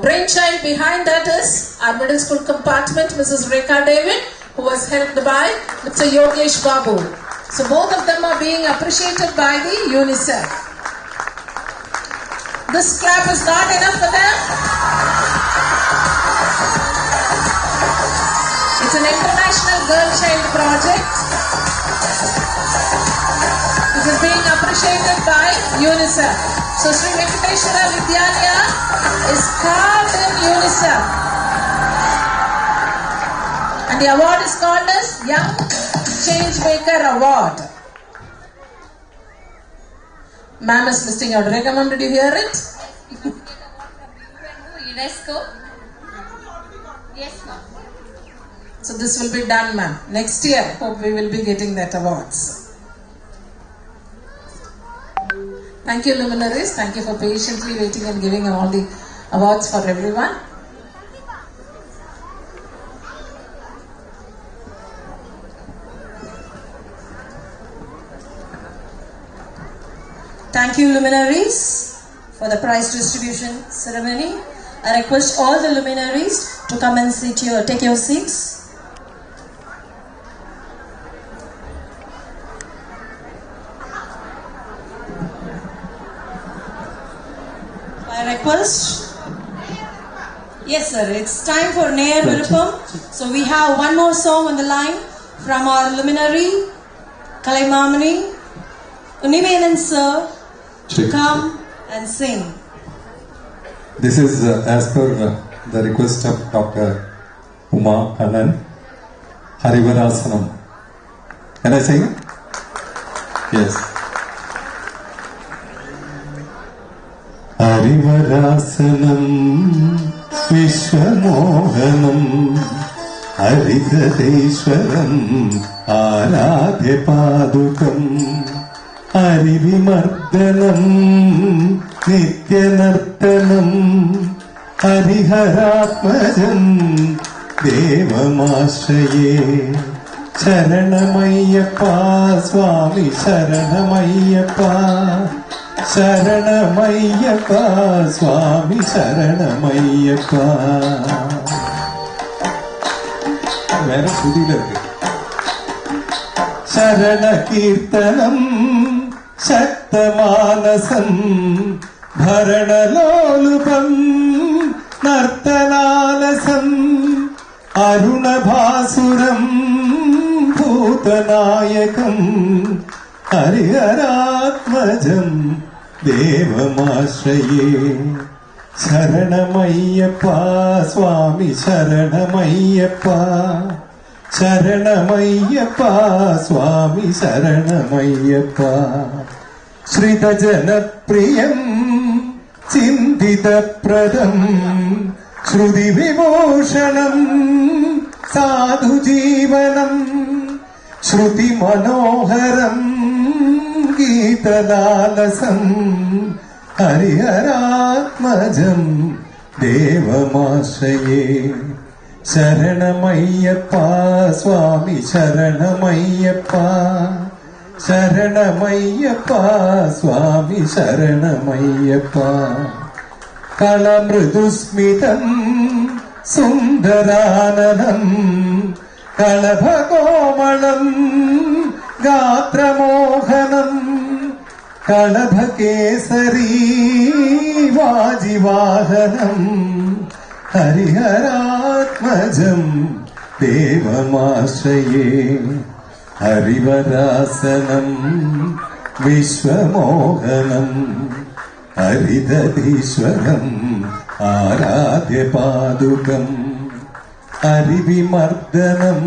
brainchild behind that is our middle school compartment, Mrs. Rekha David, who was helped by Mr. Yogesh Babu. So both of them are being appreciated by the UNICEF. This clap is not enough for them. It's an international girl child project. This is being appreciated by UNICEF. So Sri Venkateshwara Vidyalaya is carved in UNICEF. And the award is called as Young Changemaker Award. Ma'am is listing out. Rekha ma'am, did you hear it? UNESCO. Yes, ma'am. So this will be done, ma'am. Next year, hope we will be getting that awards. Thank you, luminaries. Thank you for patiently waiting and giving all the awards for everyone. Thank you, luminaries, for the prize distribution ceremony. I request all the luminaries to come and take your seats. I request. Yes, sir. It's time for Nayar Virupam. So we have one more song on the line from our luminary, Kalaimamani Unni Menon sir, to come and sing. This is as per the request of Dr. Uma Kannan, Harivarasanam. Can I sing? Yes. Harivarasanam Vishwamohanam Haridadeshwaram Aradhya Padukam Harivimardanam Nityanartanam Hariharatmajam Devamashraye Sharanamayappa Swami Sharanamayappa Sharanamayappa Swami Sharanamayappa. Where is Sudhila? Sharana Kirtanam Shaktamanasam Bharanalolupam Nartanalasam Arunabhasuram Bhutanayakam Hariharatmajam Devamashraye Sharanamayappa Swami Sharanamayappa Sharanamayappa Swami Sharanamayappa Shrita Janapriyam Chindita Pradam Shruti Vibhushanam Sadhu Jivanam Shruti Manoharam Gita Lalasam Hariharatmajam Devamashraye Sharanamayappa Swami Sharanamayappa Sharanamayappa Swami Sharanamayappa Kalamridusmitam Sundarananam Kalabhakomalam Gatramohanam Kalabhakesari Vajivahanam Hariharatmajam ദേവമാശ്രയേ Harivarasanam വിശ്വമോഹനം ഹരിതീശ്വരം ആരാധ്യപാദുകം ഹരിവിമർദ്ദനം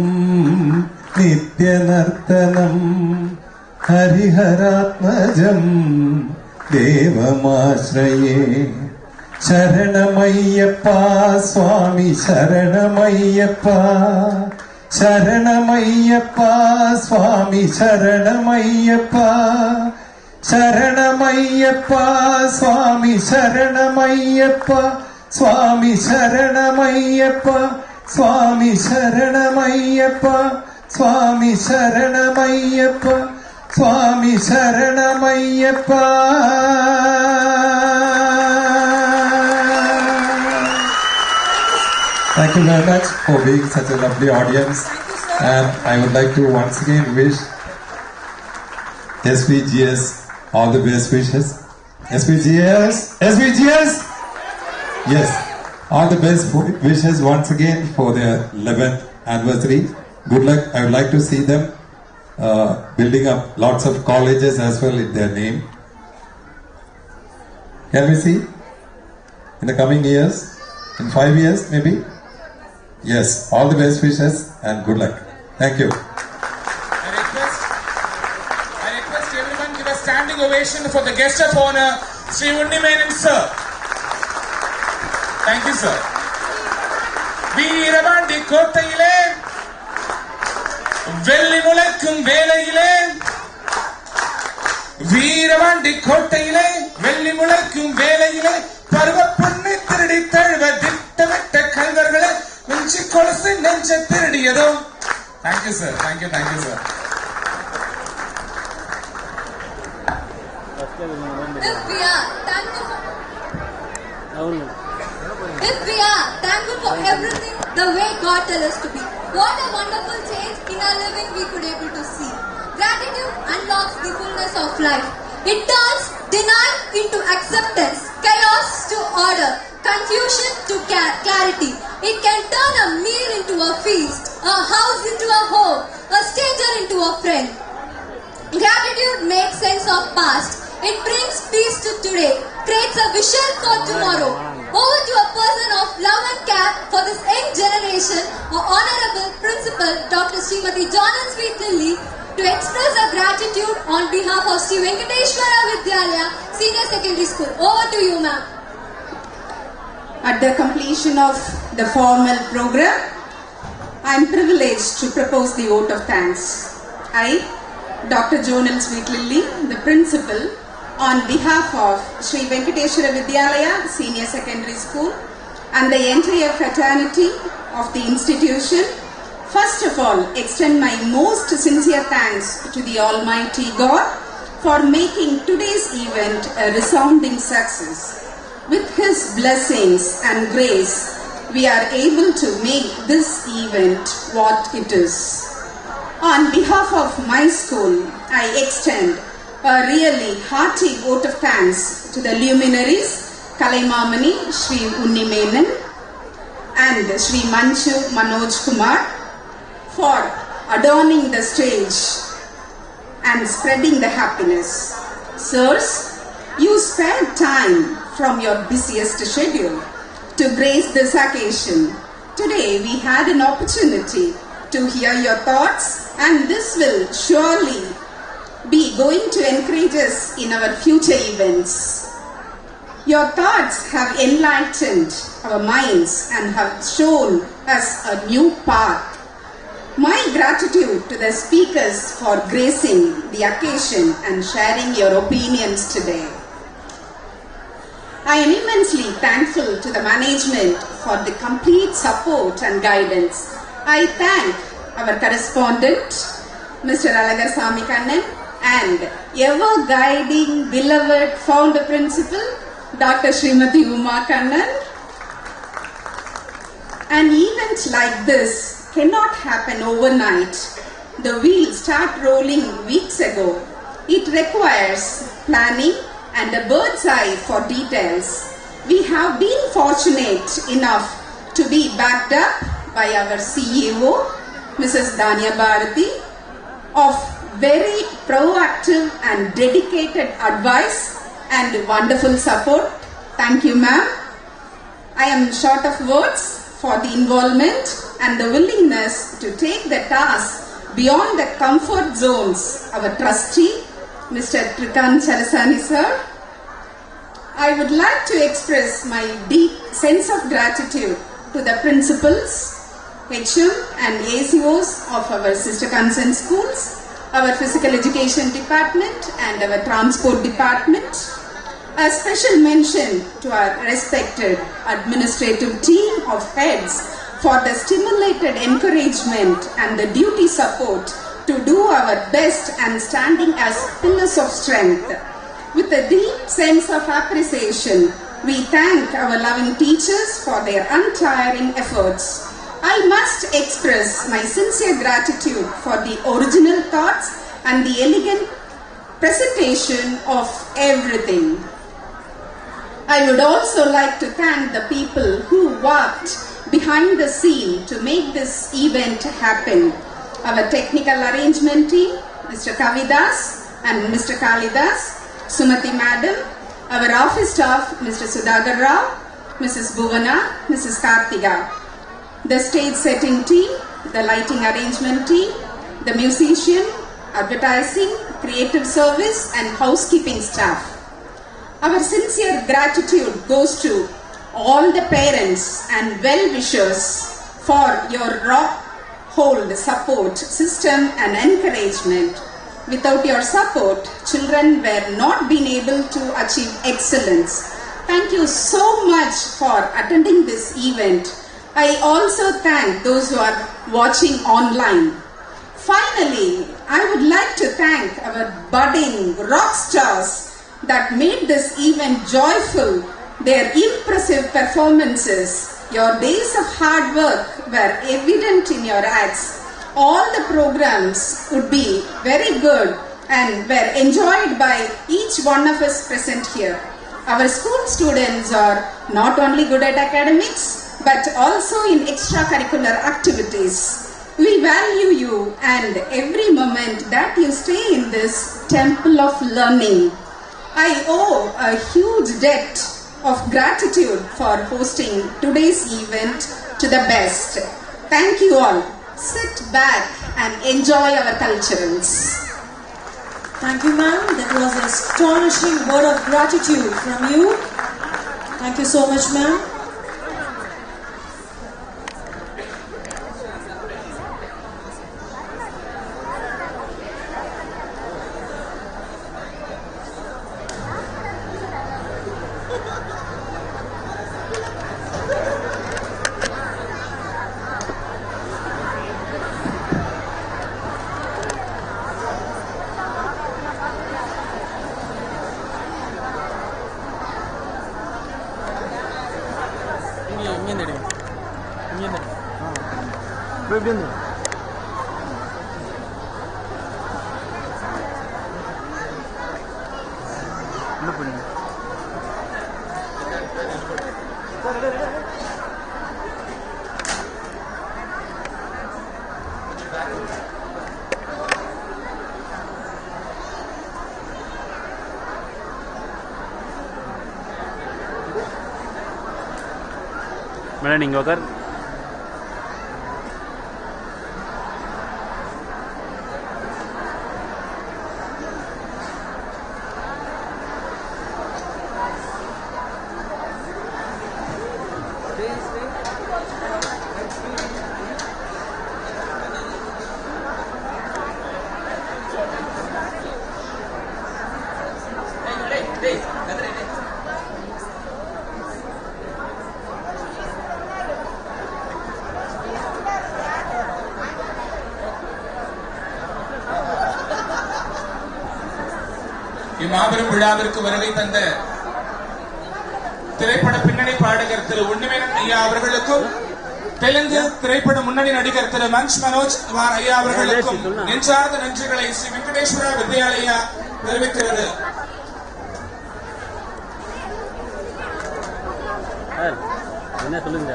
നിത്യനർത്തനം ഹരിഹരാത്മജം ദേവമാശ്രയേ ശരണമയ്യപ്പ സ്വാമി ശരണമയ്യപ്പ ശരണമയ്യപ്പ സ്വാമി ശരണമയ്യപ്പ ശരണമയ്യപ്പ സ്വാമി ശരണമയ്യപ്പ സ്വാമി ശരണമയ്യപ്പ സ്വാമി ശരണമയ്യപ്പ സ്വാമി ശരണമയ്യപ്പ സ്വാമി ശരണമയ്യപ്പ. Thank you very much for being such a lovely audience, and I would like to once again wish SVGS all the best wishes. SVGS, SVGS, yes, all the best wishes once again for their 11th anniversary. Good luck. I would like to see them building up lots of colleges as well in their name. Can we see in the coming years, in 5 years maybe? Yes, all the best wishes and good luck. Thank you. I request everyone give a standing ovation for the guest of honor, Sri Unni Menon Sir. Thank you, sir. Veeravandi Kottaile Velli Mulakkum Velayile Veeravandi Kottaile Velli Mulakkum Velayile Parva Punni Thirudi Thalva Dittavetta Kalvargale Minchi Kolasi Nencha Thirudiyado. Thank you, sir. Thank you, sir. If we are thankful for everything the way God tells us to be, what a wonderful change in our living we could able to see. Gratitude unlocks the fullness of life. It turns denial into acceptance, chaos to order, confusion to clarity. It can turn a meal into a feast, a house into a home, a stranger into a friend. Gratitude makes sense of past. It brings peace to today, creates a vision for tomorrow. Over to a person of love and care for this young generation, our Honorable Principal Dr. Srimati Jonan Sweet Lily, to express our gratitude on behalf of Sri Venkateshwara Vidyalaya Senior Secondary School. Over to you, ma'am. At the completion of the formal program, I am privileged to propose the vote of thanks. I, Dr. Jonan Sweet Lily, the Principal, on behalf of Sri Venkateshwara Vidyalaya Senior Secondary School and the entire fraternity of the institution, first of all extend my most sincere thanks to the Almighty God for making today's event a resounding success. With His blessings and grace, we are able to make this event what it is. On behalf of my school, I extend a really hearty vote of thanks to the luminaries Kalaimamani Shri Unni Menon and Shri Manchu Manoj Kumar for adorning the stage and spreading the happiness. Sirs, you spared time from your busiest schedule to grace this occasion. Today we had an opportunity to hear your thoughts, and this will surely be going to encourage us in our future events. Your thoughts have enlightened our minds and have shown us a new path. My gratitude to the speakers for gracing the occasion and sharing your opinions today. I am immensely thankful to the management for the complete support and guidance. I thank our correspondent, Mr. Alagarsamy Kannan, and ever-guiding, beloved founder principal, Dr. Srimati Uma Kannan. An event like this cannot happen overnight. The wheels start rolling weeks ago. It requires planning and a bird's eye for details. We have been fortunate enough to be backed up by our CEO, Mrs. Dhanya Bharathi, of very proactive and dedicated advice and wonderful support. Thank you, ma'am. I am short of words for the involvement and the willingness to take the task beyond the comfort zones. Our trustee, Mr. Trikanth Chalasani sir. I would like to express my deep sense of gratitude to the principals, HM and ACOs of our sister concerned schools, our physical education department and our transport department. A special mention to our respected administrative team of heads for the stimulated encouragement and the duty support to do our best and standing as pillars of strength. With a deep sense of appreciation, we thank our loving teachers for their untiring efforts. I must express my sincere gratitude for the original thoughts and the elegant presentation of everything. I would also like to thank the people who worked behind the scene to make this event happen. Our technical arrangement team, Mr. Kavidas and Mr. Kalidas, Sumati Madam, our office staff, Mr. Sudhagar Rao, Mrs. Bhuvana, Mrs. Kartiga, the stage setting team, the lighting arrangement team, the musician, advertising, creative service and housekeeping staff. Our sincere gratitude goes to all the parents and well-wishers for your rock-hold support system and encouragement. Without your support, children were not been able to achieve excellence. Thank you so much for attending this event. I also thank those who are watching online. Finally, I would like to thank our budding rock stars that made this event joyful, their impressive performances. Your days of hard work were evident in your acts. All the programs would be very good and were enjoyed by each one of us present here. Our school students are not only good at academics, but also in extracurricular activities. We value you and every moment that you stay in this temple of learning. I owe a huge debt of gratitude for hosting today's event to the best. Thank you all. Sit back and enjoy our culturals. Thank you, ma'am. That was an astonishing word of gratitude from you. Thank you so much, ma'am. Madam நீங்க உட்கார் இம்மாபெரும் விழாவிற்கு வருகை தந்த திரைப்பட பின்னணி பாடகர் திரு உன்னி மேனன் ஐயா அவர்களுக்கும் தெலுங்கு திரைப்பட முன்னணி நடிகர் திரு மஞ்சு மனோஜ் குமார் ஐயா அவர்களுக்கும் நெஞ்சார்ந்த நன்றிகளை ஸ்ரீ வெங்கடேஸ்வரா வித்யாலயா தெரிவிக்கிறது. என்ன சொல்லுங்க.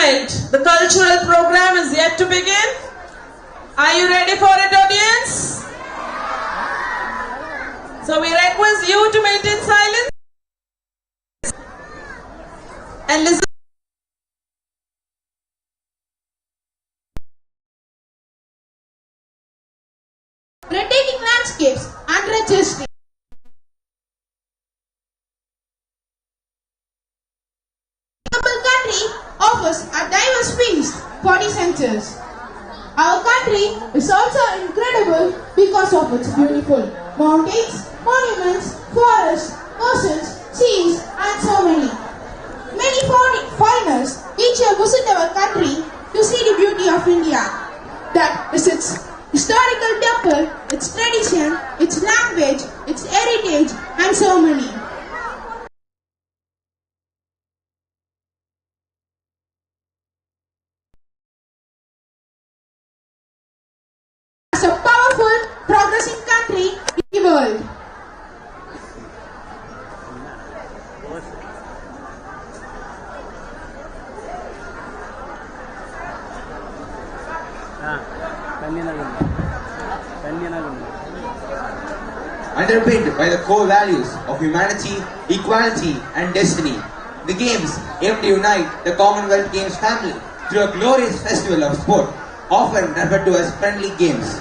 Alright, the cultural program is yet to begin. Are you ready for it, audience? So we request you to maintain silence and listen. Breathtaking landscapes and rich history. Our country offers a diverse feast for the senses. Our country is also incredible because of its beautiful mountains, monuments, forests, oceans, seas, and so many. Many foreigners each year visit our country to see the beauty of India. That is its historical temple, its tradition, its language, its heritage, and so many. As a powerful, progressing country in the world. Underpinned by the core values of humanity, equality, and destiny, the Games aim to unite the Commonwealth Games family through a glorious festival of sport, often referred to as friendly games.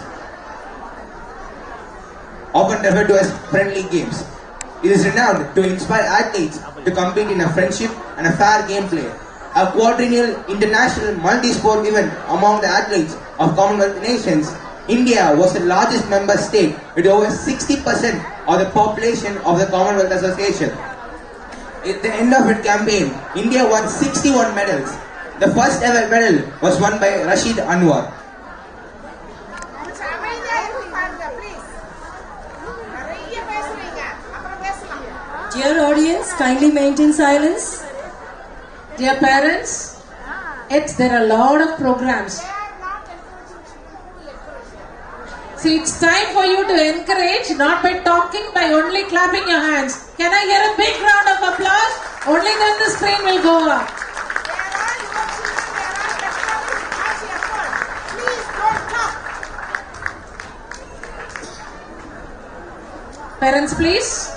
It is renowned to inspire athletes to compete in a friendship and a fair gameplay. A quadrennial international multi-sport event among the athletes of Commonwealth nations, India was the largest member state with over 60% of the population of the Commonwealth Association. At the end of its campaign, India won 61 medals. The first ever medal was won by Rashid Anwar. Dear audience, kindly maintain silence. Dear parents, there are a lot of programs. See, it's time for you to encourage, not by talking, by only clapping your hands. Can I hear a big round of applause? Only then the screen will go up. Parents, please.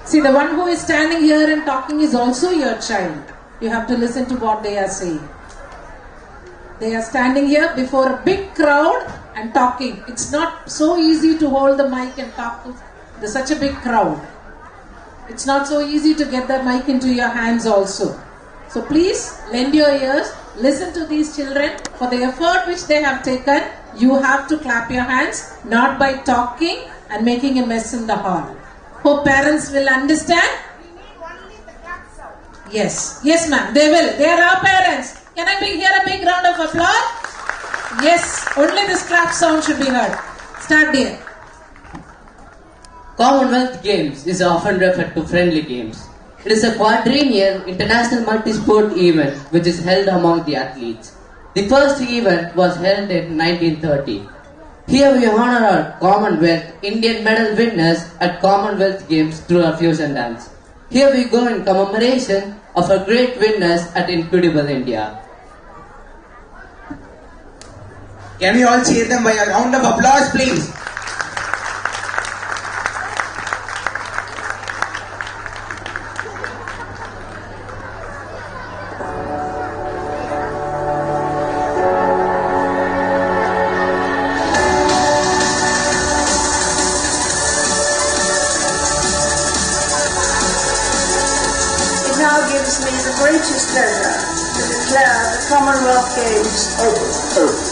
See, the one who is standing here and talking is also your child. You have to listen to what they are saying. They are standing here before a big crowd and talking. It's not so easy to hold the mic and talk to such a big crowd. It's not so easy to get the mic into your hands also. So please lend your ears, listen to these children for the effort which they have taken. You have to clap your hands, not by talking and making a mess in the hall. Hope parents will understand. Yes, yes ma'am, they will. They are our parents. Can I hear a big round of applause? Yes, only this clap sound should be heard. Start dear. Commonwealth Games is often referred to friendly games. It is a quadrennial international multi-sport event which is held among the athletes. The first event was held in 1930. Here we honor our Commonwealth Indian medal winners at Commonwealth Games through our fusion dance. Here we go in commemoration of our great winners at Incredible India. Can we all cheer them by a round of applause, please? It now gives me the greatest pleasure to declare the Commonwealth Games open.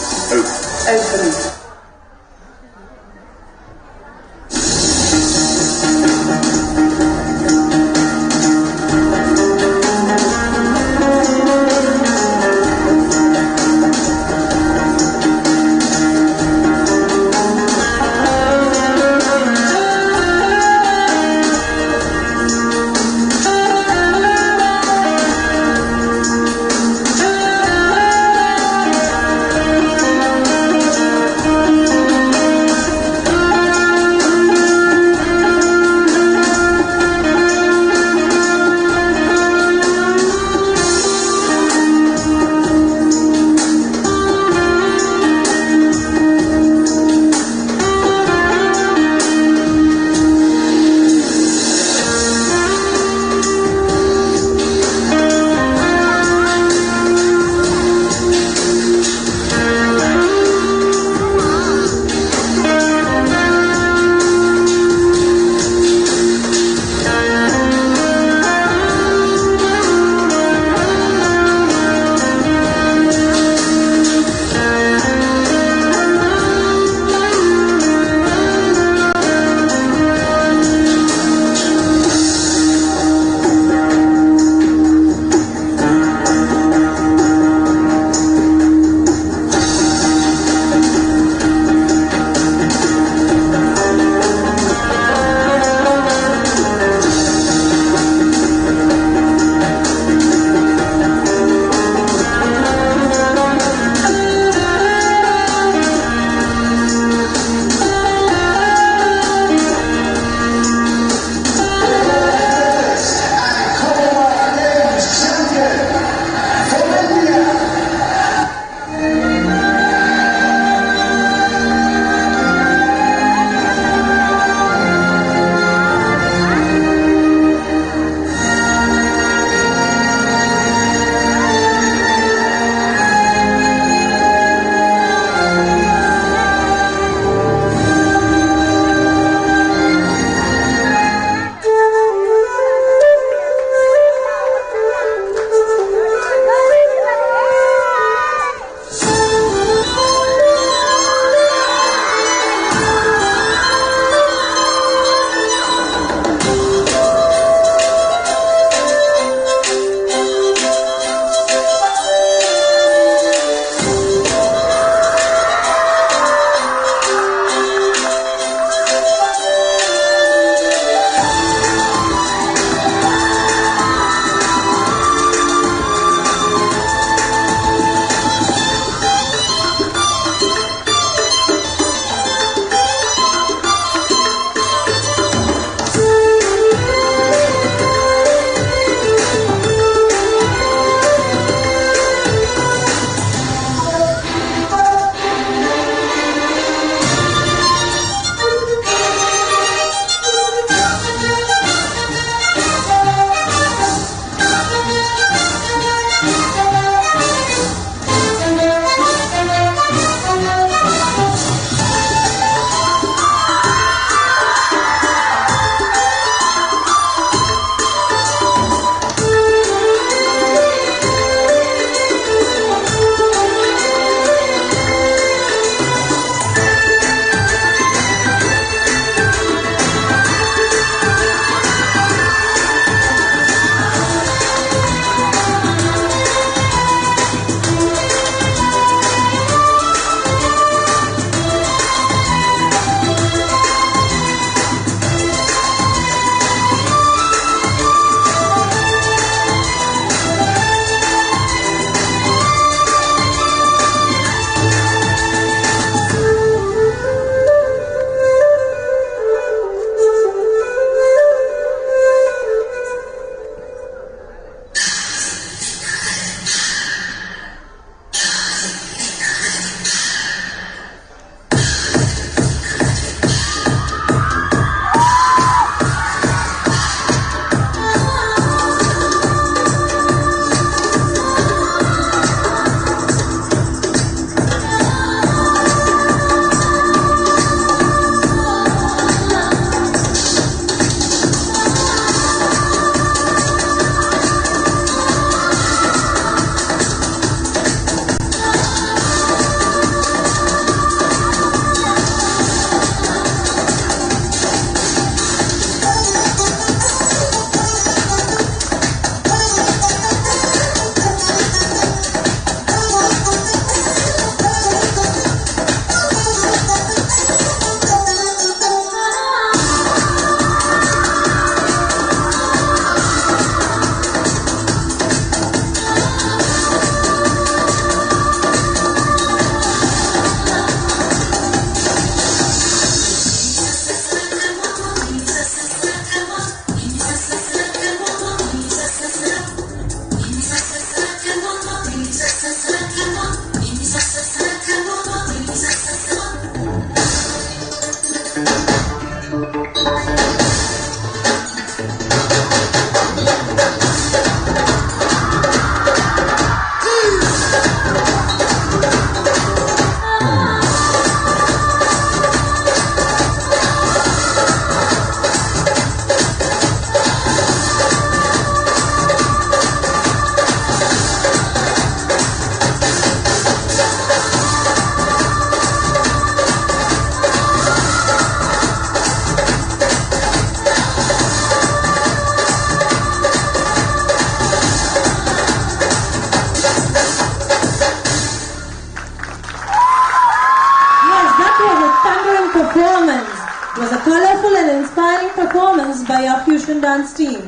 performance. It was a colorful and inspiring performance by our fusion dance team.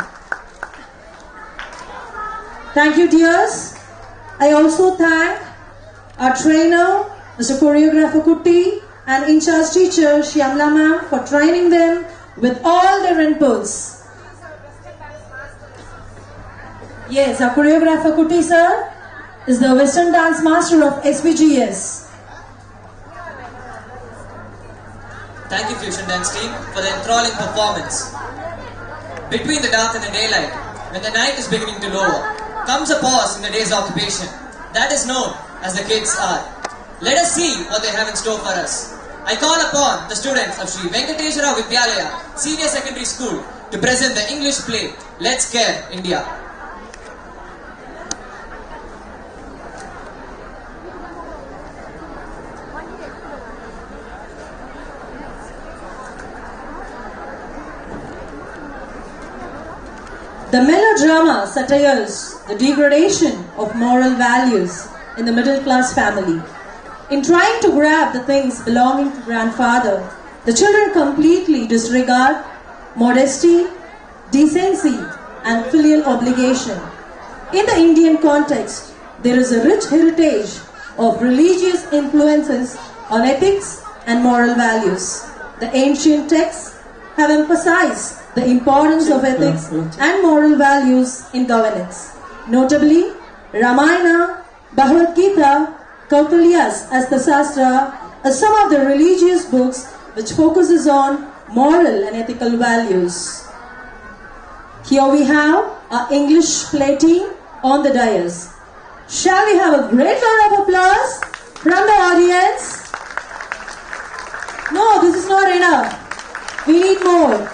Thank you, dears. I also thank our trainer, Mr. Choreographer Kutti, and in-charge teacher, Shyamla ma'am, for training them with all their inputs. Yes, our choreographer Kutti sir is the Western Dance Master of SVGS. Thank you, Fusion Dance team, for the enthralling performance. Between the dark and the daylight, when the night is beginning to lower, comes a pause in the day's occupation. That is known as the kids' hour. Let us see what they have in store for us. I call upon the students of Shri Venkateshwara Vidyalaya Senior Secondary School to present the English play, Let's Care India. The melodrama satires the degradation of moral values in the middle class family. In trying to grab the things belonging to grandfather, the children completely disregard modesty, decency, and filial obligation. In the Indian context, there is a rich heritage of religious influences on ethics and moral values. The ancient texts have emphasized the importance of ethics and moral values in governance. Notably, Ramayana, Bhagavad Gita, Kautilya's Astasastra are some of the religious books which focuses on moral and ethical values. Here we have our English play team on the dais. Shall we have a great round of applause from the audience? No, this is not enough. We need more.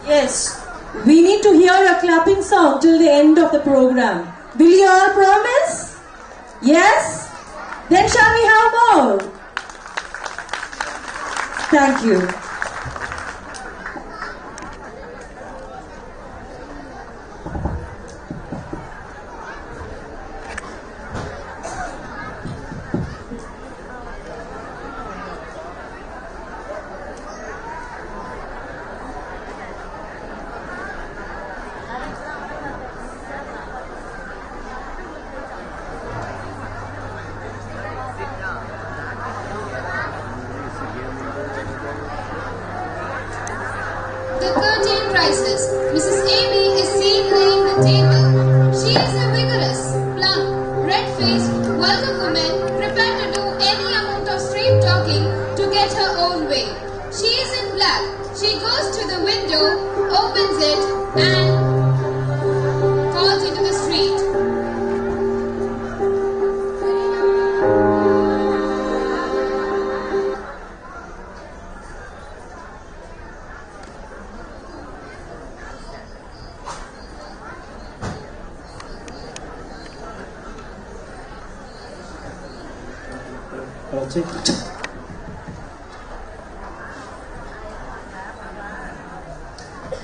Yes, we need to hear a clapping sound till the end of the program. Will you all promise? Yes? Then shall we have more? Thank you. The curtain rises. Mrs. Amy is seen laying the table. She is a vigorous, plump, red-faced, vulgar woman prepared to do any amount of straight talking to get her own way. She is in black. She goes to the window, opens it, and calls into the street.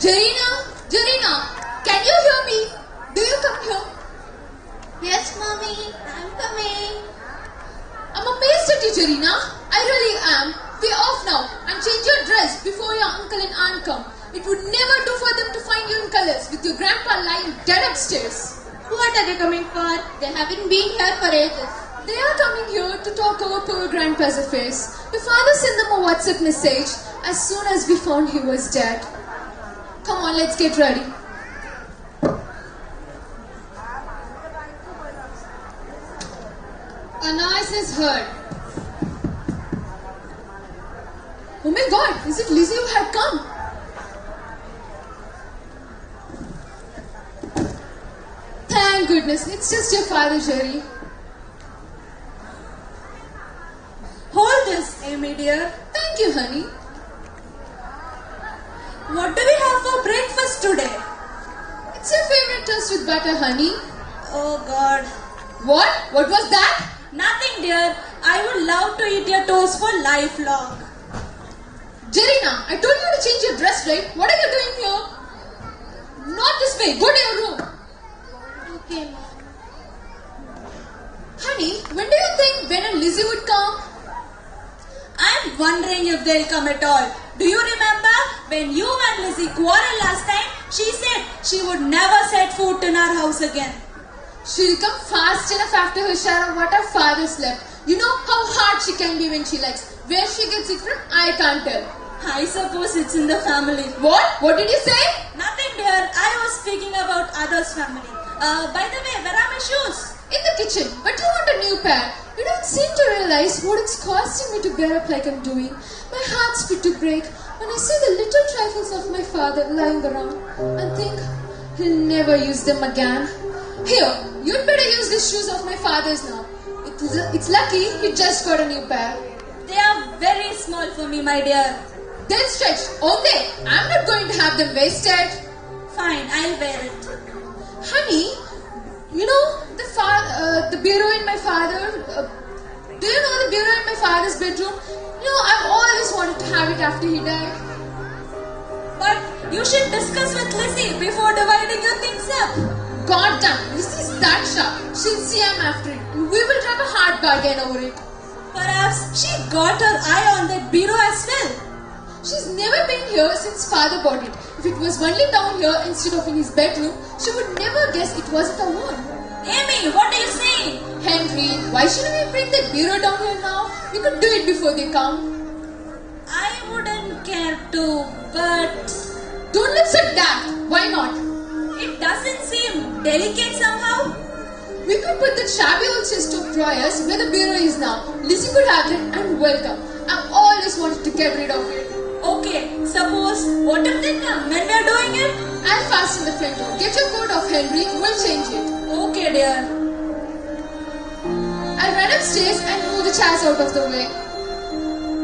Jarina, can you hear me? Do you come here? Yes, mommy, I'm coming. I'm amazed at you, Jarina. I really am. We're off now and change your dress before your uncle and aunt come. It would never do for them to find you in colors with your grandpa lying dead upstairs. What are they coming for? They haven't been here for ages. They are coming here to talk over poor grandpa's affairs. Your father sent them a WhatsApp message as soon as we found he was dead. Come on, let's get ready. A noise is heard. Oh my God, is it Lizzie who had come? Thank goodness, it's just your father, Jerry. Hold this, Amy dear. Thank you, honey. What do we have for breakfast today? It's your favorite toast with butter, honey. Oh God. What? What was that? Nothing, dear. I would love to eat your toast for lifelong. Jarina, I told you to change your dress, right? What are you doing here? Not this way. Go to your room. Okay, Mom. Honey, Honey, when do you think Ben and Lizzie would come? I'm wondering if they'll come at all. Do you remember when you and Lizzie quarreled last time? She said she would never set foot in our house again. She'll come fast enough after her share of what her father's left. You know how hard she can be when she likes. Where she gets it from, I can't tell. I suppose it's in the family. What? What did you say? Nothing, dear. I was speaking about others' family. By the way, where are my shoes? In the kitchen. But you want a new pair. You don't seem to realize what it's costing me to bear up like I'm doing. My heart's fit to break when I see the little trifles of my father lying around and think he'll never use them again. Here, you'd better use these shoes of my father's now. It's lucky he just got a new pair. They are very small for me, my dear. Then stretch. Okay, I'm not going to have them wasted. Fine, I'll wear it. Honey, you know the bureau in my father. Do you know the bureau in my father's bedroom? You know, I've always wanted to have it after he died. But you should discuss with Lizzie before dividing your things up. God damn, Lizzie's that sharp. She'll see I'm after it. And we will have a hard bargain over it. Perhaps she got her eye on that bureau as well. She's never been here since father bought it. If it was only down here instead of in his bedroom, she would never guess it wasn't her own. Amy, what are you saying? Henry, why shouldn't we bring that bureau down here now? We could do it before they come. I wouldn't care to, but... Don't look so daft. Why not? It doesn't seem delicate somehow. We could put that shabby old chest of drawers where the bureau is now. Lizzie could have it and welcome. I've always wanted to get rid of it. Okay, suppose, what if they come when we are doing it? I'll fasten the front door. Get your coat off, Henry. We'll change it. Okay, dear. I'll run upstairs and move the chairs out of the way.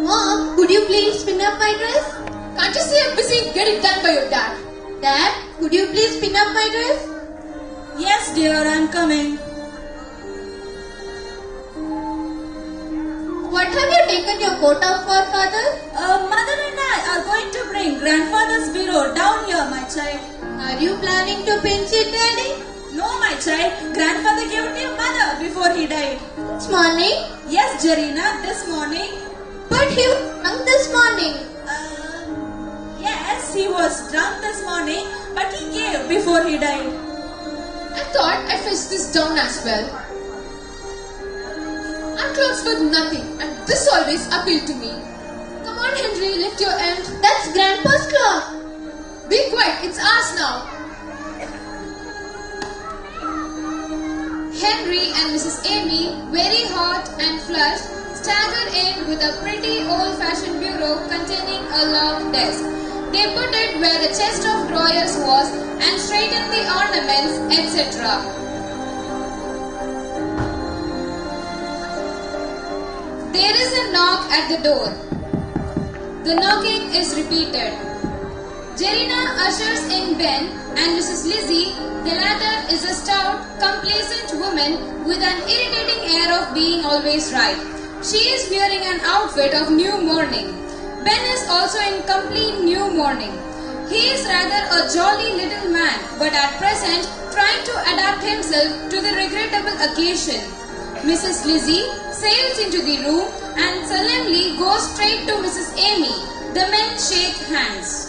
Mom, could you please pin up my dress? Can't you see I'm busy? Get it done by your dad. Dad, could you please pin up my dress? Yes, dear, I'm coming. What have you taken your coat off for, Father? Mother and I are going to bring grandfather's bureau down here, my child. Are you planning to pinch it, Daddy? No, my child. Grandfather gave it to your mother before he died. This morning? Yes, Jarina, this morning. But he was drunk this morning. Yes, he was drunk this morning, but he gave before he died. I thought I fetched this down as well. Our clothes were nothing, and this always appealed to me. Come on, Henry, lift your end. That's Grandpa's cloth. Be quiet, it's ours now. Henry and Mrs. Amy, very hot and flushed, staggered in with a pretty old-fashioned bureau containing a long desk. They put it where the chest of drawers was and straightened the ornaments, etc. There is a knock at the door. The knocking is repeated. Jerina ushers in Ben and Mrs. Lizzie. The latter is a stout, complacent woman with an irritating air of being always right. She is wearing an outfit of new mourning. Ben is also in complete new mourning. He is rather a jolly little man, but at present trying to adapt himself to the regrettable occasion. Mrs. Lizzie sails into the room and solemnly goes straight to Mrs. Amy. The men shake hands.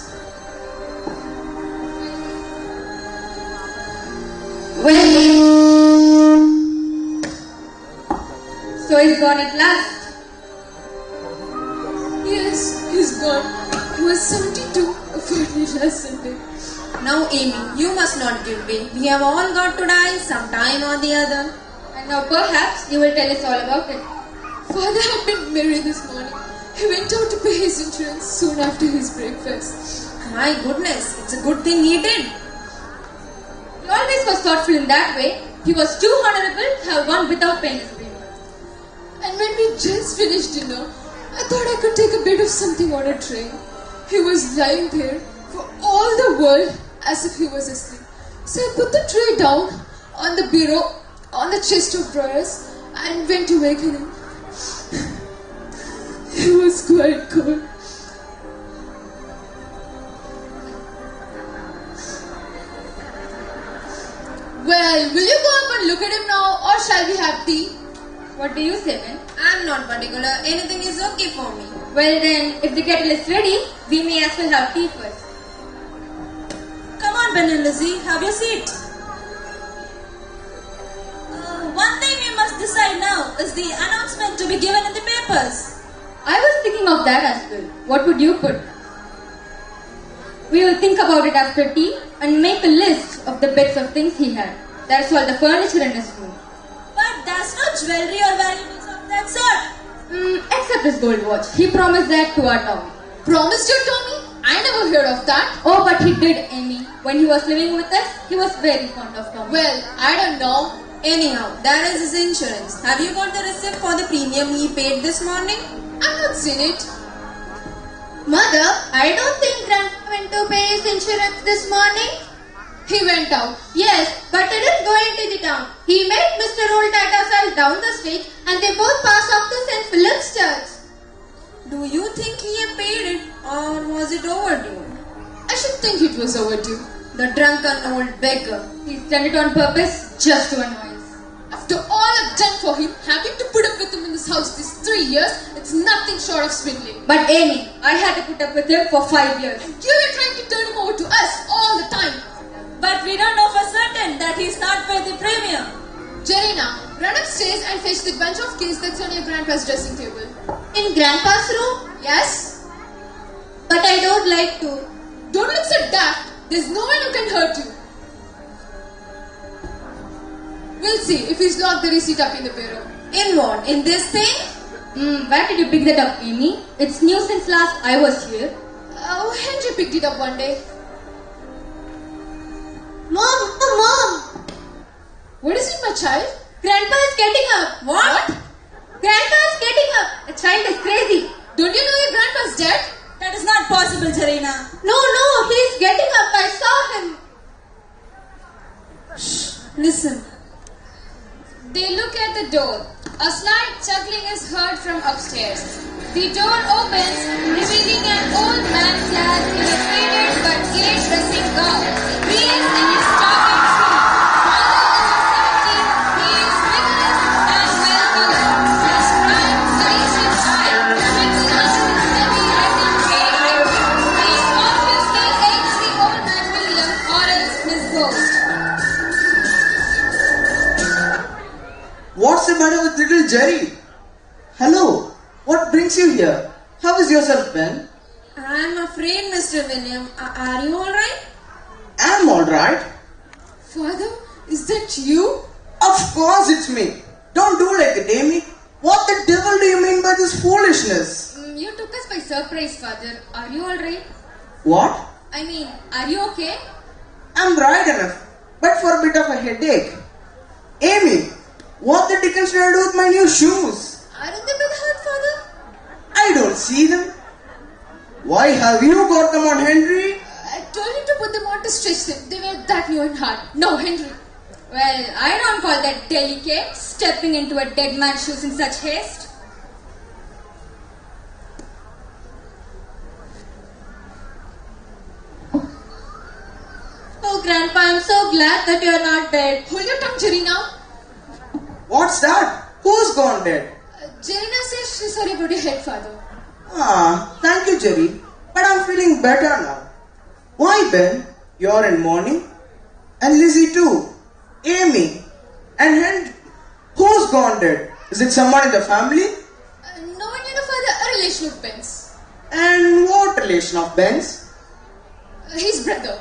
So he's gone at last. Yes, he's gone. He was 72 for me last Sunday. Now, Amy, you must not give way. We have all got to die sometime or the other. And now perhaps you will tell us all about it. Father had been married this morning. He went out to pay his insurance soon after his breakfast. My goodness, it's a good thing he did. He always was thoughtful in that way. He was too honorable to have gone without paying his bill. And when we just finished dinner, I thought I could take a bit of something on a tray. He was lying there for all the world as if he was asleep. So I put the tray down on the bureau, on the chest of drawers, and went to waken him. He was quite cold. Well, will you go up and look at him now, or shall we have tea? What do you say, Ben? I'm not particular. Anything is okay for me. Well then, if the kettle is ready, we may as well have tea first. Come on, Ben and Lizzie, have your seat. One thing we must decide now is the announcement to be given in the papers. I was thinking of that as well. What would you put? We will think about it after tea and make a list of the bits of things he had. That's all the furniture in his room. But there's no jewelry or valuables of that sort. Except his gold watch. He promised that to our Tommy. Promised your Tommy? I never heard of that. Oh, but he did, Amy. When he was living with us, he was very fond of Tommy. Well, I don't know. Anyhow, that is his insurance. Have you got the receipt for the premium he paid this morning? I've not seen it. Mother, I don't think Grandpa went to pay his insurance this morning. He went out. Yes, but he didn't go into the town. He met Mr. Old Tatafel down the street and they both passed off to St. Philip's Church. Do you think he had paid it or was it overdue? I should think it was overdue. The drunken old beggar. He's done it on purpose just to annoy us. After all I've done for him, having to put up with him in this house these 3 years, it's nothing short of swindling. But Amy, I had to put up with him for 5 years. And you were trying to turn him over to us all the time. But we don't know for certain that he's not paid the premium. Jarina, run upstairs and fetch the bunch of keys that's on your grandpa's dressing table. In Grandpa's room? Yes. But I don't like to. Don't look so daft. There's no one who can hurt you. We'll see if he's locked the receipt up in the bureau. In what? In this thing? Where did you pick that up, Amy? It's new since last I was here. Oh, Henry picked it up one day. Mom! What is it, my child? Grandpa is getting up. What? Grandpa is getting up. The child is crazy. Don't you know your grandpa's dead? That is not possible, Jarina. No, he's getting up. I saw him. Shh, listen. They look at the door. A slight chuckling is heard from upstairs. The door opens, revealing an old man clad in a faded but gay dressing gown. He is in his stocking feet. Father is 70. He is vigorous and well-colored. His bright, Galician eye fixed under his heavy Latin gray hair. He obviously hates the old man William or else his ghost. What's the matter with little Jerry? Hello, what brings you here? How is yourself, Ben? I'm afraid, Mr. William. Are you alright? I'm alright. Father, is that you? Of course it's me. Don't do like it, Amy. What the devil do you mean by this foolishness? You took us by surprise, Father. Are you alright? What? I mean, are you okay? I'm right enough, but for a bit of a headache. Amy, what the dickens do I do with my new shoes? Aren't they been hurt, Father? I don't see them. Why have you got them on, Henry? I told you to put them on to stretch them. They were that new and hard. No, Henry. Well, I don't call that delicate, stepping into a dead man's shoes in such haste. Oh, Grandpa, I'm so glad that you're not dead. Hold your tongue, Jarina. What's that? Who's gone dead? Jarina says she's sorry about your head, Father. Thank you, Jerry. But I'm feeling better now. Why, Ben? You're in mourning? And Lizzie too. Amy. And Henry. Who's gone dead? Is it someone in the family? No one, Father, a relation of Ben's. And what relation of Ben's? His brother.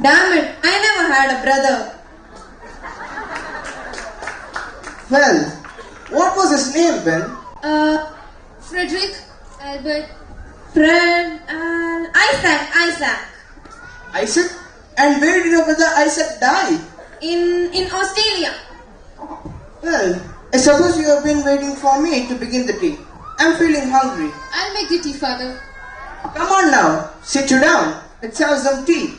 Damn it, I never had a brother. Well, what was his name, Ben? Frederick, Albert, Fred, and Isaac. Isaac? And where did your brother Isaac die? In Australia. Well, I suppose you have been waiting for me to begin the tea. I'm feeling hungry. I'll make the tea, Father. Come on now, sit you down. Let's have some tea.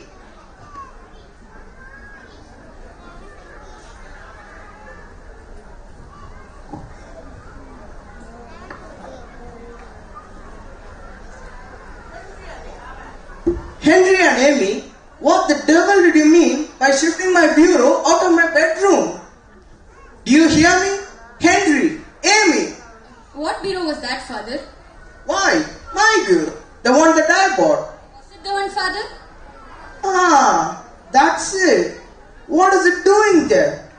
Henry and Amy, what the devil did you mean by shifting my bureau out of my bedroom? Do you hear me? Henry, Amy. What bureau was that, Father? Why? My bureau. The one that I bought. Was it the one, Father? Ah, that's it. What is it doing there?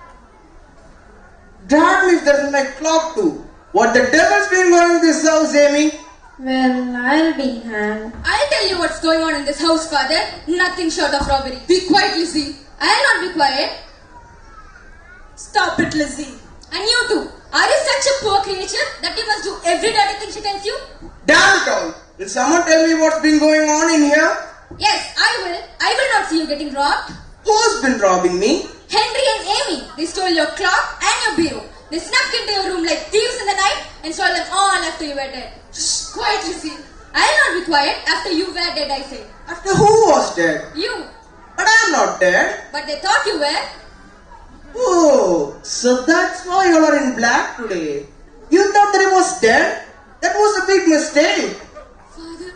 Drag me if there is my clock too. What the devil's been going in this house, Amy? Well, I'll be hanged. I'll tell you what's going on in this house, Father. Nothing short of robbery. Be quiet, Lizzie. I'll not be quiet. Stop it, Lizzie. And you too. Are you such a poor creature that you must do every dirty thing she tells you? Damn it all! Will someone tell me what's been going on in here? Yes, I will. I will not see you getting robbed. Who's been robbing me? Henry and Amy. They stole your clock and your bureau. They snuck into your room like thieves in the night and stole them all after you were dead. Shh, quiet, Lizzie. I'll not be quiet after you were dead, I say. After who was dead? You. But I'm not dead. But they thought you were. Oh, so that's why you are in black today. You thought that I was dead? That was a big mistake. Father.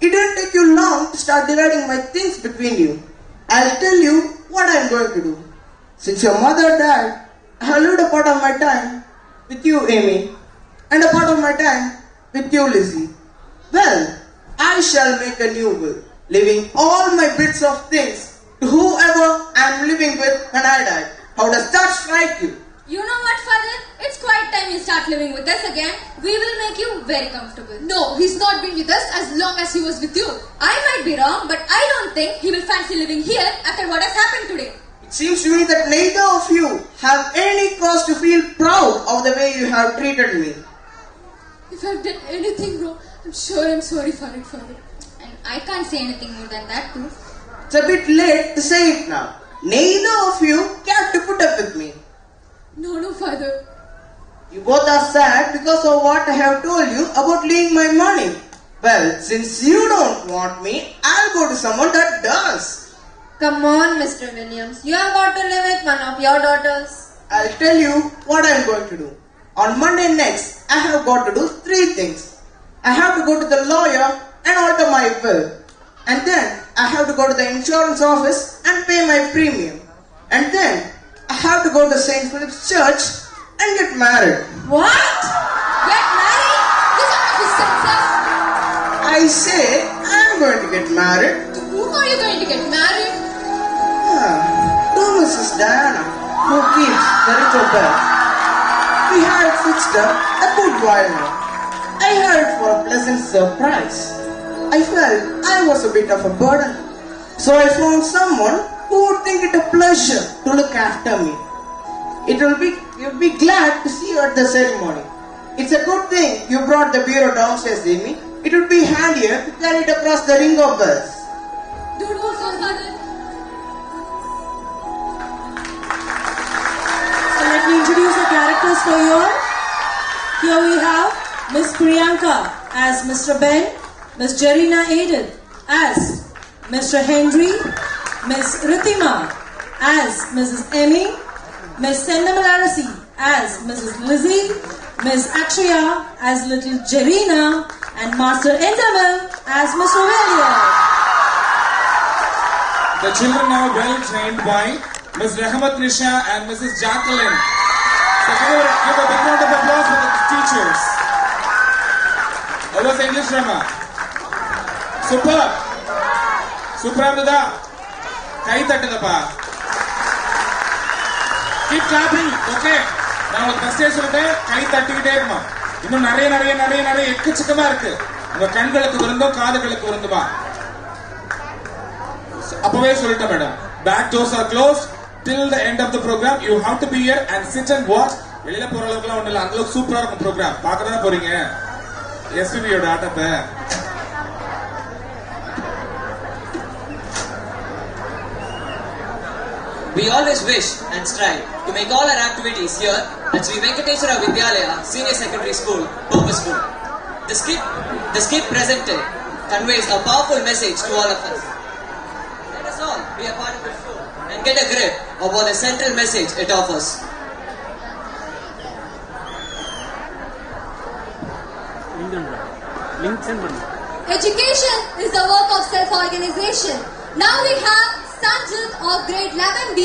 It didn't take you long to start dividing my things between you. I'll tell you what I'm going to do. Since your mother died, I have lived a part of my time with you, Amy, and a part of my time with you, Lizzie. Well, I shall make a new will, leaving all my bits of things to whoever I'm living with when I die. How does that strike you? You know what, Father? It's quite time you start living with us again. We will make you very comfortable. No, he's not been with us as long as he was with you. I might be wrong, but I don't think he will fancy living here after what has happened today. It seems to me that neither of you have any cause to feel proud of the way you have treated me. If I've done anything wrong, I'm sure I'm sorry for it, Father. And I can't say anything more than that too. It's a bit late to say it now. Neither of you care to put up with me. No, Father. You both are sad because of what I have told you about leaving my money. Well, since you don't want me, I'll go to someone that does. Come on, Mr. Williams. You have got to live with one of your daughters. I'll tell you what I'm going to do. On Monday next, I have got to do 3 things. I have to go to the lawyer and alter my will. And then I have to go to the insurance office and pay my premium. And then I have to go to St. Philip's Church and get married. What? Get married? This is not his senses. I say I'm going to get married. To whom are you going to get married? To Mrs. Diana, who keeps the little bell. We had it fixed up a good while now. I had it for a pleasant surprise. I felt I was a bit of a burden. So I found someone who would think it a pleasure to look after me. You'll be glad to see you at the ceremony. It's a good thing you brought the bureau downstairs, Amy. It would be handier to carry it across the ring of bells. Don't go, Father. So let me introduce the characters for you all. Here we have Miss Priyanka as Mr. Ben, Miss Jarina Aided as Mr. Henry, Miss Ritima as Mrs. Emmy, Miss Sendamalarasi as Mrs. Lizzie, Miss Akshaya as little Jarina, and Master Endamil as Mr. William. The children are well trained by Ms. Rahmat Nisha and Mrs. Jacqueline. So give a big round of applause for the teachers. How was the English drama? Super. Super Amrita. Kai tattadappa. Keep clapping, okay? நான் உங்களுக்கு ஃபர்ஸ்டே சொல்லிட்டேன், கை தட்டிக்கிட்டே இருக்கணும். இன்னும் நிறைய எக்கச்சக்கமா இருக்கு. உங்க கண்களுக்கு விருந்தும் காதுகளுக்கு விருந்துமா. அப்பவே சொல்லிட்டேன் madam. Back doors are closed till the end of the program. You have to be here and sit and watch. வெளியில போற அளவுக்குலாம் ஒண்ணு இல்ல. அந்த அளவுக்கு சூப்பரா இருக்கும் ப்ரோக்ராம். பார்க்க தானே போறீங்க. SVB யோட ஆட்டத்தை. We always wish and strive to make all our activities here at Svv Vidyalaya Senior Secondary School purposeful. The skit presented conveys a powerful message to all of us. Let us all be a part of the show and get a grip of what the central message it offers. Education is the work of self-organization. Now we have Sanjit of grade 11B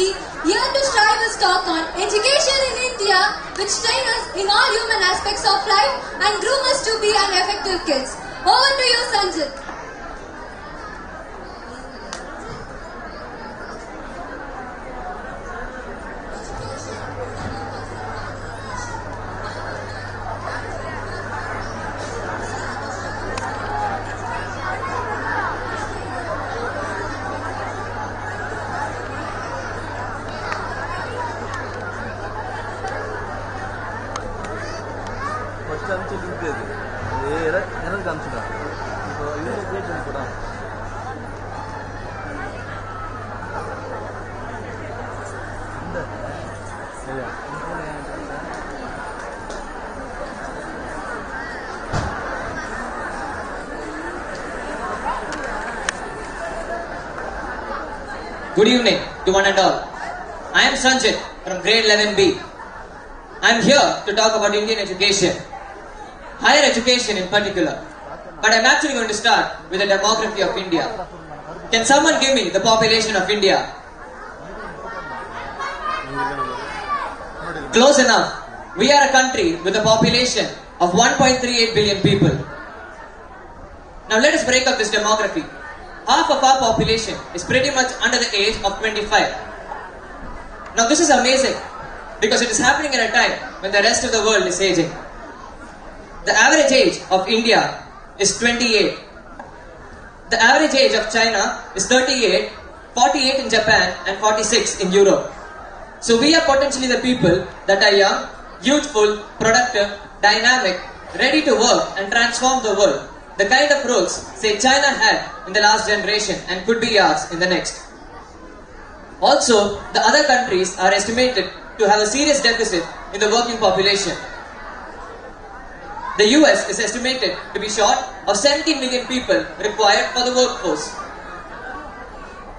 here to strive his talk on education in India, which train us in all human aspects of life and groom us to be an effective kids. Over to you, Sanjit. Good evening to one and all. I am Sanjit from grade 11B. I am here to talk about Indian education, higher education in particular. But I am actually going to start with the demography of India. Can someone give me the population of India? Close enough. We are a country with a population of 1.38 billion people. Now let us break up this demography. Half of our population is pretty much under the age of 25. Now this is amazing because it is happening at a time when the rest of the world is aging. The average age of India is 28. The average age of China is 38, 48 in Japan and 46 in Europe. So we are potentially the people that are young, youthful, productive, dynamic, ready to work and transform the world. The kind of roles, say, China had in the last generation and could be ours in the next. Also, the other countries are estimated to have a serious deficit in the working population. The US is estimated to be short of 17 million people required for the workforce.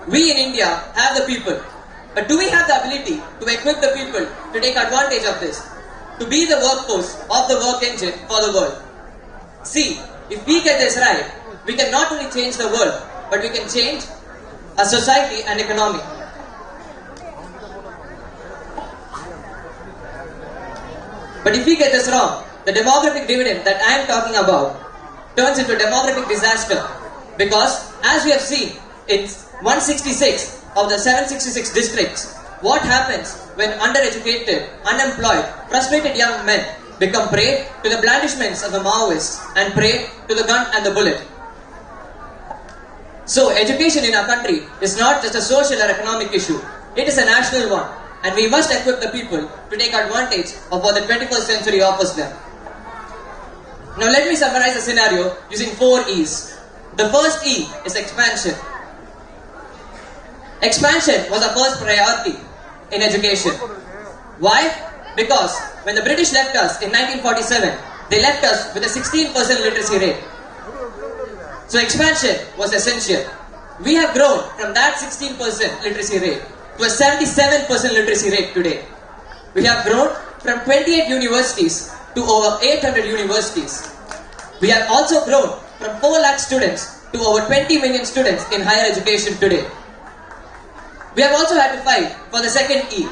We in India have the people, but do we have the ability to equip the people to take advantage of this? To be the workforce of the work engine for the world? See, if we get this right, we can not only change the world, but we can change our society and economy. But if we get this wrong, the demographic dividend that I am talking about turns into a demographic disaster. Because as we have seen in 166 of the 766 districts, what happens when undereducated, unemployed, frustrated young men become prey to the blandishments of the Maoists and prey to the gun and the bullet. So education in our country is not just a social or economic issue, it is a national one, and we must equip the people to take advantage of what the 21st century offers them. Now let me summarize the scenario using 4 E's. The first E is expansion. Expansion was our first priority in education. Why? Because when the British left us in 1947, they left us with a 16% literacy rate. So expansion was essential. We have grown from that 16% literacy rate to a 77% literacy rate today. We have grown from 28 universities to over 800 universities. We have also grown from 4 lakh students to over 20 million students in higher education today. We have also had to fight for the second E,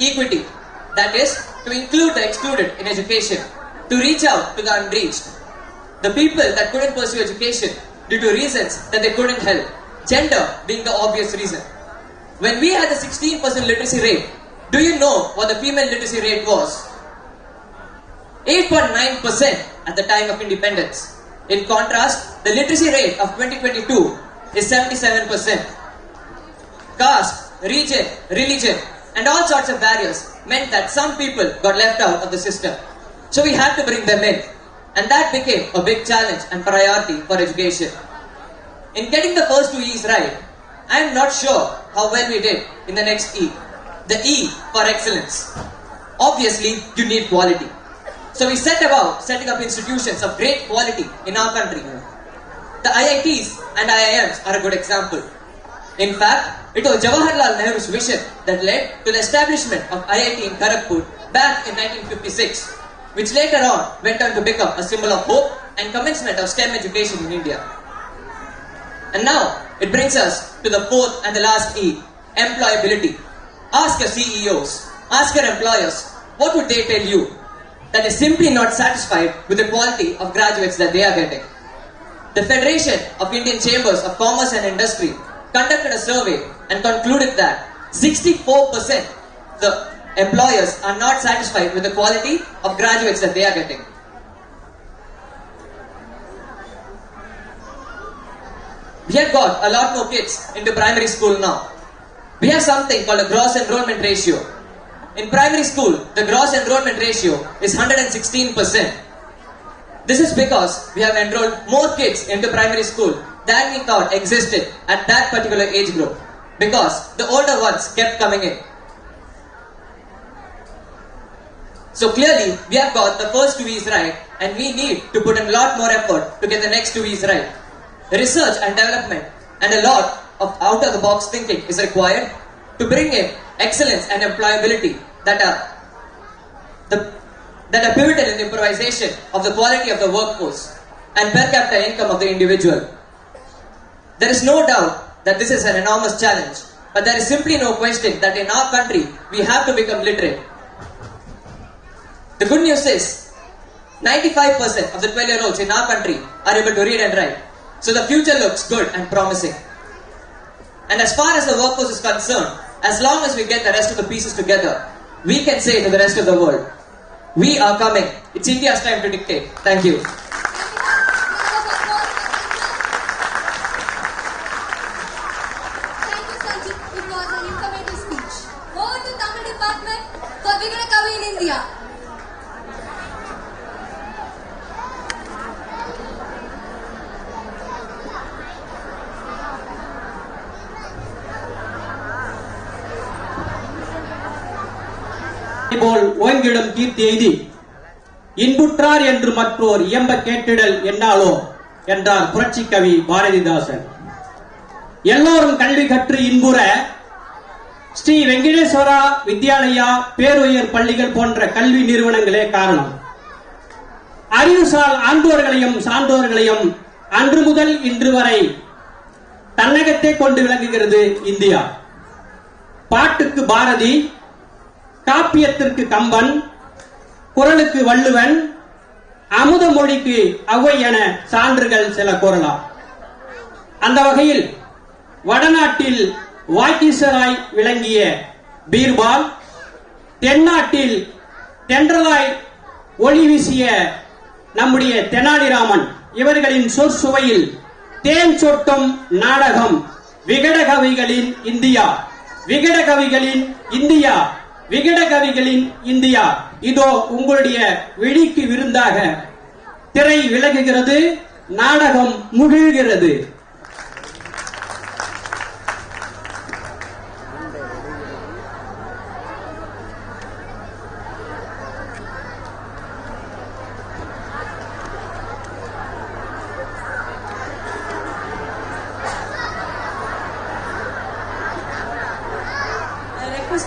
equity. That is, to include the excluded in education, to reach out to the unreached. The people that couldn't pursue education due to reasons that they couldn't help, gender being the obvious reason. When we had the 16% literacy rate, do you know what the female literacy rate was? 8.9% at the time of independence. In contrast, the literacy rate of 2022 is 77%. Caste, region, religion, and all sorts of barriers meant that some people got left out of the system. So we had to bring them in. And that became a big challenge and priority for education. In getting the first 2 E's right, I am not sure how well we did in the next E. The E for excellence. Obviously, you need quality. So we set about setting up institutions of great quality in our country. The IITs and IIMs are a good example. In fact, it was Jawaharlal Nehru's vision that led to the establishment of IIT in Kharagpur back in 1956, which later on went on to become a symbol of hope and commencement of STEM education in India. And now, it brings us to the fourth and the last E, employability. Ask your CEOs, ask your employers, what would they tell you? That is simply not satisfied with the quality of graduates that they are getting. The Federation of Indian Chambers of Commerce and Industry conducted a survey and concluded that 64% the employers are not satisfied with the quality of graduates that they are getting. We have got a lot more kids into primary school now. We have something called a gross enrollment ratio. In primary school, the gross enrollment ratio is 116%. This is because we have enrolled more kids into primary school than we thought existed at that particular age group, because the older ones kept coming in. So clearly, we have got the first 2 E's right, and we need to put in a lot more effort to get the next 2 E's right. Research and development and a lot of out-of-the-box thinking is required to bring in excellence and employability that are pivotal in the improvisation of the quality of the workforce and per capita income of the individual. There is no doubt that this is an enormous challenge, but there is simply no question that in our country we have to become literate. The good news is 95% of the 12-year-olds in our country are able to read and write. So the future looks good and promising. And as far as the workforce is concerned, as long as we get the rest of the pieces together, we can say to the rest of the world, we are coming. It's India's time to dictate. Thank you. It was an informative speech. Over to Tamil department for Vigana Kavi in India. போல் ஓங்கிடும் கீர்த்தி எய்தி இன்புற்றார் என்று மற்றோர் இயம்ப கேட்டிடல் என்னாலோ என்றார் புரட்சி கவி பாரதிதாசன். எல்லோரும் கல்வி கற்று இன்புற ஸ்ரீ வெங்கடேஸ்வரா வித்யாலயா பேருயர் பள்ளிகள் போன்ற கல்வி நிறுவனங்களே காரணம். அறிவுசால் ஆண்டோர்களையும் சான்றோர்களையும் அன்று முதல் இன்று வரை தன்னகத்தே கொண்டு விளங்குகிறது இந்தியா. பாட்டுக்கு பாரதி, காப்பியத்திற்கு கம்பன், குறளுக்கு வள்ளுவன், அமுத மொழிக்கு ஔவை என சான்றுகள் சில கூறலாம். அந்த வகையில் வடநாட்டில் வாக்கீசராய் விளங்கிய பீர்பால், தென்னாட்டில் தென்றலாய் ஒளி வீசிய நம்முடைய தெனாலிராமன் இவர்களின் சொற்சுவையில் தேன் சொட்டும் நாடகம் விகடகவிகளின் இந்தியா, விகடகவிகளின் இந்தியா, விகடகவிகளின் இந்தியா. இதோ உங்களுடைய விழிக்கு விருந்தாக திரை விலகுகிறது, நாடகம் முகிழ்கிறது.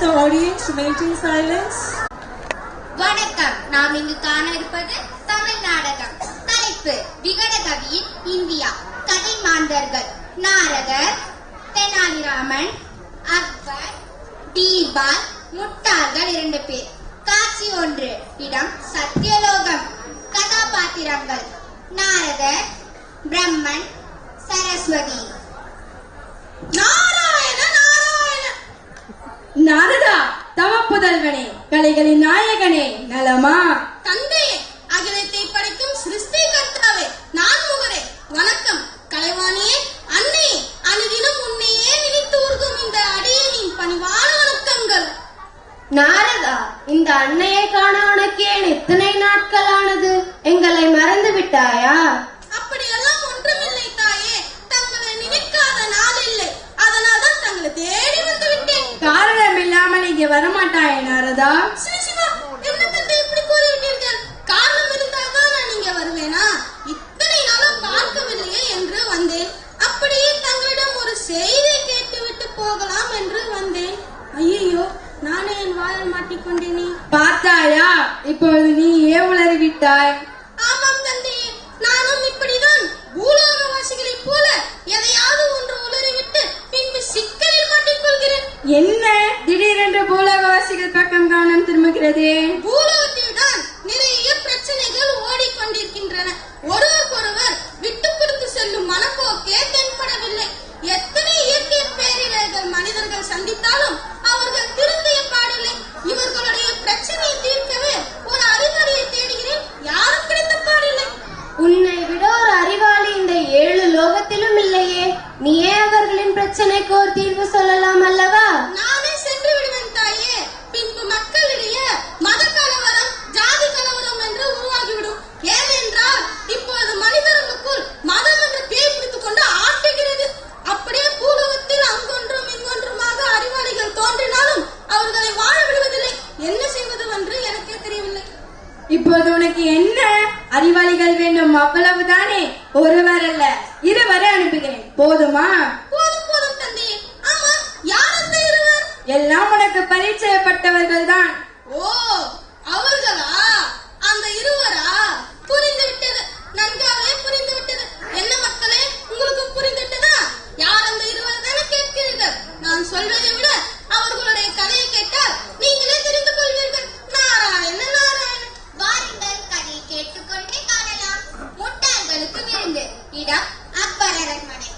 The audience to maintain silence. வணக்கம். நாம் இங்கு காண இருப்பது தமிழ் நாடகம். தலைப்பு விகடகவியின் இந்தியா. கதை மாந்தர்கள் நாரதர், தெனாலிராமன், அக்பர், பீர்பால், முட்டாள்கள் 2 பேர். காட்சி 1. இடம் சத்தியலோகம். கதாபாத்திரங்கள் நாரதர், பிரம்மன், சரஸ்வதி. நாரதா, தவ புதல்வனே, கலைகளின் நாயகனே, நலமா? தந்தையே, அகிலத்தை படைக்கும் சிருஷ்டி கர்த்தாவே, நான்முகரே, வணக்கம். கலைவாணியே, அன்னையே, அனுதினம் உன்னையே நினைத்து உருகும் இந்த அடியேனின் பணிவான வணக்கங்கள். நாரதா, இந்த அன்னையை காண உனக்கு ஏன் இத்தனை நாட்கள் ஆனது? எங்களை மறந்து விட்டாயா? அப்படியெல்லாம் ஒன்றுமில்லை தாயே, தங்களை நினைக்காத நாள் இல்லை. அதனால்தான் தங்களை தேடி வந்து விட்டேன். காரணம் இல்லாமல் இங்கே வரமாட்டாயே நாரதா? சிவா, என்ன தந்தை இப்படி கூறிவிட்டீர்கள்? காரணம் இருந்தால்தான் நான் இங்கே வருவேனா? இத்தனை நாளும் பார்க்கவில்லையே என்று வந்தேன். அப்படியே தங்களிடம் ஒரு செய்தி கேட்டுவிட்டு போகலாம் என்று வந்தேன். ஐயோ, நானே என் வாயில் மாட்டிக்கொண்டேனே. பார்த்தாயா, இப்பொழுது நீ ஏன் உளறிவிட்டாய்? ஆமாம் தந்தையே, நானும் இப்படிதான் பூலோகவாசிகளைப் போல எதையாவது ஒன்று உளறிவிட்டு பின்பு சிக்கலில் மாட்டிக்கொள்கிறேன். என்ன திடீரென்று பூலோகவாசிகள் பக்கம் கவனம் திரும்புகிறது? உள்ளதே? பூலோகத்தில் தான் நிறைய பிரச்சனைகள் ஓடிக்கொண்டிருக்கின்றன. ஒருவருக்கொருவர் விட்டு கொடுத்து செல்லும் மனப்போக்கே தென்படவில்லை. எத்தனை இயற்கை பேரிடர்கள் மனிதர்கள் சந்தித்தாலும் அவர்கள் திருந்திய பாடில்லை. இவர்களுடைய பிரச்சனையை தீர்க்கவே ஒரு அறிவாளியை தேடுகிறேன், யாரும் கிடைத்த பாடில்லை. உன்னை விட ஒரு அறிவாளி இந்த 7 லோகத்திலும் இல்லையே. நீயே அவர்களின் பிரச்சனைக்கு ஒரு தீர்வு சொல்லலாம் அல்லவா? நானே சென்று விடுவேன் தாயே. பின்பு மக்களிடையே மத கலவரம், ஜாதி கலவரம் என்று உருவாகிவிடும். ஏனென்றால் இப்பொழுது மனிதர்களுக்குள் மதம் என்று பேய் பிடித்துக் கொண்டு ஆட்டுகிறது. அப்படியே பூலோகத்தில் அங்கொன்றும் இங்கொன்றுமாக அறிவாளிகள் தோன்றினாலும் அவர்களை வாழ விடுவதில்லை. என்ன செய்வது என்று எனக்கே தெரியவில்லை. இப்போது உனக்கு என்ன அறிவாளிகள் வேண்டும்? அவ்வளவுதானே? ஒருவர் அல்ல, 2 அனுப்புகிறேன். போதுமா? போதும் போதும் தந்தையே. ஆமா, யார் அந்த 2? எல்லாம் உனக்கு பரிச்சயப்பட்டவர்கள் தான். ஓ, அவர்களா? அந்த 2 புரிந்து விட்டது, நன்றாவே புரிந்து விட்டது. என்ன மக்களே, உங்களுக்கு புரிந்து விட்டதா? யார் அந்த 2 தானே கேட்கிறீர்கள்? நான் சொல்வதை விட அவர்களுடைய கதையை கேட்டால் நீங்களே தெரிந்து கொள்வீர்கள். நாராயண நாராயண. வாருங்கள், கதையை கேட்டுக்கொண்டே காணலாம். முட்டாள்களுக்கு விருந்து. இடம் அக்பர் அரண்மனை.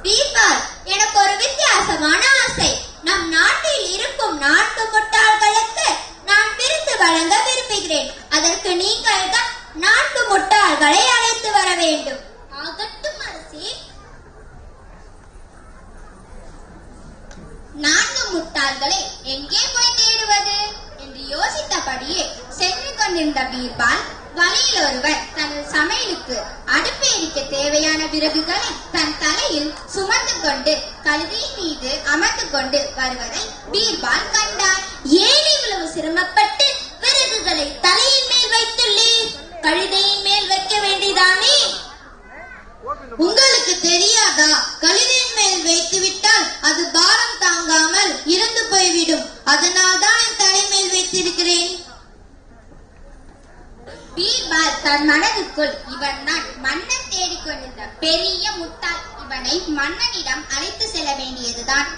பீர்பால், எனக்கு ஒரு வித்தியாசமான ஆசை. நம் நாட்டில் இருக்கும் 4 முட்டாள்களுக்கு நான் விருந்து வழங்க விரும்புகிறேன். அதற்கு நீங்கள் 4 முட்டாள்களை அழைத்து வர வேண்டும். ஆகட்டும் அரசி. 4 முட்டாள்களை எங்கே போய் தேடுவது என்று யோசித்தபடியே சென்று கொண்டிருந்த பீர்பால் வழியில் ஒருவர் தனது சமையலுக்கு அடுப்பு எரிக்க தேவையான விறகுகளை தன் தலையில் சுமந்து கொண்டு கழுதையின் மீது அமர்ந்து கொண்டு வருவதை பீர்பால் கண்டார். ஏன் இவ்வளவு சிரமப்பட்டு விறகுகளை தலையின் மேல் வைத்துள்ளீர்? கழுதையின் மேல் வைக்க வேண்டியதானே? உங்களுக்கு தெரியாதா? கழுதையின் மேல் வைத்து விட்டால் அது பாரம் தாங்காமல் இறந்து போய்விடும். அதனால் தான் என் தலை மேல் வைத்திருக்கிறேன். பீர்பால் தன் மனதுக்குள், இவன் தான் மன்னன் தேடிக்கொண்டிருந்த பெரிய முட்டாள். இவனை மன்னனிடம் அழைத்து செல்ல வேண்டியதுதான்.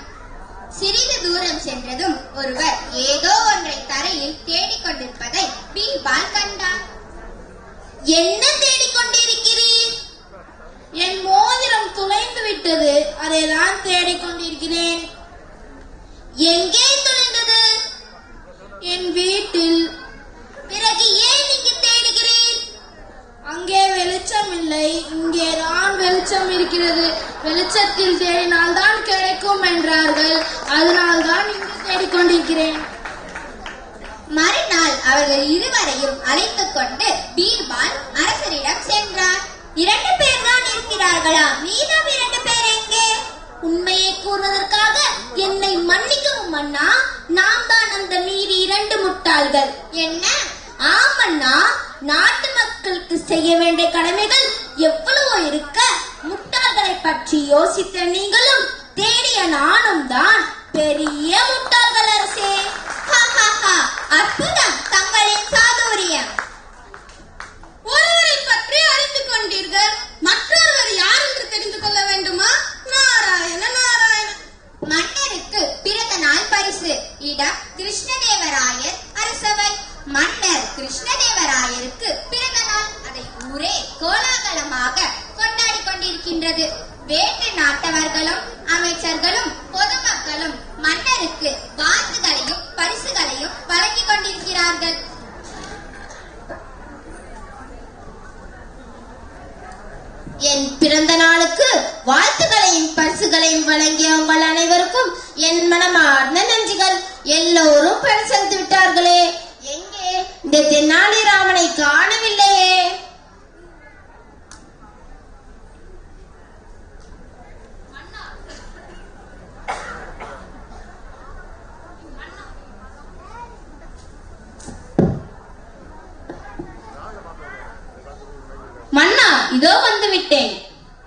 சிறிது தூரம் சென்றதும் ஒருவர் ஏதோ ஒன்றை தரையில் தேடிக்கொண்டிருப்பதை பீர்பால் கண்டார். என்ன தேடிக்கொண்டிருக்கிறீர்? என் மோதிரம் துளைந்து விட்டது, அதைதான் தேடிக்கொண்டிருக்கிறேன். எங்கே துளைந்தது? என் வீட்டில். பிறகு ஏன் இங்கு தேடுகிறீர்? அங்கே வெளிச்சம் இல்லை, இங்கேதான் வெளிச்சம் இருக்கிறது. வெளிச்சத்தில் தேடினால் தான் கிடைக்கும் என்றார்கள், அதனால் தான் இங்கு தேடிக்கொண்டிருக்கிறேன். மறுநாள் அவர்கள் இருவரையும் அழைத்துக் கொண்டு பீர்பால் அரசரிடம் சென்றார். 2 பேர் தான் இருக்கிறார்களா? மீதம் 2 பேர் எங்கே? உண்மையை கூறுவதற்காக என்னை மன்னிக்கவும் மன்னா. நாம் தான் அந்த மீறி 2 முட்டாள்கள். என்ன? ஆமண்ணா, நாட்டு மக்களுக்கு செய்ய வேண்டிய கடமைகள் எவ்வளவோ இருக்க முட்டாள்களை பற்றி யோசித்த நீங்களும் தேடிய நானும் தான் பெரிய முட்டாள்கள் அரசே. அற்புதம் தங்களின் சாதுரியம். ஒருவரை பற்றி அறிந்து கொண்டீர்கள், மற்றொருவர் யார் என்று தெரிந்து கொள்ள வேண்டுமா? நாராயண நாராயண. மன்னருக்கு பிறந்த நாள் பரிசு. இடம் கிருஷ்ணதேவராயர் அரசவை. மன்னர் கிருஷ்ணதேவராயருக்கு பிறந்த நாள். அதை ஊரே கோலாகலமாக கொண்டாடி கொண்டிருக்கின்றது. வேற்று நாட்டவர்களும் அமைச்சர்களும் பொதுமக்களும் மன்னருக்கு வாழ்த்துகளையும் பரிசுகளையும் வழங்கிக் கொண்டிருக்கிறார்கள். என் பிறந்த நாளுக்கு வாழ்த்துக்களையும் பரிசுகளையும் வழங்கிய உங்கள் அனைவருக்கும் என் மனமார்ந்த நன்றிகள். எல்லோரும் பெண் செலுத்தி விட்டார்களே, எங்கே இந்த தென்னாலிராமனை காணவில்லையே? மன்னா, இதோ வந்து விட்டேன்.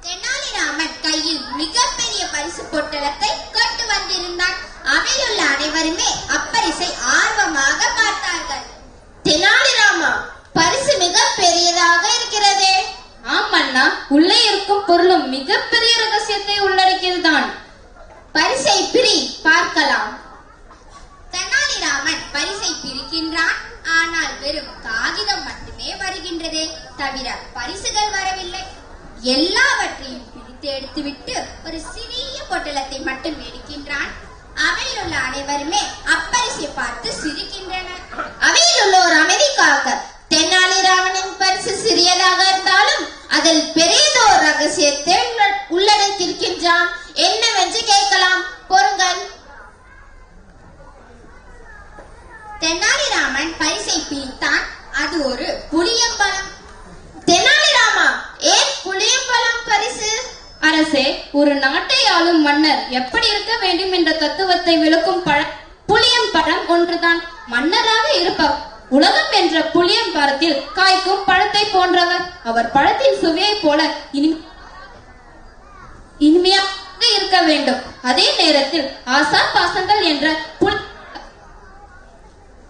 தெனாலிராமன் கையில் மிகப்பெரிய பரிசு பொட்டலத்தை கொண்டு வந்திருந்தான். அவையுள்ள அனைவருமே அப்பரிசை ஆர்வமாக பார்த்தார்கள். தெனாலிராமா, பரிசு மிக பெரியதாக இருக்கிறதே. ஆமண்ணா, ஆனா உள்ளே இருக்கும் பொருளும் மிகப்பெரிய ரகசியத்தை உள்ளடக்கியதுதான். பரிசை பிரி பார்க்கலாம். தெனாலிராமன் பரிசை பிரிக்கின்றான். ஆனால் வெறும் காகிதம் மட்டுமே வருகின்றதே தவிர பரிசுகள் வரவில்லை. எல்லாவற்றையும் பிரித்து எடுத்துவிட்டு ஒரு சிறிய பொட்டலத்தை மட்டும் எடுக்கின்றான். அவையில் உள்ள அனைவருமே அப்பரிசை பார்த்து சிரிக்கின்றனர். அவையில் உள்ளோர் அமைதிக்காக தெனாலிராமனின் பரிசு சிறியதாக இருந்தாலும் அதில் பெரியதோர் ரகசியத்தை உள்ளடக்கியிருக்கின்றான். என்னவென்று கேட்கலாம், பொறுங்கள். தெனாலிராமன் பரிசை பிரித்தான். அது ஒரு புளியம்பழம். தெனாலிராமா, ஏன் புளியம்பழம் பரிசு? அரசே, ஒரு நாட்டை ஆளும் மன்னர் எப்படி இருக்க வேண்டும் என்ற தத்துவத்தை விளக்கும் புளியம்பழம் ஒன்றுதான். மன்னராக இருப்பவர் உலகம் என்ற புளியம்பழத்தில் காய்க்கும் பழத்தை போன்றவர். அவர் பழத்தின் சுவையை போல இனிமையாக இருக்க வேண்டும். அதே நேரத்தில் ஆசா பாசங்கள் என்ற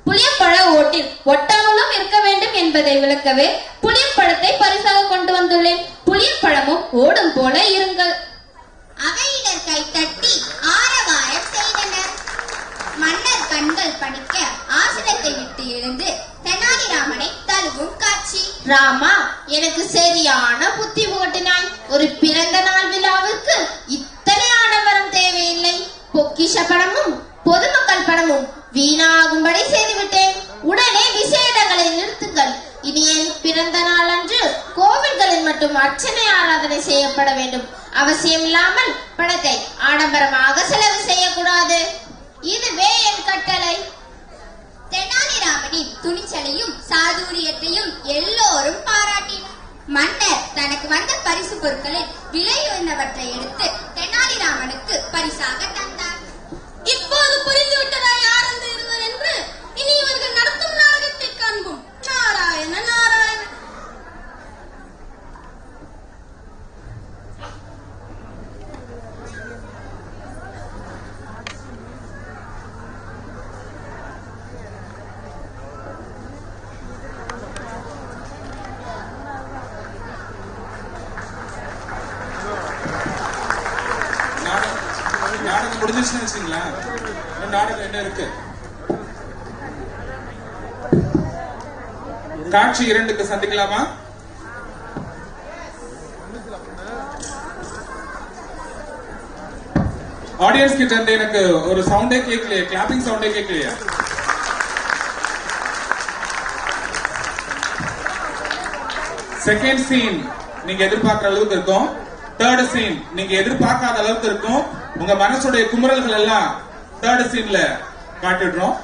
புளியம்பழ ஓட்டில் ஒட்டாமலும் இருக்க வேண்டும் என்பதை விளக்கவே புளியம்பழத்தை பரிசாக கொண்டு வந்துள்ளேன். புளியம்பழமும் ஓடும் போல இருங்கள். அவையினர் கை தட்டி ஆரவாரம் செய்தனர். மன்னர் கண்கள் பணிக்க ஆசனத்தை விட்டு எழுந்து தெனாலிராமனை தழுவும் காட்சி. ராமா, எனக்கு சரியான புத்தி ஓட்டினாய். ஒரு பிறந்த நாள் விழாவுக்கு இத்தனை ஆடம்பரம் தேவையில்லை. பொக்கிஷ பணமும் பொதுமக்கள் பணமும் வீணாகும்படி செய்துவிட்டேன். உடனே விசேடங்களை நிறுத்துங்கள். இனி என் பிறந்த நாள் அன்று கோவில்களில் மட்டும் அர்ச்சனை ஆராதனை செய்யப்பட வேண்டும். அவசியம் இல்லாமல் பணத்தை ஆடம்பரமாக செலவு செய்யக்கூடாது. இதுவே என் கட்டளை. தெனாலிராமனின் துணிச்சலையும் சாதுரியத்தையும் எல்லோரும் பாராட்டினர். மன்னர் தனக்கு வந்த பரிசு பொருட்களில் விலை உயர்ந்தவற்றை எடுத்து தெனாலிராமனுக்கு பரிசாக தந்தார். இப்போது புரிந்துவிட்டதா யார் அந்த இருவர் என்று? இனி இவர்கள் நடத்தும் நாடகத்தை காண்போம். நாராயண நாராயண. நாடகம் முடிஞ்சிருச்சுன்னு வச்சுங்களா? நாடகம் என்ன இருக்கு? காட்சி 2க்கு சந்திக்கலாமா? ஆடியன்ஸ் கிட்ட இருந்து எனக்கு ஒரு சவுண்டே கேட்கலையே, கிளாப்பிங் சவுண்டே கேட்கலையா? செகண்ட் சீன் நீங்க எதிர்பார்க்கிற அளவுக்கு இருக்கும். தேர்ட் சீன் நீங்க எதிர்பார்க்காத அளவுக்கு இருக்கும். உங்க மனசுடைய குமுறல்கள் எல்லாம் தேர்ட் சீன்ல காட்டிடுறோம்.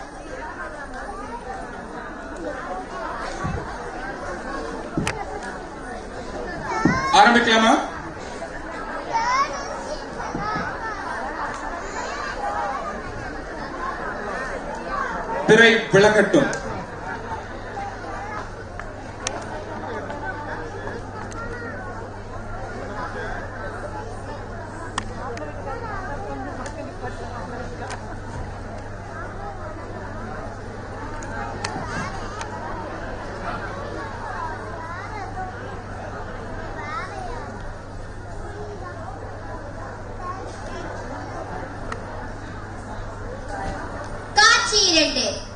ஆரம்பிக்கலாமா? திரை விளக்கட்டும்.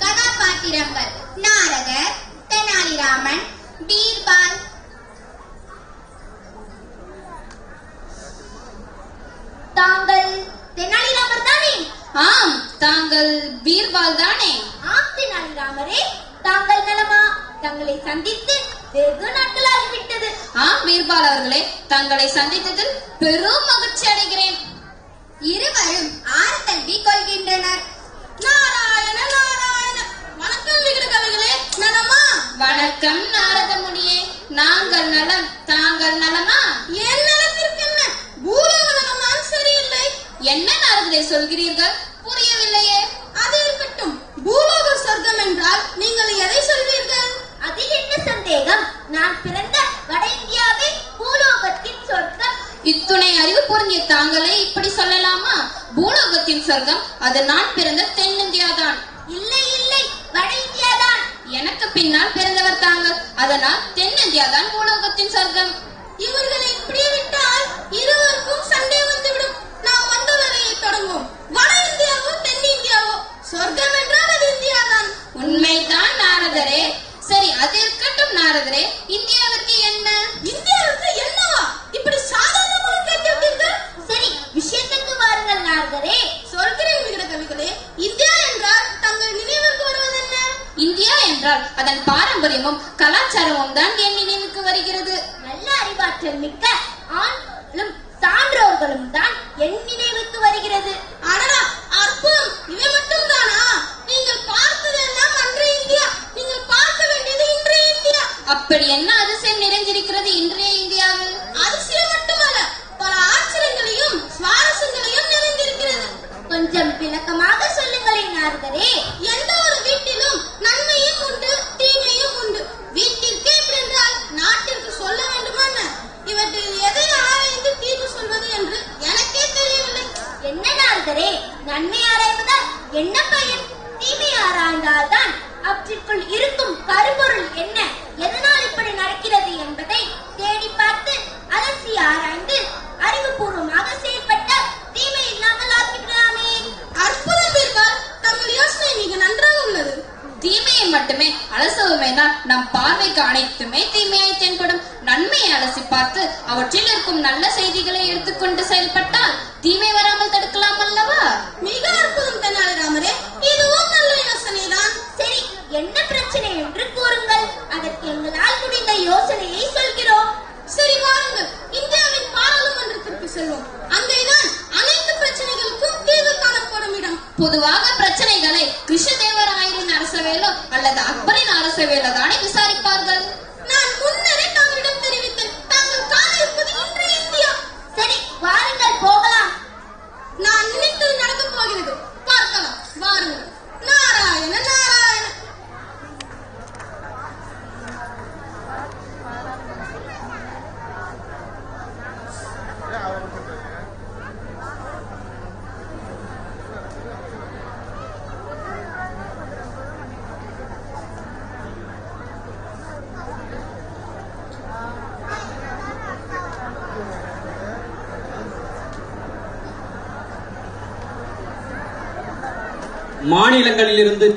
கதாபாத்திரங்கள்: நாரதர், தெனாலிராமன், பீர்பால். தாங்கள் தெனாலிராமர் தானே? ஆம், தாங்கள் பீர்பால் தானே? ஆம் தெனாலிராமரே, தாங்கள் நலமா? தங்களை சந்தித்து வெகு நாட்கள் ஆகிவிட்டது. ஆம் பீர்பால் அவர்களே, தங்களை சந்தித்ததில் பெரும் மகிழ்ச்சி அடைகிறேன். இருவரும் ஆர்த்தல்வி கொள்கின்றனர். நாராயண நாராயண. வணக்கம் விகட கவிகளே, நலமா? வணக்கம் நாரத முனியே, நாங்கள் நலம். தாங்கள் நலமா? என் நலத்திற்கு என்ன? பூலோக நலம்தான் சரியில்லை. என்ன நாரதரை சொல்கிறீர்கள்? புரியவில்லையே. அது இருக்கட்டும். பூலோக சொர்க்கம் என்றால் நீங்கள் எதை சொல்வீர்கள்? அதில் என்ன சந்தேகம்? நான் பிறந்த வட இந்தியாவே பூலோகத்தின் சொர்க்கம். இத்துணை அறிவு பொருந்திய தாங்களே இப்படி சொல்லலாமா? பூலோகத்தின் சொர்க்கம் அது நான் பிறந்த தென்னிந்தியா தான். இல்லை இல்லை, வட இந்தியா தான். எனக்கு பின்னால் பிறந்தவர் தாங்கள், அதனால் தென்னிந்தியா தான் பூலோகத்தின் சொர்க்கம். இவர்களை இப்படியே விட்டால் இருவருக்கும் சண்டை வந்துவிடும். நாம் வந்த வேலையை தொடங்குவோம். வட இந்தியாவோ தென்னிந்தியாவோ, சொர்க்கம் என்றால் அது இந்தியாதான். உண்மைதான் நாரதரே. சரி, அது இருக்கட்டும் நாரதரே, இந்தியாவிற்கு என்ன? இந்தியாவிற்கு என்னவா? இப்படி சாதாரணமாக கேட்டுவிட்டீர்கள். சரி, விஷயத்துக்கு வாருங்கள் நாரதரே. சொல்கிறேன் விகட கவிகளே, இந்தியா என்றால் தங்கள் நினைவுக்கு வருவது என்ன? இந்தியா என்றால் அதன் பாரம்பரியமும் கலாச்சாரமும் தான் என் நினைவுக்கு வருகிறது. நல்ல அறிவாற்றல் மிக்க ஆண்களும் சான்றோர்களும் தான் என் நினைவுக்கு வருகிறது. அடடா, அற்புதம்! இவை மட்டும் தானா? நீங்கள் பார்த்ததெல்லாம் அன்றைய இந்தியா. நீங்கள் பார்க்க வேண்டியது இன்றைய இந்தியா. அப்படி என்ன அதிசயம் நிறைந்திருக்கிறது இன்றைய இந்தியாவில்? அதிசயம் மட்டுமல்ல, பல ஆச்சரியங்களையும் சுவாரஸ்யங்களையும் நிறைந்திருக்கிறது. கொஞ்சம் விளக்கமாக சொல்லுங்களேன் நாரதரே. எந்த ஒரு வீட்டிலும் நன்மையும் உண்டு, தீமையும் உண்டு. வீட்டிற்கே இப்படி என்றால் நாட்டிற்கு சொல்ல வேண்டுமா? இவற்றில் எதை ஆராய்ந்து தீர்வு சொல்வது என்று எனக்கே தெரியவில்லை. என்ன நாரதரே, நன்மை ஆராய்வதால் என்ன பயன்? தீமை ஆராய்ந்தால்தான் அவற்றிற்குள் இருக்கும் கருப்பொருள் என்ன, எதனால் இப்படி நடக்கிறது என்பதை தேடி பார்த்து அலசி ஆராய்ந்து அறிவுபூர்வமாக செயல்பட்டால் தீமை இல்லாமல் ஆக்கிவிடலாமே. அற்புதம் பீர்பால், தங்கள் யோசனை மிக நன்றாக உள்ளது. தீமையை மட்டுமே அலசுவமேதான் நம் பார்வைக்கு அனைத்துமே தீமையாய் தென்படும். நன்மையை அலசி பார்த்து அவற்றில் இருக்கும் நல்ல செய்திகளை எடுத்துக்கொண்டு செயல்பட்டால் தீமை வராமல் தடுக்கலாம் அல்லவா? மிக அற்புதம் தெனாலிராமரே, இதுவும் நல்ல யோசனை தான். சரி, என்ன பிரச்சனை என்று கூறுங்கள். அதற்கு எங்களால் முடிந்த யோசனையை சொல்கிறோம். சரி, வாருங்கள் இந்தியாவின் பாராளுமன்றத்திற்கு செல்வோம். அங்கேதான் அனைத்து பிரச்சனைகளுக்கும் தீர்வு காணப்படும் இடம். பொதுவாக பிரச்சனைகளை கிருஷ்ணதேவராயரின் அரசவையிலோ அல்லது அக்பரின் அரசவையிலோ தானே விசாரிப்பார்கள். நான் முன்னரே தங்களிடம் தெரிவித்தேன். தாங்கள் காண இருப்பது இன்றைய இந்தியா. சரி, வாருங்கள் போகலாம். நான் நினைத்தது நடக்கப் போகிறது. பார்க்கலாம், வாருங்கள். நாராயண நாராயண. மாநிலங்களிலிருந்து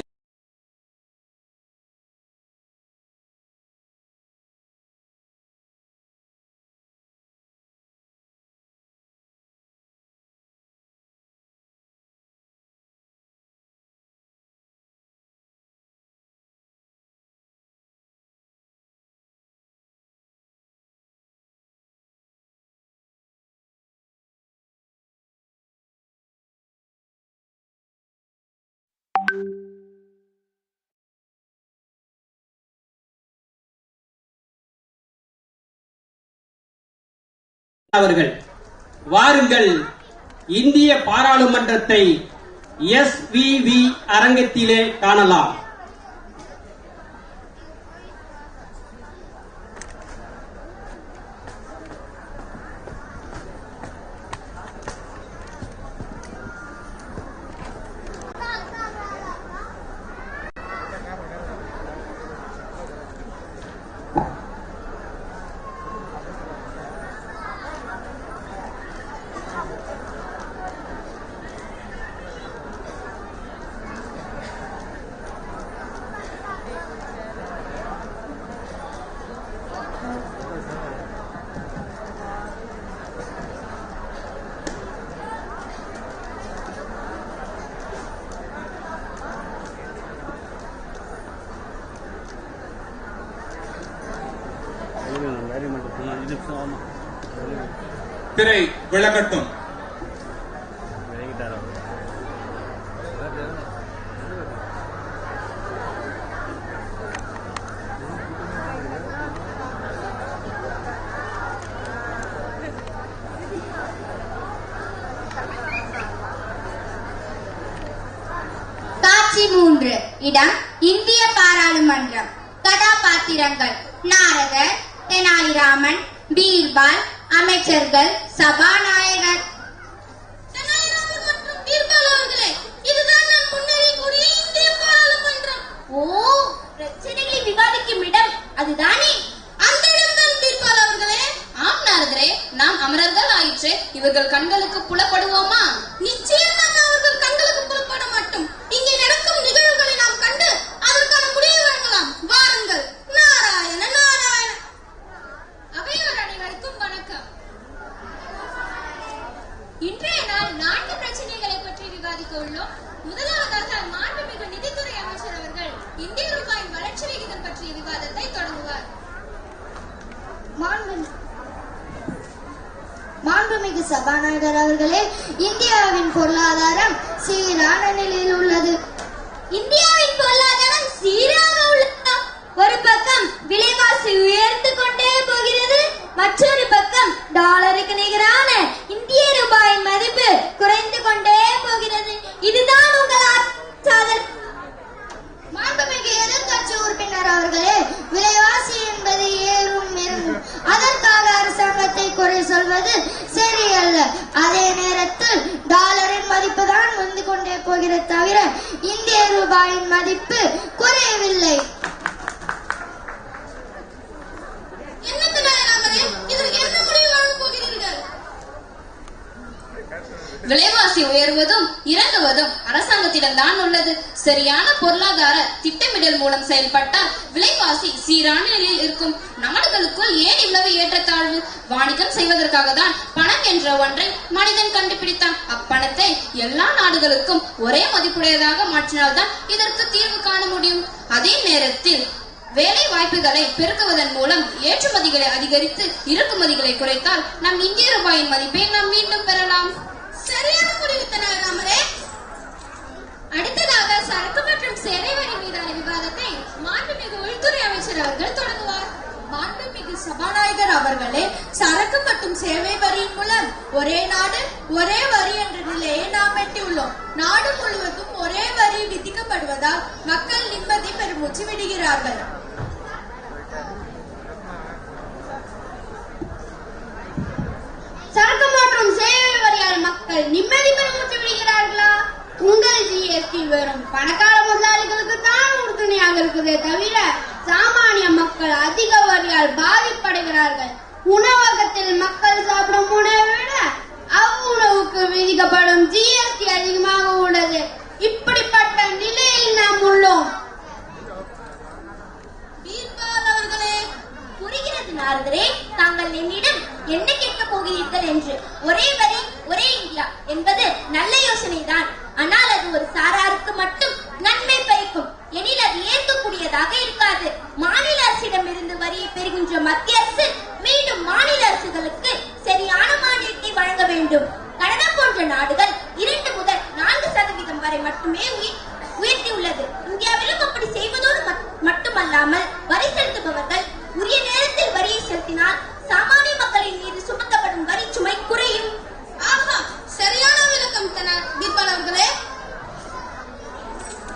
அவர்கள் வாருங்கள், இந்திய பாராளுமன்றத்தை SVV அரங்கத்திலே காணலாம். திரை விளக்கட்டும். காட்சி 3. இடம் இந்திய பாராளுமன்றம். கதாபாத்திரங்கள் நாரதர், தெனாலிராமன், பீர்பால், அமைச்சர்கள், சபாநாயகர். தெனாலிராமன் மற்றும் பீர்பால் அவர்களே, இதுதான் நான் முன்னரே கூறிய இந்திய பாராளுமன்றம். ஓ, பிரச்சனைகளை விவாதிக்கும் இடம் அதுதானே? அந்த இடம்தான் பீர்பால் அவர்களே. ஆம் இவர்கள் கண்களுக்கு புலப்படுவோமா? நிச்சயமாக அவர்கள் கண்களுக்கு புலப்பட மாட்டோம். இங்கே நடக்கும் நிகழ்வுகளை நாம் கண்டு அதற்கான முடிவு வழங்கலாம். வாருங்கள். நாராயண நாராயண. அவையோர் அனைவருக்கும் வணக்கம். இன்றைய நாள் 4 பிரச்சனைகளை பற்றி விவாதிக்க உள்ளோம். முதலாவதாக மாண்புமிகு நிதித்துறை அமைச்சர் அவர்கள் இந்திய ரூபாயின் வளர்ச்சி விகிதம் பற்றிய விவாதத்தை தொடங்குவார். மாண்புமிகு சபாநாயகர் அவர்களே, இந்தியாவின் பொருளாதாரம் சீரான நிலையில் உள்ளது. இந்தியாவின் பொருளாதாரம் சீராக உள்ளதா? ஒரு பக்கம் விலைவாசி உயர்ந்து கொண்டே போகிறது, மற்றொரு பக்கம் டாலருக்கு நிகரான இந்திய ரூபாயின் மதிப்பு குறைந்து கொண்டே போகிறது. இதுதான் உங்கள் சாதனை. மாண்புமிகு எதிர்கட்சி உறுப்பினர் அவர்களே, விலைவாசி என்பது ஏறும் இறங்கும். அதற்காக அரசாங்கத்தை குறை சொல்வது சரியல்ல. அதே நேரத்தில் டாலரின் மதிப்பு தான் வந்து கொண்டே போகிறது தவிர இந்திய ரூபாயின் மதிப்பு குறையவில்லை. விலைவாசி உயர்வதும் இறங்குவதும் அரசாங்கத்திடம் தான் உள்ளது. சரியான பொருளாதார திட்டமிடல் மூலம் செயல்பட்டால் விலைவாசி சீரான நிலையில் இருக்கும். நாடுகளுக்குள் ஏன் இவ்வளவு ஏற்றத்தாழ்வு? வாணிகம் செய்வதற்காக தான் பணம் என்ற ஒன்றை மனிதன் கண்டுபிடித்தான். அப்பணத்தை எல்லா நாடுகளுக்கும் ஒரே மதிப்புடையதாக மாற்றினால்தான் இதற்கு தீர்வு காண முடியும். அதே நேரத்தில் வேலை வாய்ப்புகளை பெருக்குவதன் மூலம் ஏற்றுமதிகளை அதிகரித்து இறக்குமதிகளை குறைத்தால் நம் இந்திய ரூபாயின் மதிப்பை நாம் மீண்டும் பெறலாம். சரியான முடிவு தனாராமரே. அடுத்ததாக சரக்கு மற்றும் சேவை வரி மீதான விவாதத்தை மாண்புமிகு உள்துறை அமைச்சர் அவர்கள் தொடங்குவார். மாண்புமிகு சபாநாயகர் அவர்களே, சரக்கு மற்றும் சேவை வரியின் மூலம் ஒரே நாடு ஒரே வரி என்ற நிலையை நாம் எட்டியுள்ளோம். நாடு முழுவதும் ஒரே வரி விதிக்கப்படுவதால் மக்கள் நிம்மதி பெருமூச்சு விடுகிறார்கள். சரக்கு மற்றும் சேவை வரியால் மக்கள் நிம்மதி பெருமூச்சு விடுகிறார்களா? உங்கள் ஜிஎஸ்டி வெறும் பணக்கார முதலாளிகளுக்கு தான் உறுதுணையாக இருக்குதே தவிர சாமானிய மக்கள் அதிக வரியால் பாதிப்படைகிறார்கள். உணவகத்தில் மக்கள் சாப்பிடும் உணவை விட அவ்வுணவுக்கு விதிக்கப்படும் ஜிஎஸ்டி அதிகமாக உள்ளது. இப்படிப்பட்ட நிலையில் நாம் உள்ளோம். புரிகிறது நாரதரே, தாங்கள் என்னிடம் என்ன கேட்கப் போகிறீர்கள் என்று. ஒரே வரி ஒரே இந்தியா என்பது நல்ல யோசனை தான். ஆனால் அது ஒரு சாராருக்கு மட்டும் நன்மை பயக்கும் எனில் அது ஏற்கக்கூடியதாக இருக்காது. மாநில அரசிடம் இருந்து வரியை பெறுகின்ற மத்திய அரசு மீண்டும் மாநில அரசுகளுக்கு சரியான மானியத்தை வழங்க வேண்டும். கனடா போன்ற நாடுகள் 2 முதல் 4% வரை மட்டுமே உயர்த்தியுள்ளது. இந்தியாவிலும் அப்படி செய்வதோடு மட்டுமல்லாமல் வரி செலுத்துபவர்கள் உரிய நேரத்தில் வரியை செலுத்தினால் சாமானிய மக்களின் மீது சுமத்தப்படும் வரி சுமை குறையும். ஆஹா, சரியான விளக்கம் தீபால் அவர்களே.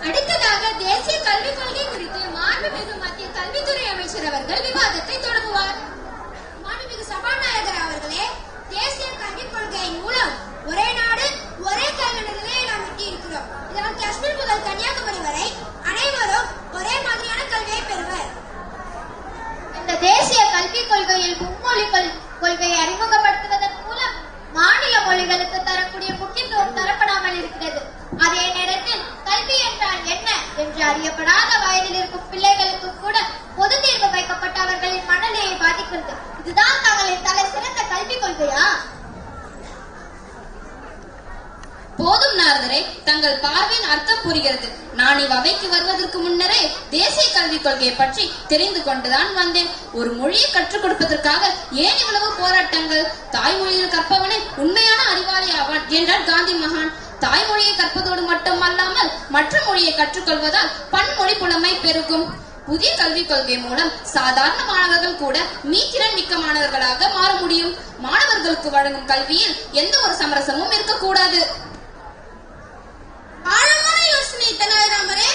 அடுத்ததாக தேசிய கல்விக் கொள்கை குறித்து மாண்புமிகு மத்திய கல்வித்துறை அமைச்சர் அவர்கள் விவாதத்தை தொடங்குவார். மாண்புமிகு சபாநாயகர் அவர்களே, தேசிய கல்விக் கொள்கையின் மூலம் ஒரே நாடு ஒரே கல்வி நிலையை நாம் எட்டி இருக்கிறோம். இதனால் காஷ்மீர் முதல் கன்னியாகுமரி வரை அனைவரும் ஒரே மாதிரியான கல்வியை பெறுவர். இந்த தேசிய கல்விக் கொள்கையில் மும்மொழி கொள்கையை அறிமுகப்படுத்துவதன் மூலம் மாநில மொழிகளுக்கு தரக்கூடிய முக்கியத்துவம் தரப்படாமல் இருக்கிறது. அதே நேரத்தில் கல்வி என்றால் என்ன என்று அறியப்படாத வயதில் இருக்கும் பிள்ளைகளுக்கு கூட பொது தேர்வு வைக்கப்பட்ட அவர்களின் மனநிலையை பாதிக்கிறது. இதுதான் தங்களின் தலை சிறந்த கல்விக் கொள்கையா? போதும் நாரதரே, தங்கள் பார்வையின் அர்த்தம் புரிகிறது. நான் இவ்வவைக்கு வருவதற்கு முன்னரே தேசிய கல்விக் கொள்கையை பற்றி தெரிந்து கொண்டுதான் வந்தேன். ஒரு மொழியை கற்றுக் கொடுப்பதற்காக ஏன் இவ்வளவு போராட்டங்கள்? தாய்மொழியில் கற்பவனே உண்மையான அறிவாளி ஆவான் என்றார் காந்தி மகான். தாய்மொழியை கற்பதோடு மட்டுமல்லாமல் மற்ற மொழியை கற்றுக்கொள்வதால் பன்மொழி புலமை பெருகும். புதிய கல்விக் கொள்கை மூலம் சாதாரண மாணவர்கள் கூட மீத்திறன் மிக்க மாணவர்களாக மாற முடியும். மாணவர்களுக்கு வழங்கும் கல்வியில் எந்த ஒரு சமரசமும் இருக்கக்கூடாது. ஆழமான யோசனை தனாராமரே.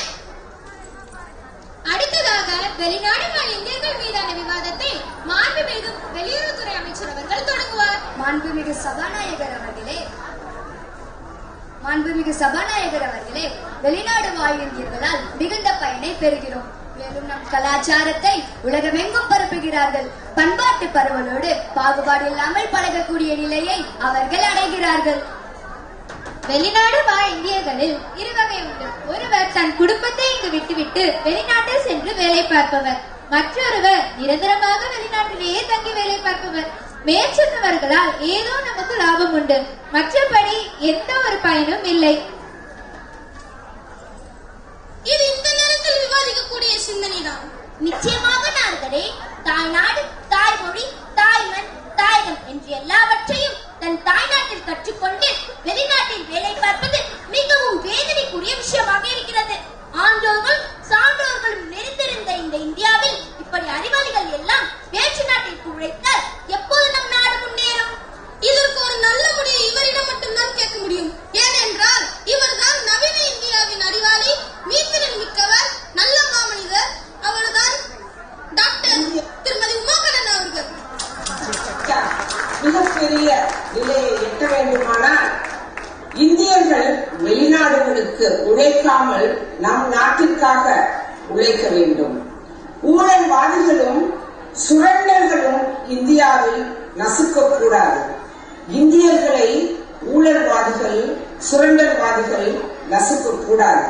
அடுத்ததாக வெளிநாடு வாழ் இந்தியர்கள் மீதான விவாதத்தை மாண்புமிகு வெளியுறவுத்துறை அமைச்சர் அவர்கள் தொடங்குவார். மாண்புமிகு சபாநாயகர் அவர்களே, வெளிநாடு வாழ் இந்தியர்களால் மிகுந்த பயனை பெறுகிறோம். மேலும் நம் கலாச்சாரத்தை உலகமெங்கும் பரப்புகிறார்கள். பண்பாட்டு பரவலோடு பாகுபாடு இல்லாமல் பழகக்கூடிய நிலையை அவர்கள் அடைகிறார்கள். வெளிநாடு வாழ் இந்தியர்களில் இருவகை உண்டு. ஒருவர் தன் குடும்பத்தை இங்கு விட்டுவிட்டு வெளிநாட்டில் சென்று வேலை பார்ப்பவர், மற்றொருவர் நிரந்தரமாக வெளிநாட்டிலேயே தங்கி வேலை பார்ப்பவர். மேற்சொன்னவர்களால் ஏதோ நமக்கு லாபம் உண்டு, மற்றபடி எந்த ஒரு பயனும் இல்லை. இது இந்த நேரத்தில் விவாதிக்கக்கூடிய சிந்தனைதான். நிச்சயமாக நாடுகளே, தாய்நாடு, தாய்மொழி, தாய்மண், தாயகம் என்று எல்லாவற்றையும் தன் தாய்நாட்டில் கற்றுக்கொண்டு வெளிநாட்டில் வேலை பார்ப்பது மிகவும் வேதனைக்குரிய விஷயமாக இருக்கிறது. ஆன்றோர்கள் சான்றோர்களும் நிறைந்திருந்த இந்த இந்தியாவில் இப்படி அறிவாளிகள் எல்லாம் வேற்று நாட்டிற்கு உழைத்தால் எப்போது நம் நாடு முன்னேறும்? இதற்கு ஒரு நல்ல முடிவை இவரிடம் மட்டும்தான் கேட்க முடியும். ஏனென்றால் இவர்தான் நவீன இந்தியாவின் அறிவாளி, மீத்திறன் மிக்கவர், நல்ல மாமனிதர். அவர்தான் டாக்டர் திருமதி உமா கண்ணன் அவர்கள். மிகப்பெரிய நிலையை எட்ட வேண்டுமானால் இந்தியர்கள் வெளிநாடுகளுக்கு உழைக்காமல் நம் நாட்டிற்காக உழைக்க வேண்டும். ஊழல்வாதிகளும் சுரண்டர்களும் இந்தியாவில் நசுக்கக்கூடாது. இந்தியர்களை ஊழல்வாதிகள் சுரண்டல்வாதிகள் நசுக்கக்கூடாது.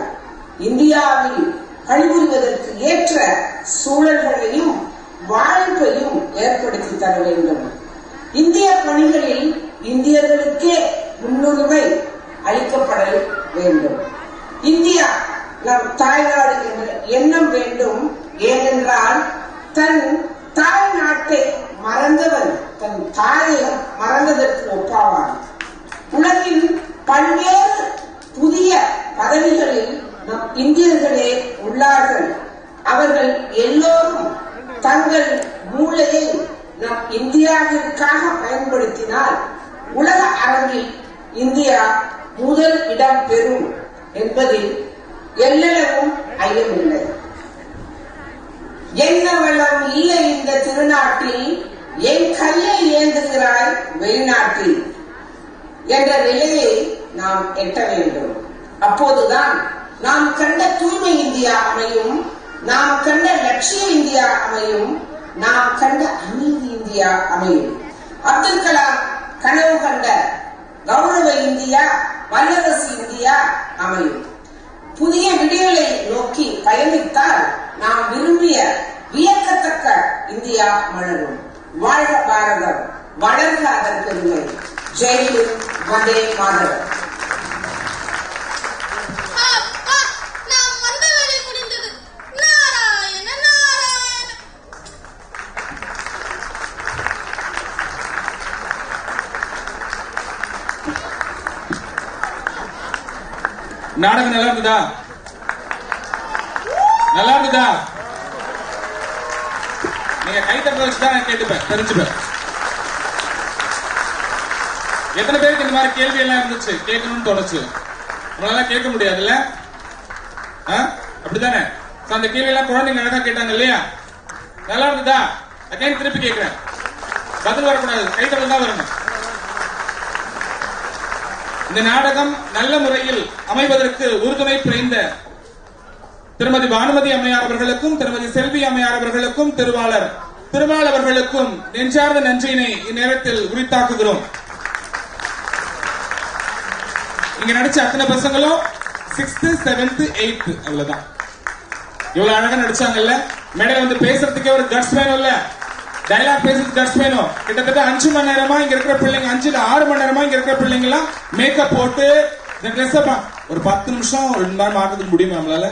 இந்தியாவில் பணிபுரிவதற்கு ஏற்ற சூழல்களையும் வாய்ப்பையும் ஏற்படுத்தி தர வேண்டும். இந்திய பணிகளில் இந்தியர்களுக்கே முன்னுரிமை அளிக்கப்பட வேண்டும். இந்தியா நம் தாய்நாடு என்ற எண்ணம் வேண்டும். ஏனென்றால் தன் தாய் நாட்டை மறந்தவன் தன் தாயை மறந்ததற்கு ஒப்பாவான். உலகின் பல்வேறு புதிய பதவிகளில் நம் இந்தியர்களே உள்ளார்கள். அவர்கள் எல்லோரும் தங்கள் மூளையை நம் இந்தியாவிற்காக பயன்படுத்தினால் உலக அரங்கில் இந்தியா முதல் இடம் பெறும் என்பதில் எல்லளவும் ஐயமில்லை. என்ன வளம் இல்லை இந்த திருநாட்டில், என் கையை ஏந்துகிறாய் வெளிநாட்டில் என்ற நிலையை நாம் எட்ட வேண்டும். அப்போதுதான் நாம் கண்ட தூய்மை இந்தியா அமையும், நாம் கண்ட லட்சிய இந்தியா அமையும், நாம் கண்ட அமைதி இந்தியா அமையும். அப்துல் கலாம் கனவு கண்ட கௌரவ இந்தியா, வல்லரசு இந்தியா அமையும். புதிய விடியலை நோக்கி பயணித்தால் நாம் விரும்பிய வியக்கத்தக்க இந்தியா மலரும். வாழ்க பாரதம், வளர்க அதன் பெருமை. ஜெய்ஹிந்த், வந்தே மாதரம். நாடகம் நல்லா இருக்குதா? நல்லா இருக்குதா? நீங்க கை தட்ட வச்சுதான் கேட்டுப்பேன், தெரிஞ்சுப்பேன். எத்தனை பேருக்கு இந்த மாதிரி கேள்வி எல்லாம் இருந்துச்சு, கேட்கணும்னு தோணுச்சு? உங்களால கேட்க முடியாதுல்ல? அப்படித்தானே? அந்த கேள்வி எல்லாம் குழந்தைங்க அழகா கேட்டாங்க இல்லையா? நல்லா இருக்குதா? அகைன் திருப்பி கேட்கிறேன். பதில் வரக்கூடாது, கை தட்டல் தான் வரணும். இந்த நாடகம் நல்ல முறையில் அமைவதற்கு உறுதுணை புரிந்த திருமதி பானுமதி அம்மையார் அவர்களுக்கும் திருமதி செல்வி அம்மையார் அவர்களுக்கும் திருவாளர் அவர்களுக்கும் நெஞ்சார்ந்த நன்றியினை இந்நேரத்தில் உரித்தாக்குகிறோம். இங்க நடிச்ச அத்தனை பசங்களும் 6th, 7th, 8th அவ்வளவுதான். இவ்வளவு அழகா நடிச்சாங்கல்ல. மேடையில வந்து பேசுறதுக்கே ஒரு கட்ஸ் வேணும் இல்ல? டயலாக் பேசுறது கட்ஸ் வேணும். கிட்டத்தட்ட 5 மணி நேரமா இங்க இருக்கிற பிள்ளைங்க, 5 இல்ல 6 மணி நேரமா இங்க இருக்கிற பிள்ளைங்க எல்லாம் மேக்கப் போட்டு இந்த ட்ரெஸ் ஒரு 10 நிமிஷம் 2 மணி நேரம் ஆக்குறதுக்கு முடியுமா நம்மளால?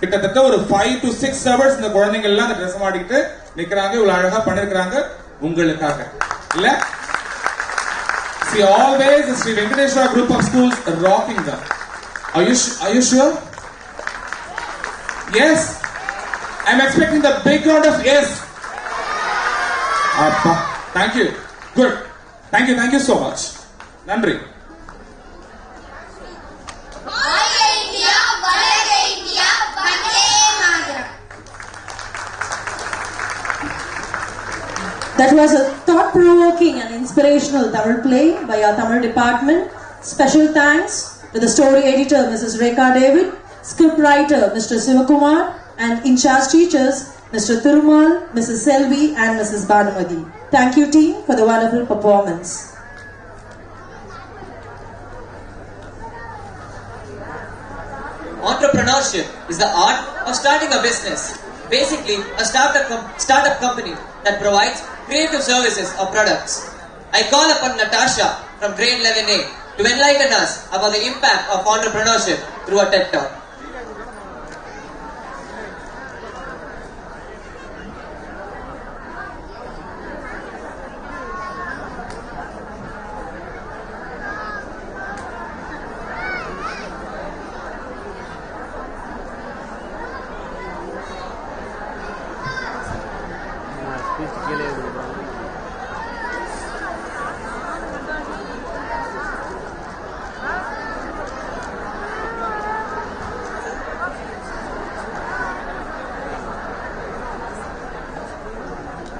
கிட்டத்தட்ட ஒரு 5 to 6 hours இந்த குழந்தைங்க எல்லாம் அந்த ட்ரெஸ் மாட்டிக்கிட்டு நிக்கிறாங்க. இவ்வளவு அழகா பண்ணிருக்காங்க உங்களுக்காக இல்ல? See, always the Sri Venkateshwara group of schools are rocking them. Are you sure? Yes. I'm expecting the big round of yes. Thank you. Good. Thank you so much. Nandri. That was a thought-provoking and inspirational Tamil play by our Tamil department. Special thanks to the story editor, Mrs. Rekha David, script writer, Mr. Sivakumar, and in charge teachers, Mr. Thirumal, Mrs. Selvi and Mrs. Bhanumati. Thank you team for the wonderful performance. Entrepreneurship is the art of starting a business. Basically, a startup company that provides creative services or products. I call upon Natasha from grade 11A to enlighten us about the impact of entrepreneurship through a TED Talk.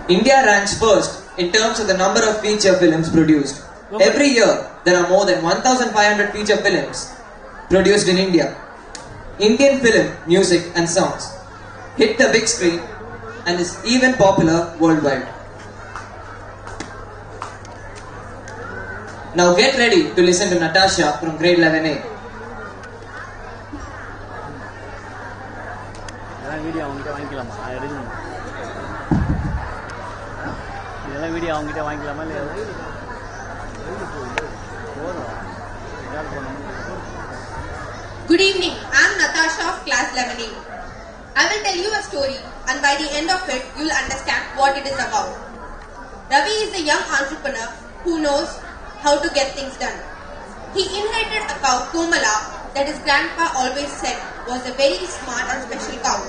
India ranks first in terms of the number of feature films produced. Every year, there are more than 1,500 feature films produced in India. Indian film, music and songs hit the big screen and is even popular worldwide. Now get ready to listen to Natasha from grade 11A. Good evening, I am Natasha of class 11A. I will tell you a story and by the end of it, you will understand what it is about. Ravi is a young entrepreneur who knows how to get things done. He inherited a cow, Komala, that his grandpa always said was a very smart and special cow.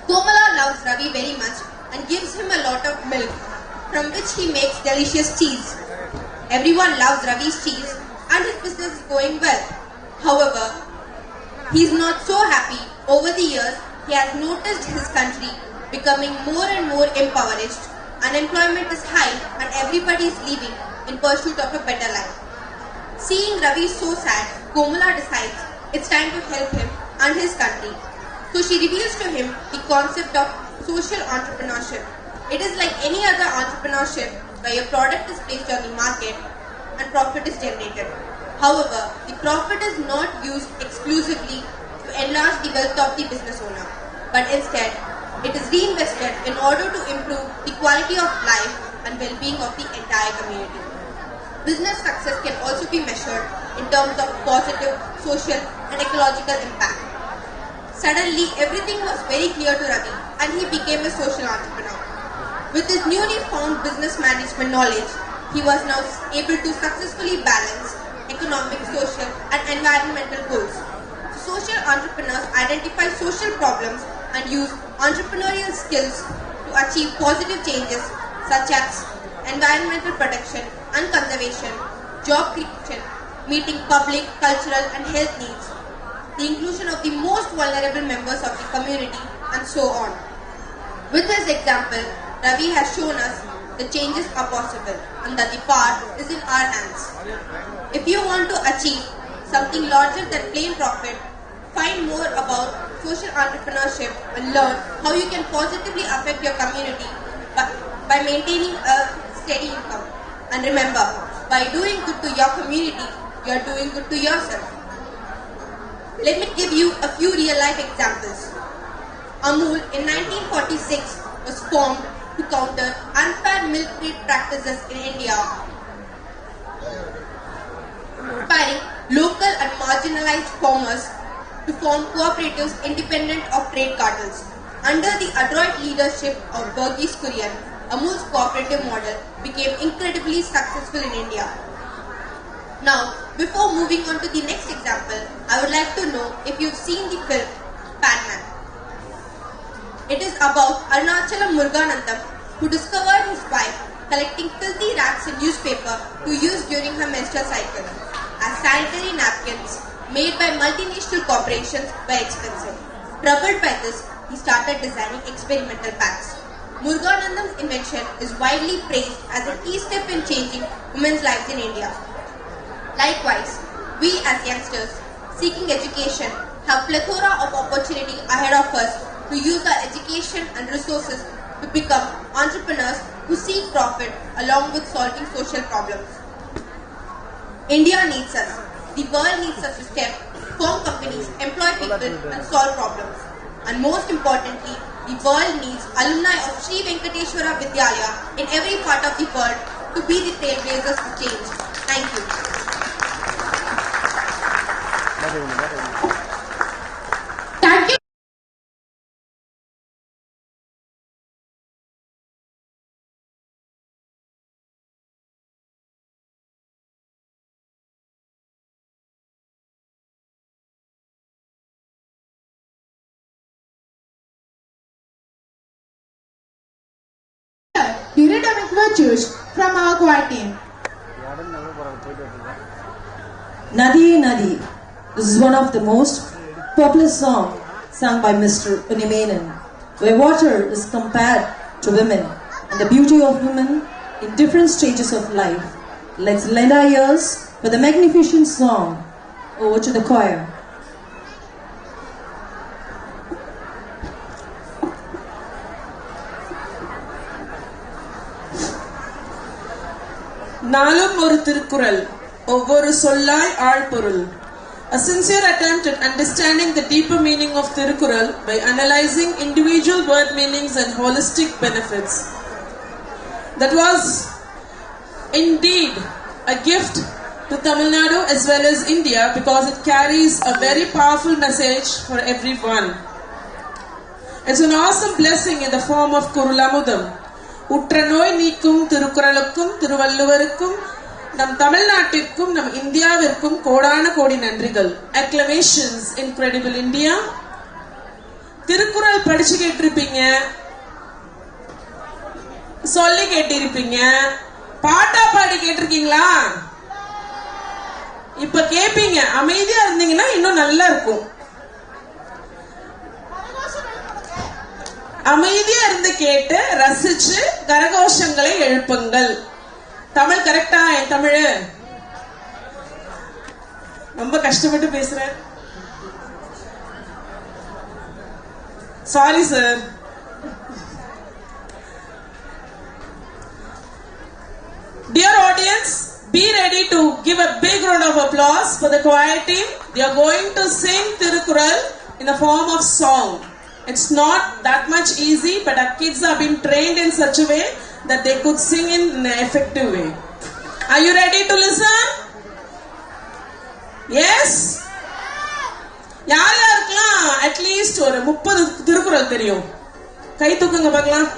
Komala loves Ravi very much and gives him a lot of milk, from which he makes delicious cheese. Everyone loves Ravi's cheese and his business is going well. However, he is not so happy. Over the years, he has noticed his country becoming more and more impoverished. Unemployment is high and everybody is leaving in pursuit of a better life. Seeing Ravi so sad, Komala decides it's time to help him and his country. So she reveals to him the concept of social entrepreneurship. It is like any other entrepreneurship where your product is placed on the market and profit is generated. However, the profit is not used exclusively to enlarge the wealth of the business owner, but instead, it is reinvested in order to improve the quality of life and well-being of the entire community. Business success can also be measured in terms of positive, social and ecological impact. Suddenly, everything was very clear to Ravi and he became a social entrepreneur. With his newly found business management knowledge, he was now able to successfully balance economic, social and environmental goals. Social entrepreneurs identify social problems and use entrepreneurial skills to achieve positive changes such as environmental protection and conservation, job creation, meeting public, cultural and health needs, the inclusion of the most vulnerable members of the community and so on. With this example, Ravi has shown us the changes are possible and that the power is in our hands. If you want to achieve something larger than plain profit, find more about social entrepreneurship and learn how you can positively affect your community by maintaining a steady income. And remember, by doing good to your community, you are doing good to yourself. Let me give you a few real-life examples. Amul in 1946 was formed to counter unfair milk trade practices in India, inspiring local and marginalized farmers to form cooperatives independent of trade cartels. Under the adroit leadership of Verghese Kurian, Amul's cooperative model became incredibly successful in India. Now, before moving on to the next example, I would like to know if you've seen the film Padman. It is about Arunachalam Muruganandam, who discovered his wife collecting filthy rags in newspaper to use during her menstrual cycle, as sanitary napkins made by multinational corporations were expensive. Troubled by this, he started designing experimental packs. Muruganandam's invention is widely praised as a key step in changing women's lives in India. Likewise, we as youngsters seeking education have plethora of opportunity ahead of us to use our education and resources to become entrepreneurs who seek profit along with solving social problems. India needs us. The world needs us to step, form companies, employ people and solve problems. And most importantly, the world needs alumni of Sri Venkateshwara Vidyalaya in every part of the world to be the trailblazers for change. Thank you. Thank you. The rhythmic virtues from our choir team. Nadi Nadi. This is one of the most popular songs sung by Mr. Unni Menon, where water is compared to women and the beauty of women in different stages of life. Let's lend our ears for the magnificent song. Over to the choir. நாளும் ஒரு திருக்குறள் ஒவ்வொரு சொல்லாய் ஆழ்பொருள். A sincere attempt at understanding the deeper meaning of Tirukkural by analyzing individual word meanings and holistic benefits. That was indeed a gift to Tamil Nadu as well as India because it carries a very powerful message for everyone. It's an awesome blessing in the form of Kurulamudam. உற்ற நோய் நீக்கும் திருக்குறளுக்கும் திருவள்ளுவருக்கும் நம் தமிழ்நாட்டிற்கும் நம் இந்தியாவிற்கும் கோடான கோடி நன்றிகள். Acclamations, incredible India. Thirukkural படிச்சு கேட்டிருப்பீங்க, சொல்லி கேட்டிருப்பீங்க, பாட்டா பாடி கேட்டிருக்கீங்களா? இப்ப கேப்பீங்க. அமைதியா இருந்தீங்கன்னா இன்னும் நல்லா இருக்கும். அமைதியா இருந்து கேட்டு ரசிச்சு கரகோஷங்களை எழுப்புங்கள். தமிழ் கரெக்டா? என் தமிழ் ரொம்ப கஷ்டப்பட்டு பேசுறேன். Sorry sir. Dear audience, be ready to give a big round of applause for the choir team. They are going to sing Tirukkural in the form of song. It's not that much easy, but our kids have been trained in such a way that they could sing in an effective way. Are you ready to listen? Yes? யார் யாருக்கெல்லாம் at least ஒரு 30 திருக்குறள் தெரியும்? கை தூக்குங்க பார்க்கலாம்.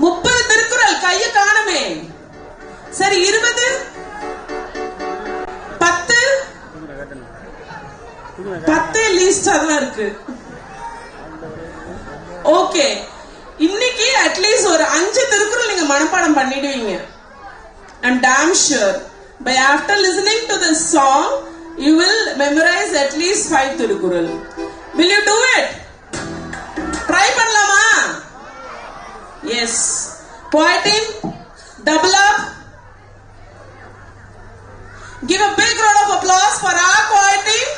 30 திருக்குறள் கைய காணுமே. சரி 20, 10 லீஸ்டா தான் இருக்கு. ஓகே, இன்னைக்கு அட்லீஸ்ட் ஒரு 5 திருக்குறள் நீங்க மனப்பாடம் பண்ணிடுவீங்க. I'm damn sure by after listening to this song you will memorize at least 5 Thirukkural. Will you do it? Try பண்ணலாமா? Yes. Choir team, double up. Give a big round of applause for our choir team.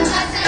Thank you.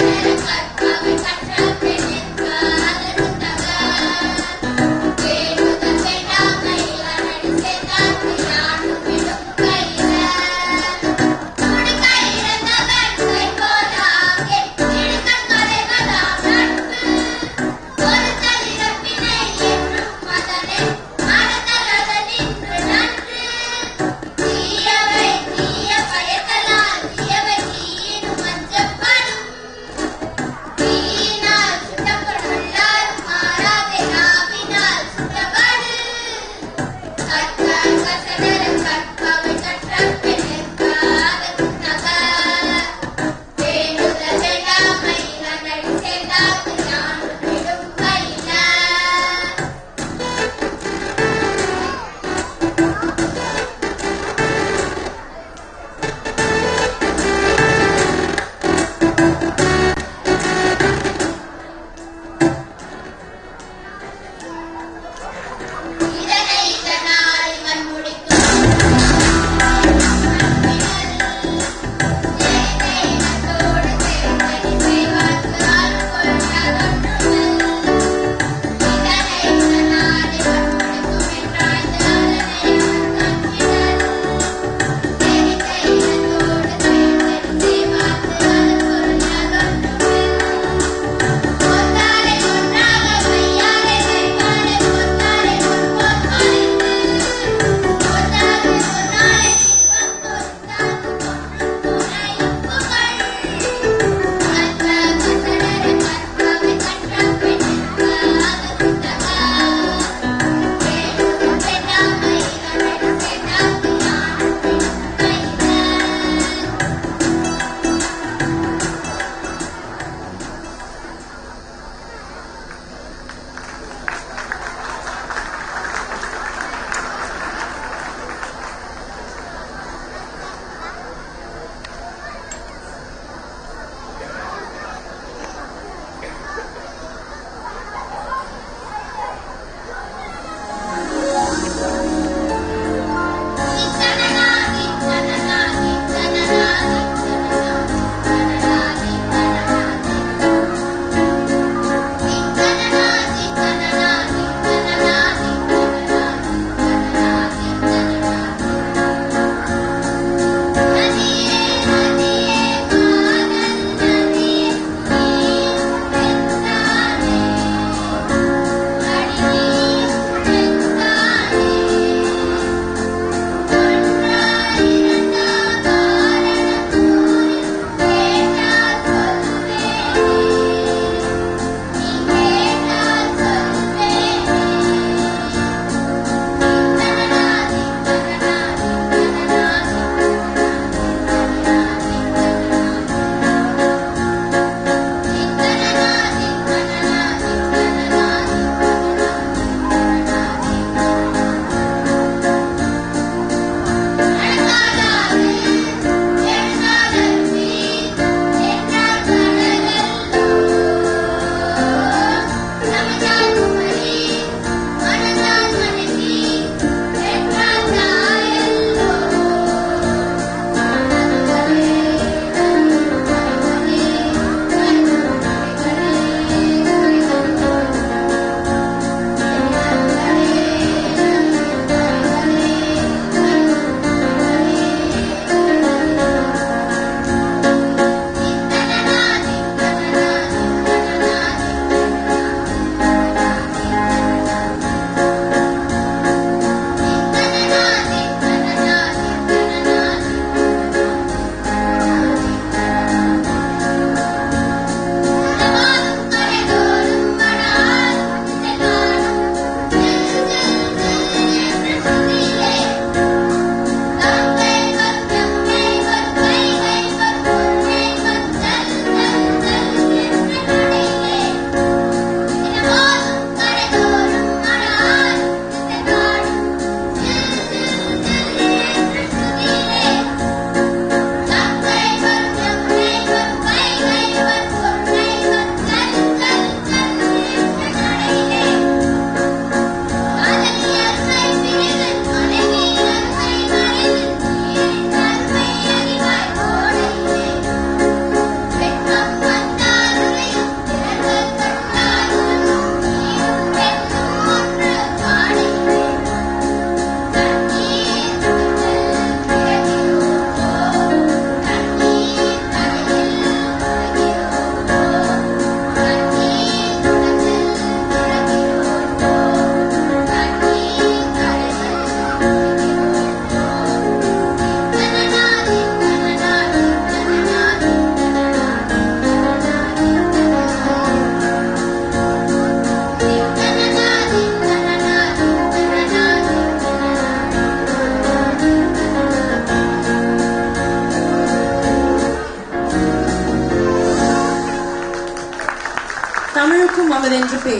come with entry pay.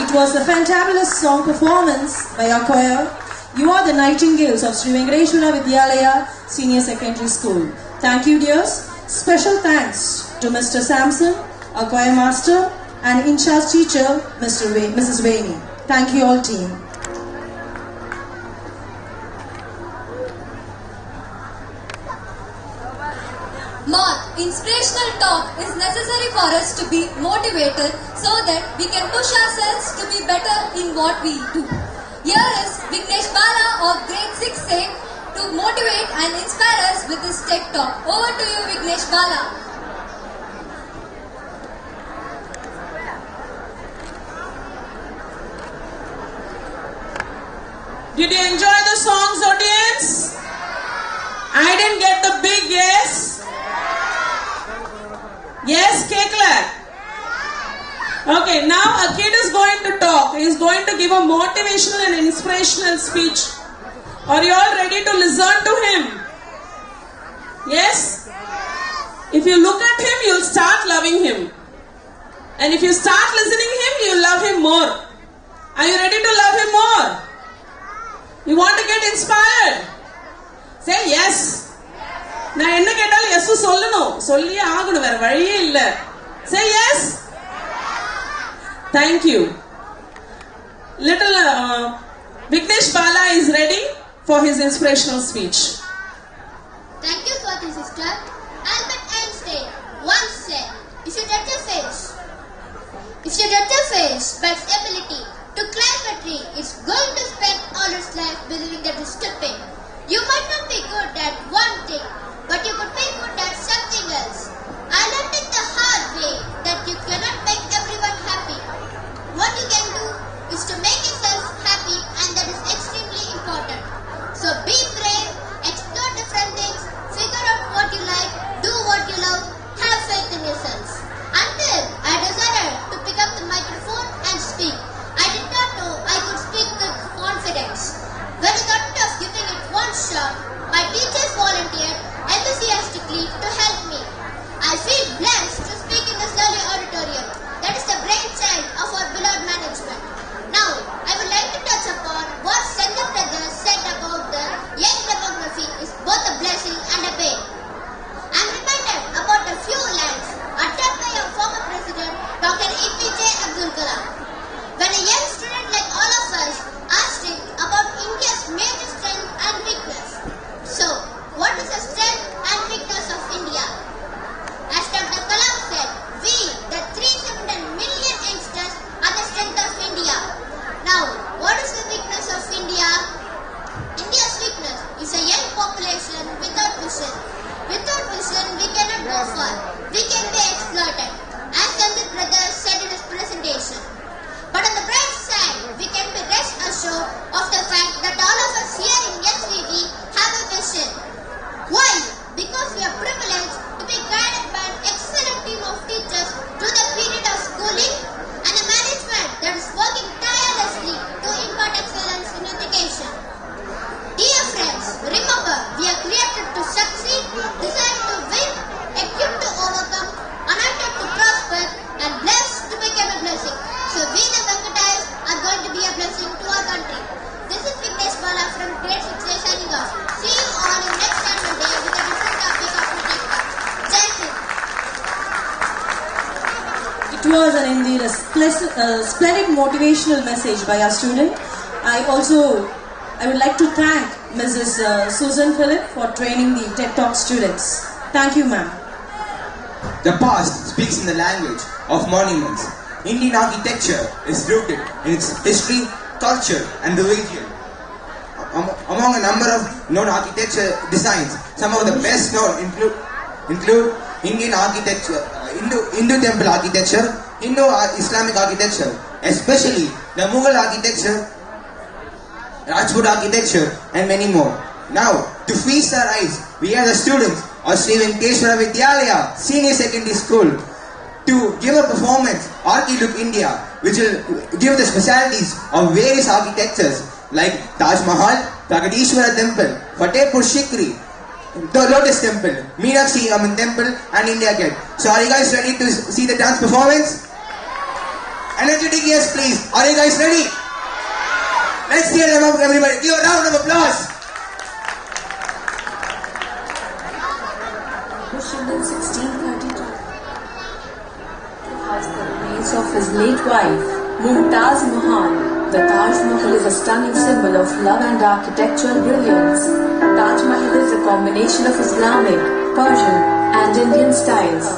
It was a fantabulous song performance by our choir. You are the nightingales of Svv Vidyalaya Senior Secondary School. Thank you, dears. Special thanks to Mr. Samson, our choir master, and in-charge teacher, Mrs. Vaini. Thank you all, team. Mark, inspirational talk is necessary for us to be motivated so that we can push ourselves to be better in what we do. Here is Vignesh Bala of grade 6A to motivate and inspire us with his tech talk. Over to you, Vignesh Bala. Did you enjoy the songs, audience? I didn't get the big yes. Yes, Kekla. Okay, now a kid is going to talk. He is going to give a motivational and inspirational speech. Are you all ready to listen to him? Yes? If you look at him, you'll start loving him. And if you start listening to him, you'll love him more. Are you ready to love him more? You want to get inspired? Say yes. நான் என்ன கேட்டாலும் S சொல்லணும். சொல்லியே ஆகணும், வேற வழியே இல்ல. Say yes. Thank you. Little Vignesh Bala is ready for his inspirational speech. Thank you, Swati sister. Albert Einstein once said, if you judge a fish by its ability to climb a tree, it's going to spend all its life believing that it's stupid. You might not be good at one thing, but you could be good at something else. I learned it the hard way that you cannot make everyone happy. What you can do is to make yourself happy, and that is extremely important. So be brave, explore different things, figure out what you like, do what you love, have faith in yourself. Until I decided to pick up the microphone and speak. I did not know I could speak with confidence. When I got of giving it one shot, my teachers volunteered enthusiastically to help me. I feel blessed to speak in this lovely auditorium. That is the brainchild of our beloved management. Now, I would like to touch upon what Sendhil Brothers said about the young demography is both a blessing and a pain. I am reminded about a few lines uttered by our former president, Dr. APJ Abdul Kalam. When a young student like all of us asked him about India's major strength and weakness. So, what is the strength and weakness of India? As Dr. Kalam said, we, the 300 million youngsters, are the strength of India. Now, what is the weakness of India? India's weakness is a young population without vision. Without vision, we cannot go far. We can be exploited, as Sendhil Brothers said in his presentation. But on the bright side, we can be rest assured of the fact that all of us here in SVV have a vision. Why? Because we are privileged to be guided by an excellent team of teachers through the period of schooling and a management that is working tirelessly to impart excellence in education. Dear friends, remember, we are created to succeed, designed to win, equipped to overcome, anointed to prosper, and blessed to become a blessing. So we the Venkatayas are going to be a blessing to our country. This is Vignesh Bala from grade 6A signing off. See you all in next annual day with a different topic of protector. Jai Hind. It was indeed a splendid motivational message by our student. I would like to thank Mrs. Susan Phillip for training the TED Talk students. Thank you, ma'am. The past speaks in the language of monuments. Indian architecture is rooted in its history, culture, and religion. Among a number of known architecture designs, some of the best known include Indian architecture, Hindu temple architecture, Indo-Islamic architecture, especially the Mughal architecture, Rajput architecture, and many more. Now, to feast our eyes, we are the students of Svv Vidyalaya Senior Secondary School to give a performance, Archi-Look India, which will give the specialities of various architectures like Taj Mahal, Pragadishwara Temple, Fatehpur Sikri, the Lotus Temple, Meenakshi Amman Temple, and India Gate. So are you guys ready to see the dance performance? Energetic yes, please. Are you guys ready? Let's hear them up, everybody. Give a round of applause. In 1632, has the remains of his late wife, Mumtaz Mahal. The Taj Mahal is a stunning symbol of love and architectural brilliance. Taj Mahal is a combination of Islamic, Persian, and Indian styles.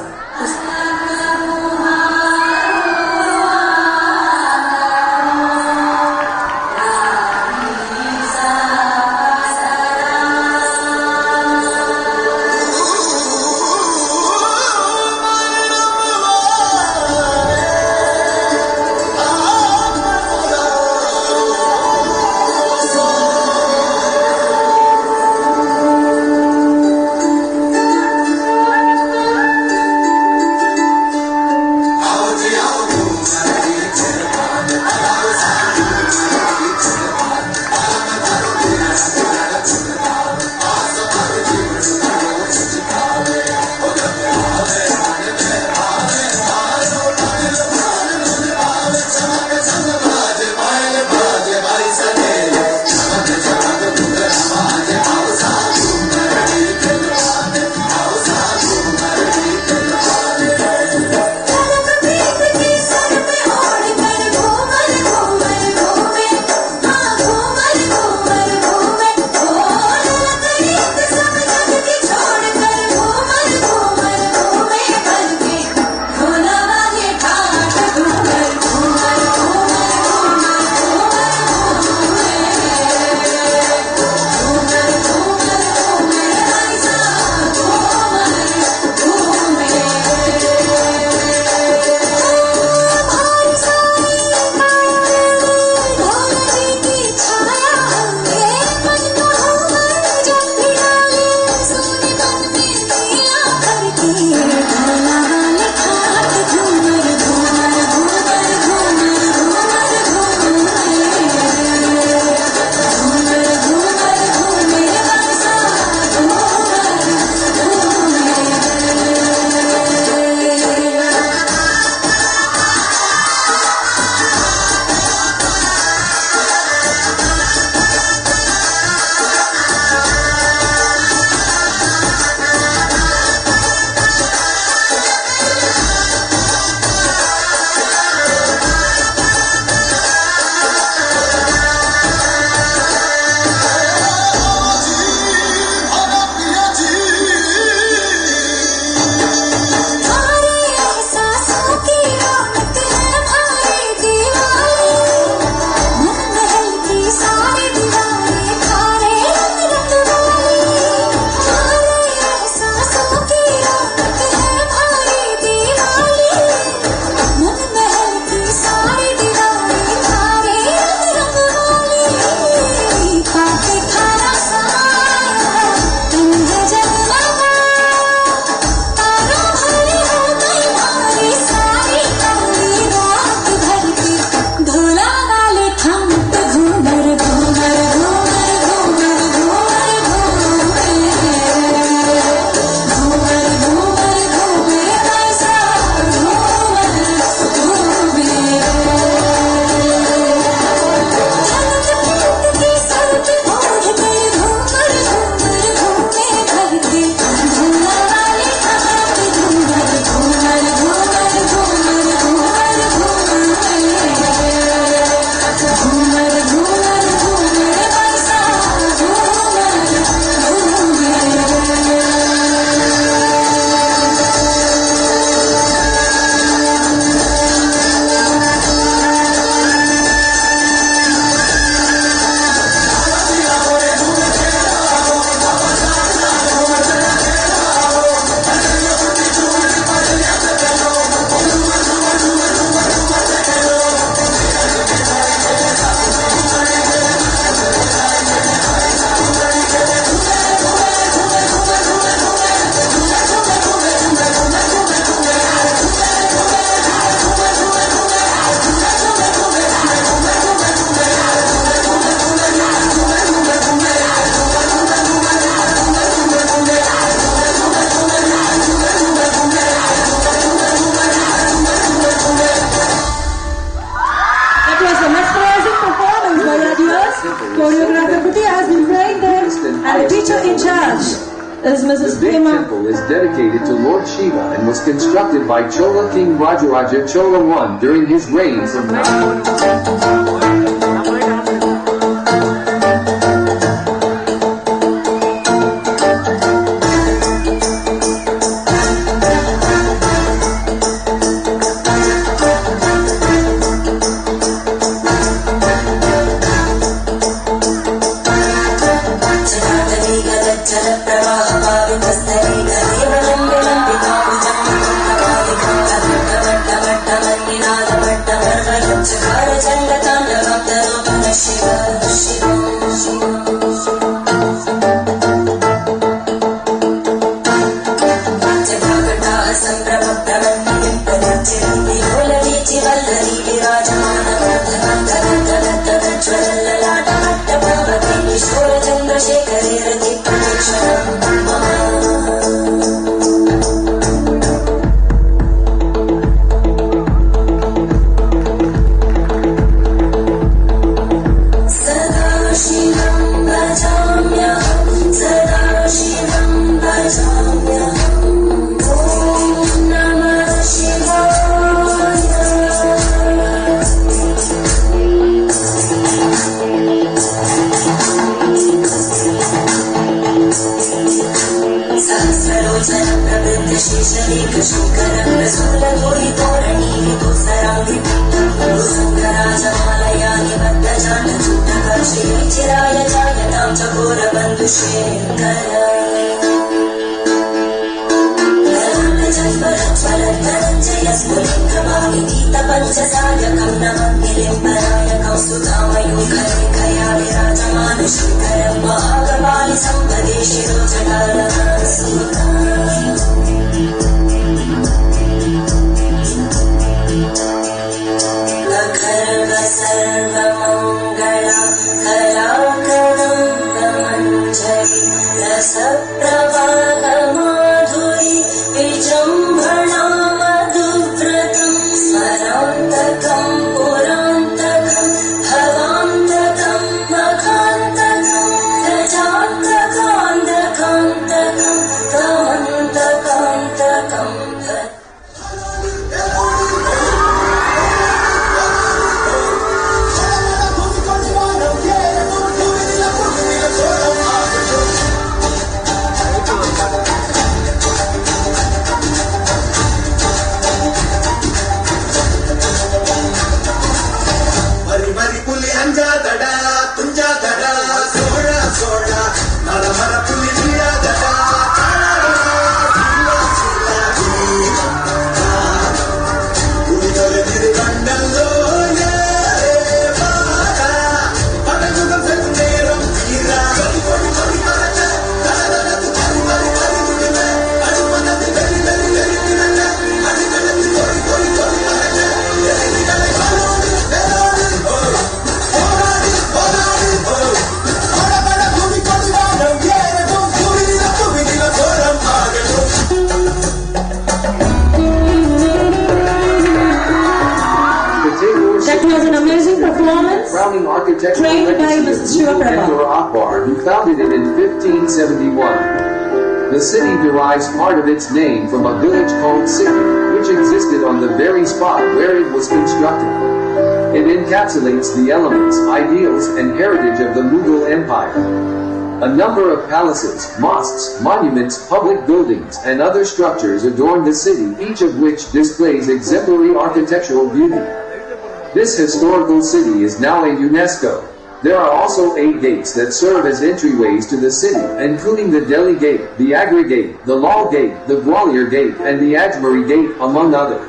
temple is dedicated to Lord Shiva and was constructed by Chola King Rajaraja Chola I during his reigns of who founded it in 1571. The city derives part of its name from a village called Sikri, which existed on the very spot where it was constructed. It encapsulates the elements, ideals, and heritage of the Mughal Empire. A number of palaces, mosques, monuments, public buildings, and other structures adorn the city, each of which displays exemplary architectural beauty. This historical city is now a UNESCO. There are also 8 gates that serve as entryways to the city, including the Delhi Gate, the Agra Gate, the Lal Gate, the Gwalior Gate, and the Ajmeri Gate, among others.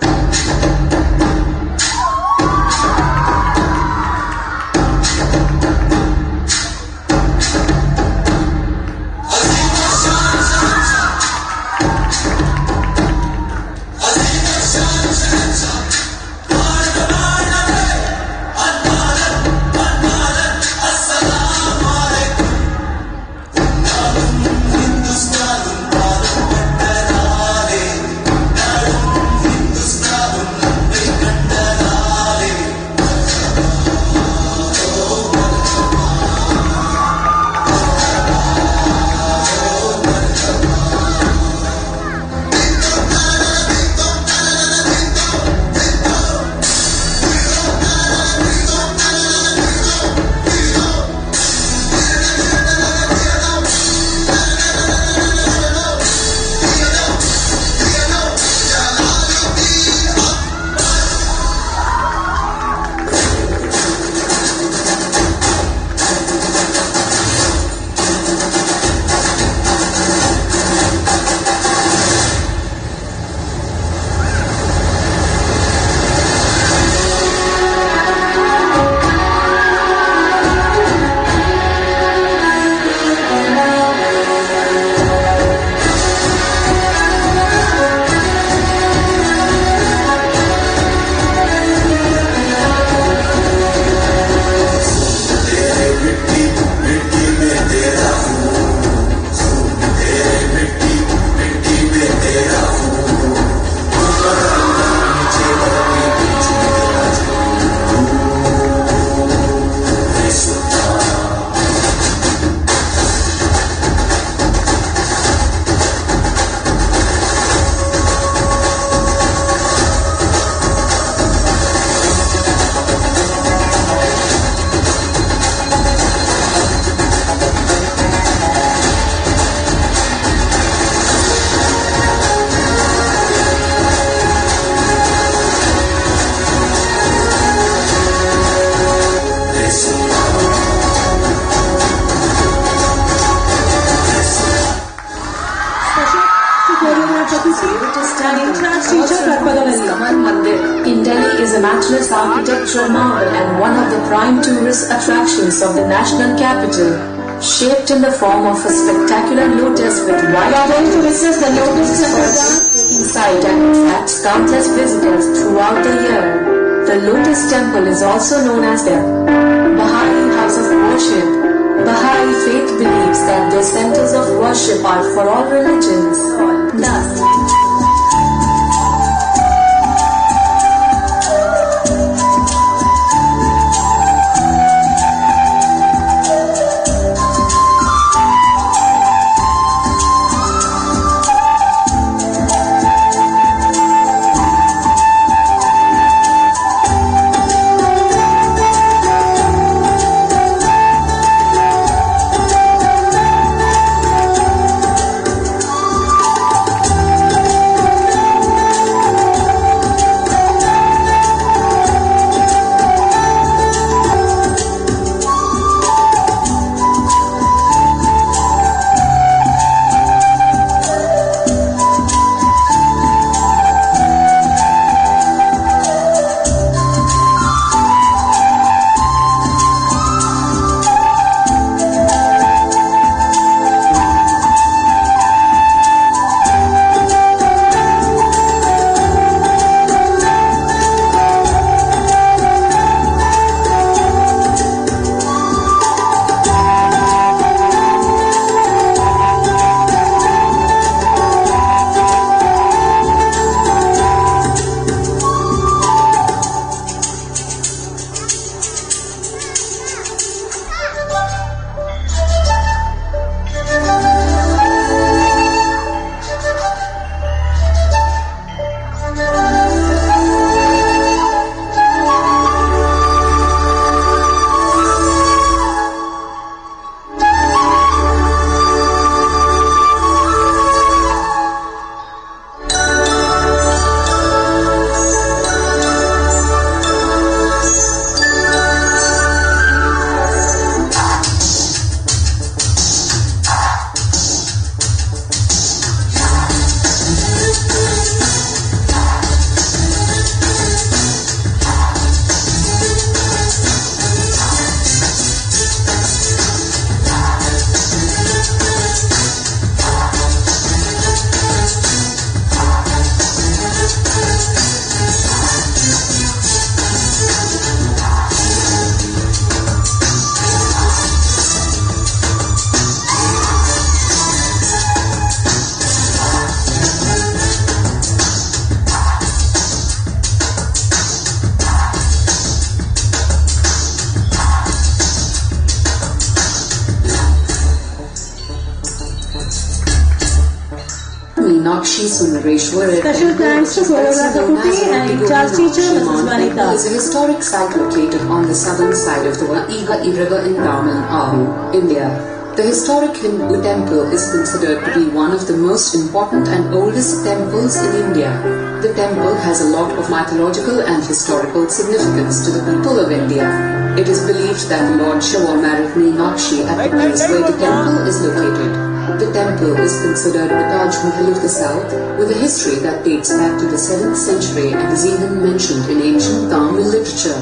lotus temple in Delhi is a matchless architectural marvel and one of the prime tourist attractions of the national capital. Shaped in the form of a spectacular lotus with white witness the lotus temple inside and attracts countless visitors throughout the year. The lotus temple is also known as the Baha'i house of worship. Baha'i faith believes that their centers of worship are for all religions. Thus, Special thanks to photographer Kuti and in-charge teacher Mrs. Vanita. Is a historic site located on the southern side of the river in Tamil India. The historic Hindu temple is considered to be one of the most important and oldest temples in India. The temple has a lot of mythological and historical significance to the people of India. It is believed that Lord Shiva married Meenakshi at the place where the temple is located. The temple is considered the Taj Mahal of the South, with a history that dates back to the 7th century and is even mentioned in ancient Tamil literature.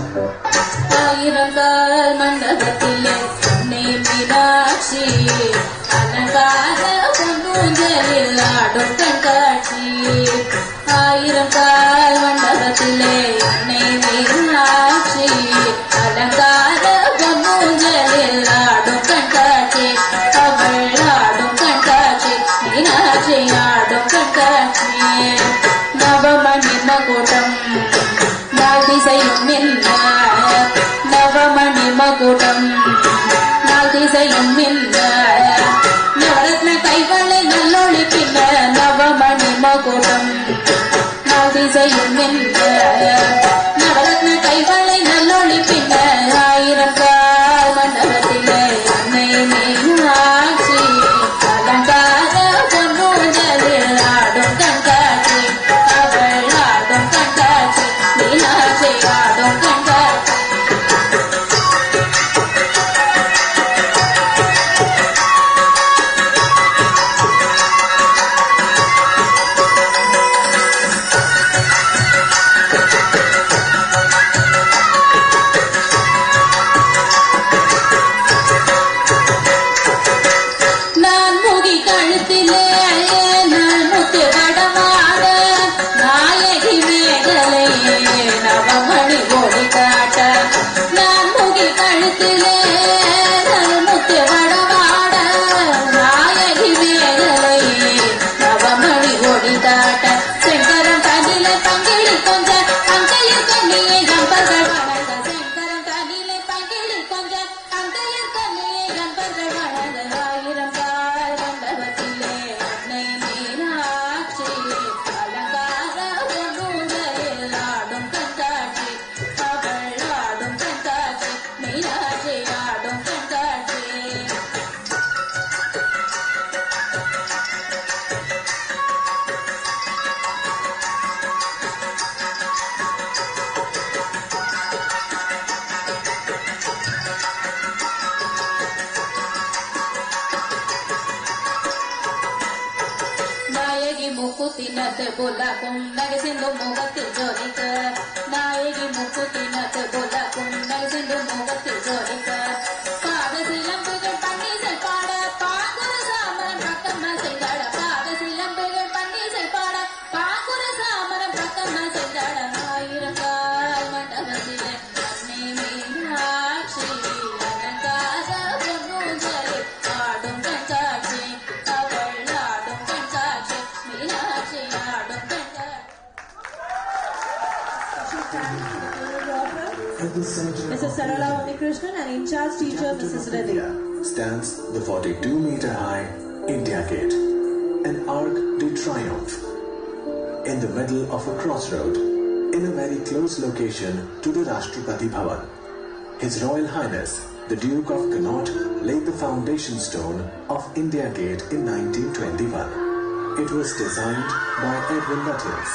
മുക്കുത്തിനത്ത് പുലക്കും നഗസിന്ദു മുഖത്തിൽ ജോലിക്ക നായകി മുക്കുത്തിനത്ത് പുലക്കും നഗസിന്ദു മുഖത്തിൽ ജോലിക്ക പാദശിലമ്പുകൾ പന്നീസൽ പാട പാങ്കുര സാമരം പക്കമ്മ ചെയ്താട പാദശിലമ്പുകൾ പന്നീസൽ പാട പാങ്കുര സാമരം പക്കമ്മ ചെയ്താട ആയിരക്കാൽ മണ്ഡപത്തിലെ അഗ്നി മീനാക്ഷി അലങ്കാര പൊന്നൂഞ്ചലിൽ ആടും കൺസാക്ഷി അവൾ ആടും കൺസാക്ഷി മീനാക്ഷി ആടും കൺസാക്ഷി. Mrs. Sarala Krishnan and in charge teacher Mrs. Reddy. Stands the 42-meter-high India Gate, an arc de triomphe, in the middle of a crossroad, in a very close location to the Rashtrapati Bhavan. His Royal Highness, the Duke of Connaught, laid the foundation stone of India Gate in 1921. It was designed by Edwin Lutyens.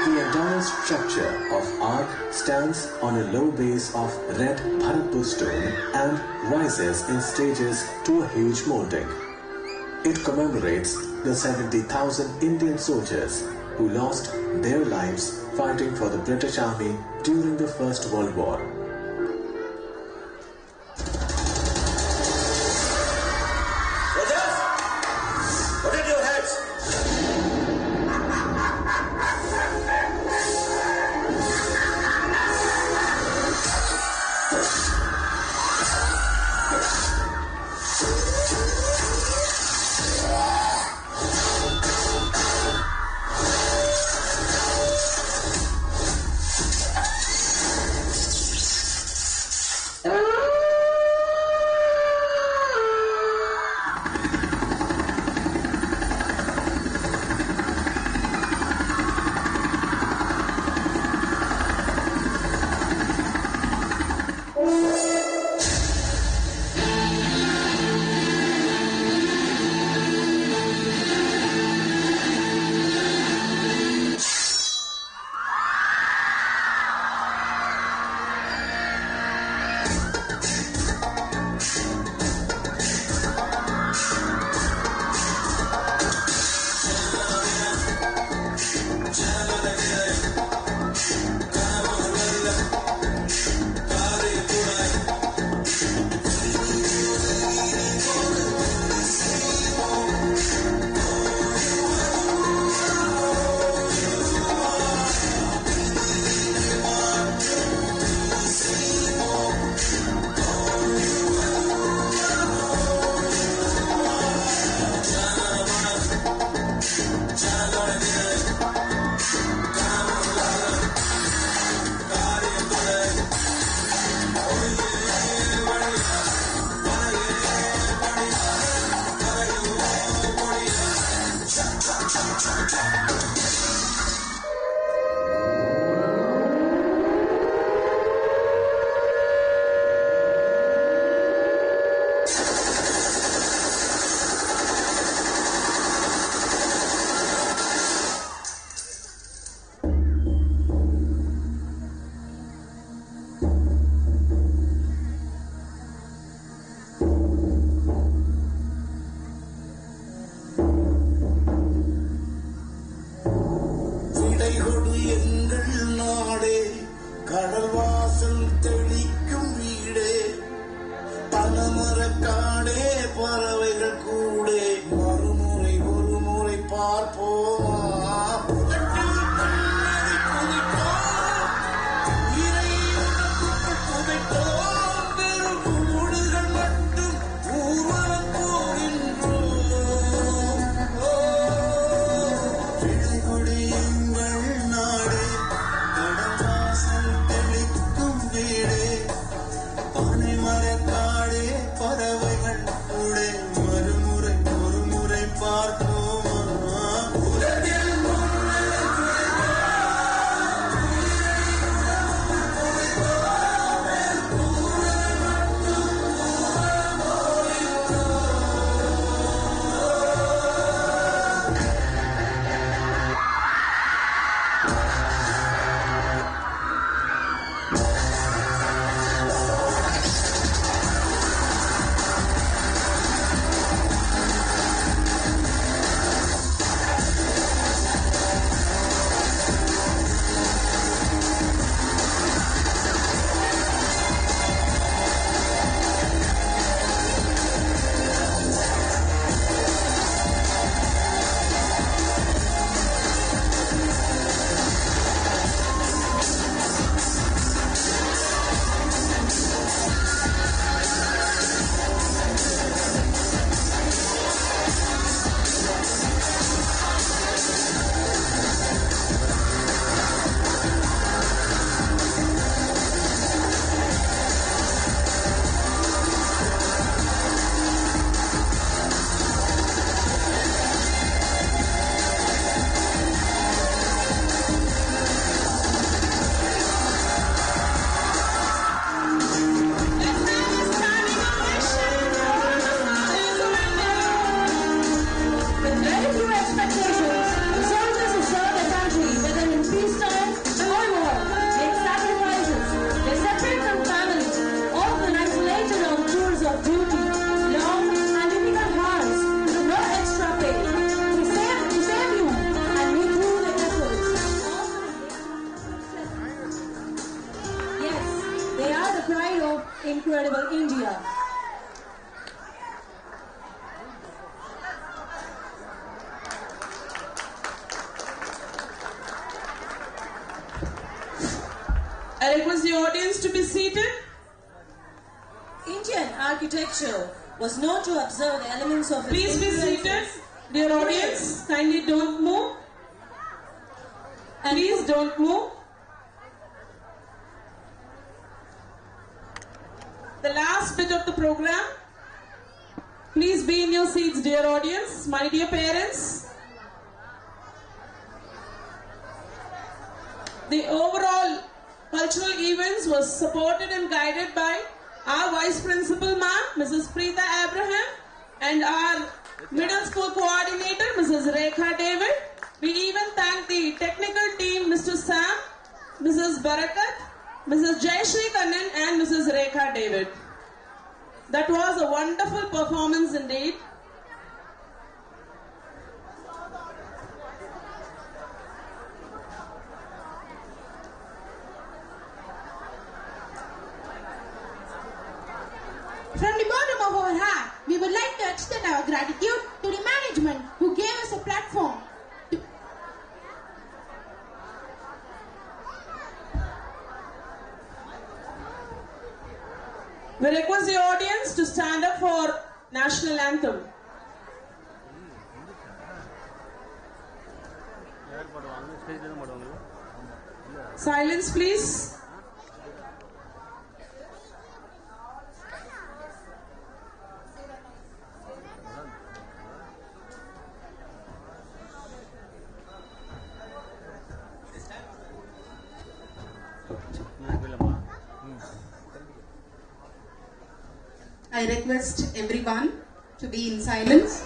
The entire structure of arc stands on a low base of red Bharatpur stone and rises in stages to a huge molding. It commemorates the 70,000 Indian soldiers who lost their lives fighting for the British Army during the First World War. Thank you. incredible India. I request the audience to be seated. Indian architecture was known to observe the elements of its Please be seated. Dear audience, kindly don't move. Please don't move. The last bit of the program. Please be in your seats, dear audience, my dear parents. The overall cultural events was supported and guided by our Vice Principal Ma'am, Mrs. Preeta Abraham, and our Middle School Coordinator, Mrs. Rekha David. We even thank the technical team, Mr. Sam, Mrs. Barakat, Mrs. Svv Kannan and Mrs. Rekha David. That was a wonderful performance indeed. From the bottom of our heart, we would like to extend our gratitude to the management who gave us a platform. We request the audience to stand up for National Anthem. Silence, please. I request everyone to be in silence.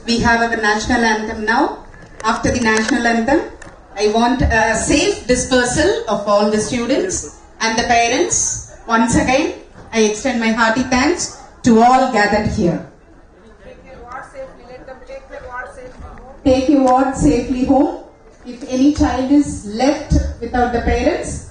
We have our national anthem now. After the national anthem, I want a safe dispersal of all the students and the parents. Once again, I extend my hearty thanks to all gathered here. Take your ward safely home. If any child is left without the parents,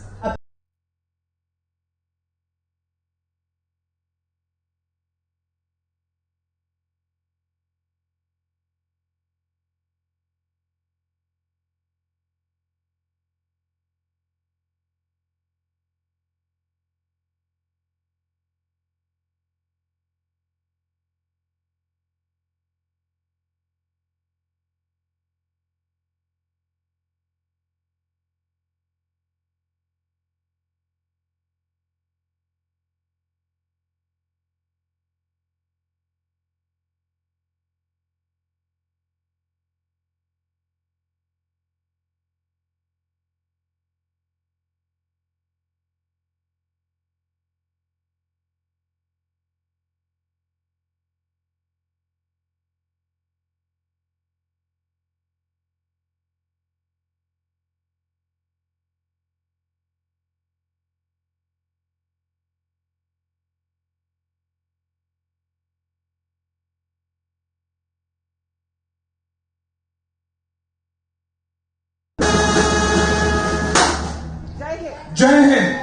Jai Hind.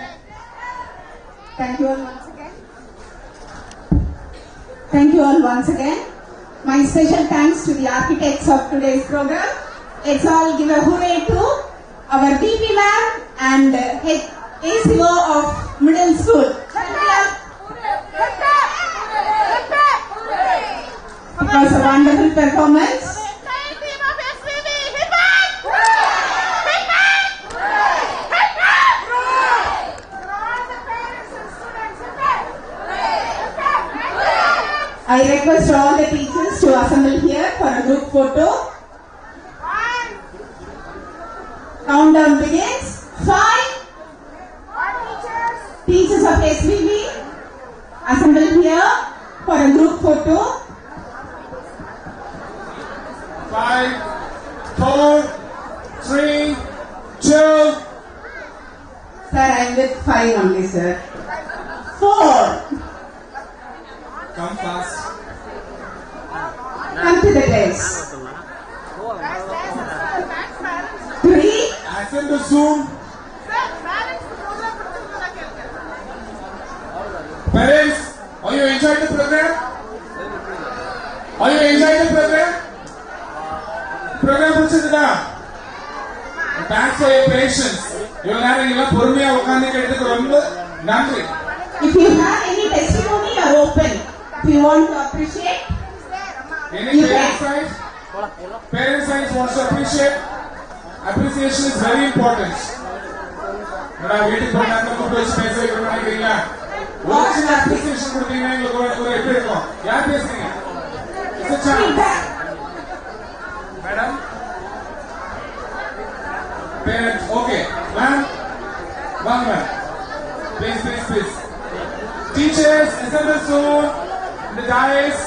thank you all once again. Thank you all once again. My special thanks to the architects of today's program. Let's all give a hooray to our VP ma'am and ACO of middle school. It was a wonderful performance. I request all the teachers to assemble here for a group photo. Countdown begins. 5. Teachers of SVV, assemble here for a group photo. 5, 4, 3, 2. Sir, I am with 5 only, sir. 4. Come fast. Come to the desk. 3. Ascend the Zoom. Parents, are you enjoying the program? Are you enjoying the program? Program பிடிச்சதுடா. Thanks for your patience. இவ்வளவு நேரம் எல்லாம் பொறுமையா உட்கார்ந்து கேட்டதுக்கு ரொம்ப நன்றி. If you have any testimony, you are open. If you want to appreciate, any parent side wants to appreciate. Appreciation is very important. நான் வீட்டுக்கு போனாக்க கூப்பிட்டு வச்சு பேச வைக்கணும்னு நினைக்கிறீங்களா? ஒரு சின்ன appreciation கொடுத்தீங்கன்னா எங்களுக்கு ஒரு எப்படி இருக்கும்? யார் பேசுறீங்க? Madam? Parents, okay. Ma'am? One ma'am. Please. Teachers, assemble soon. The dais.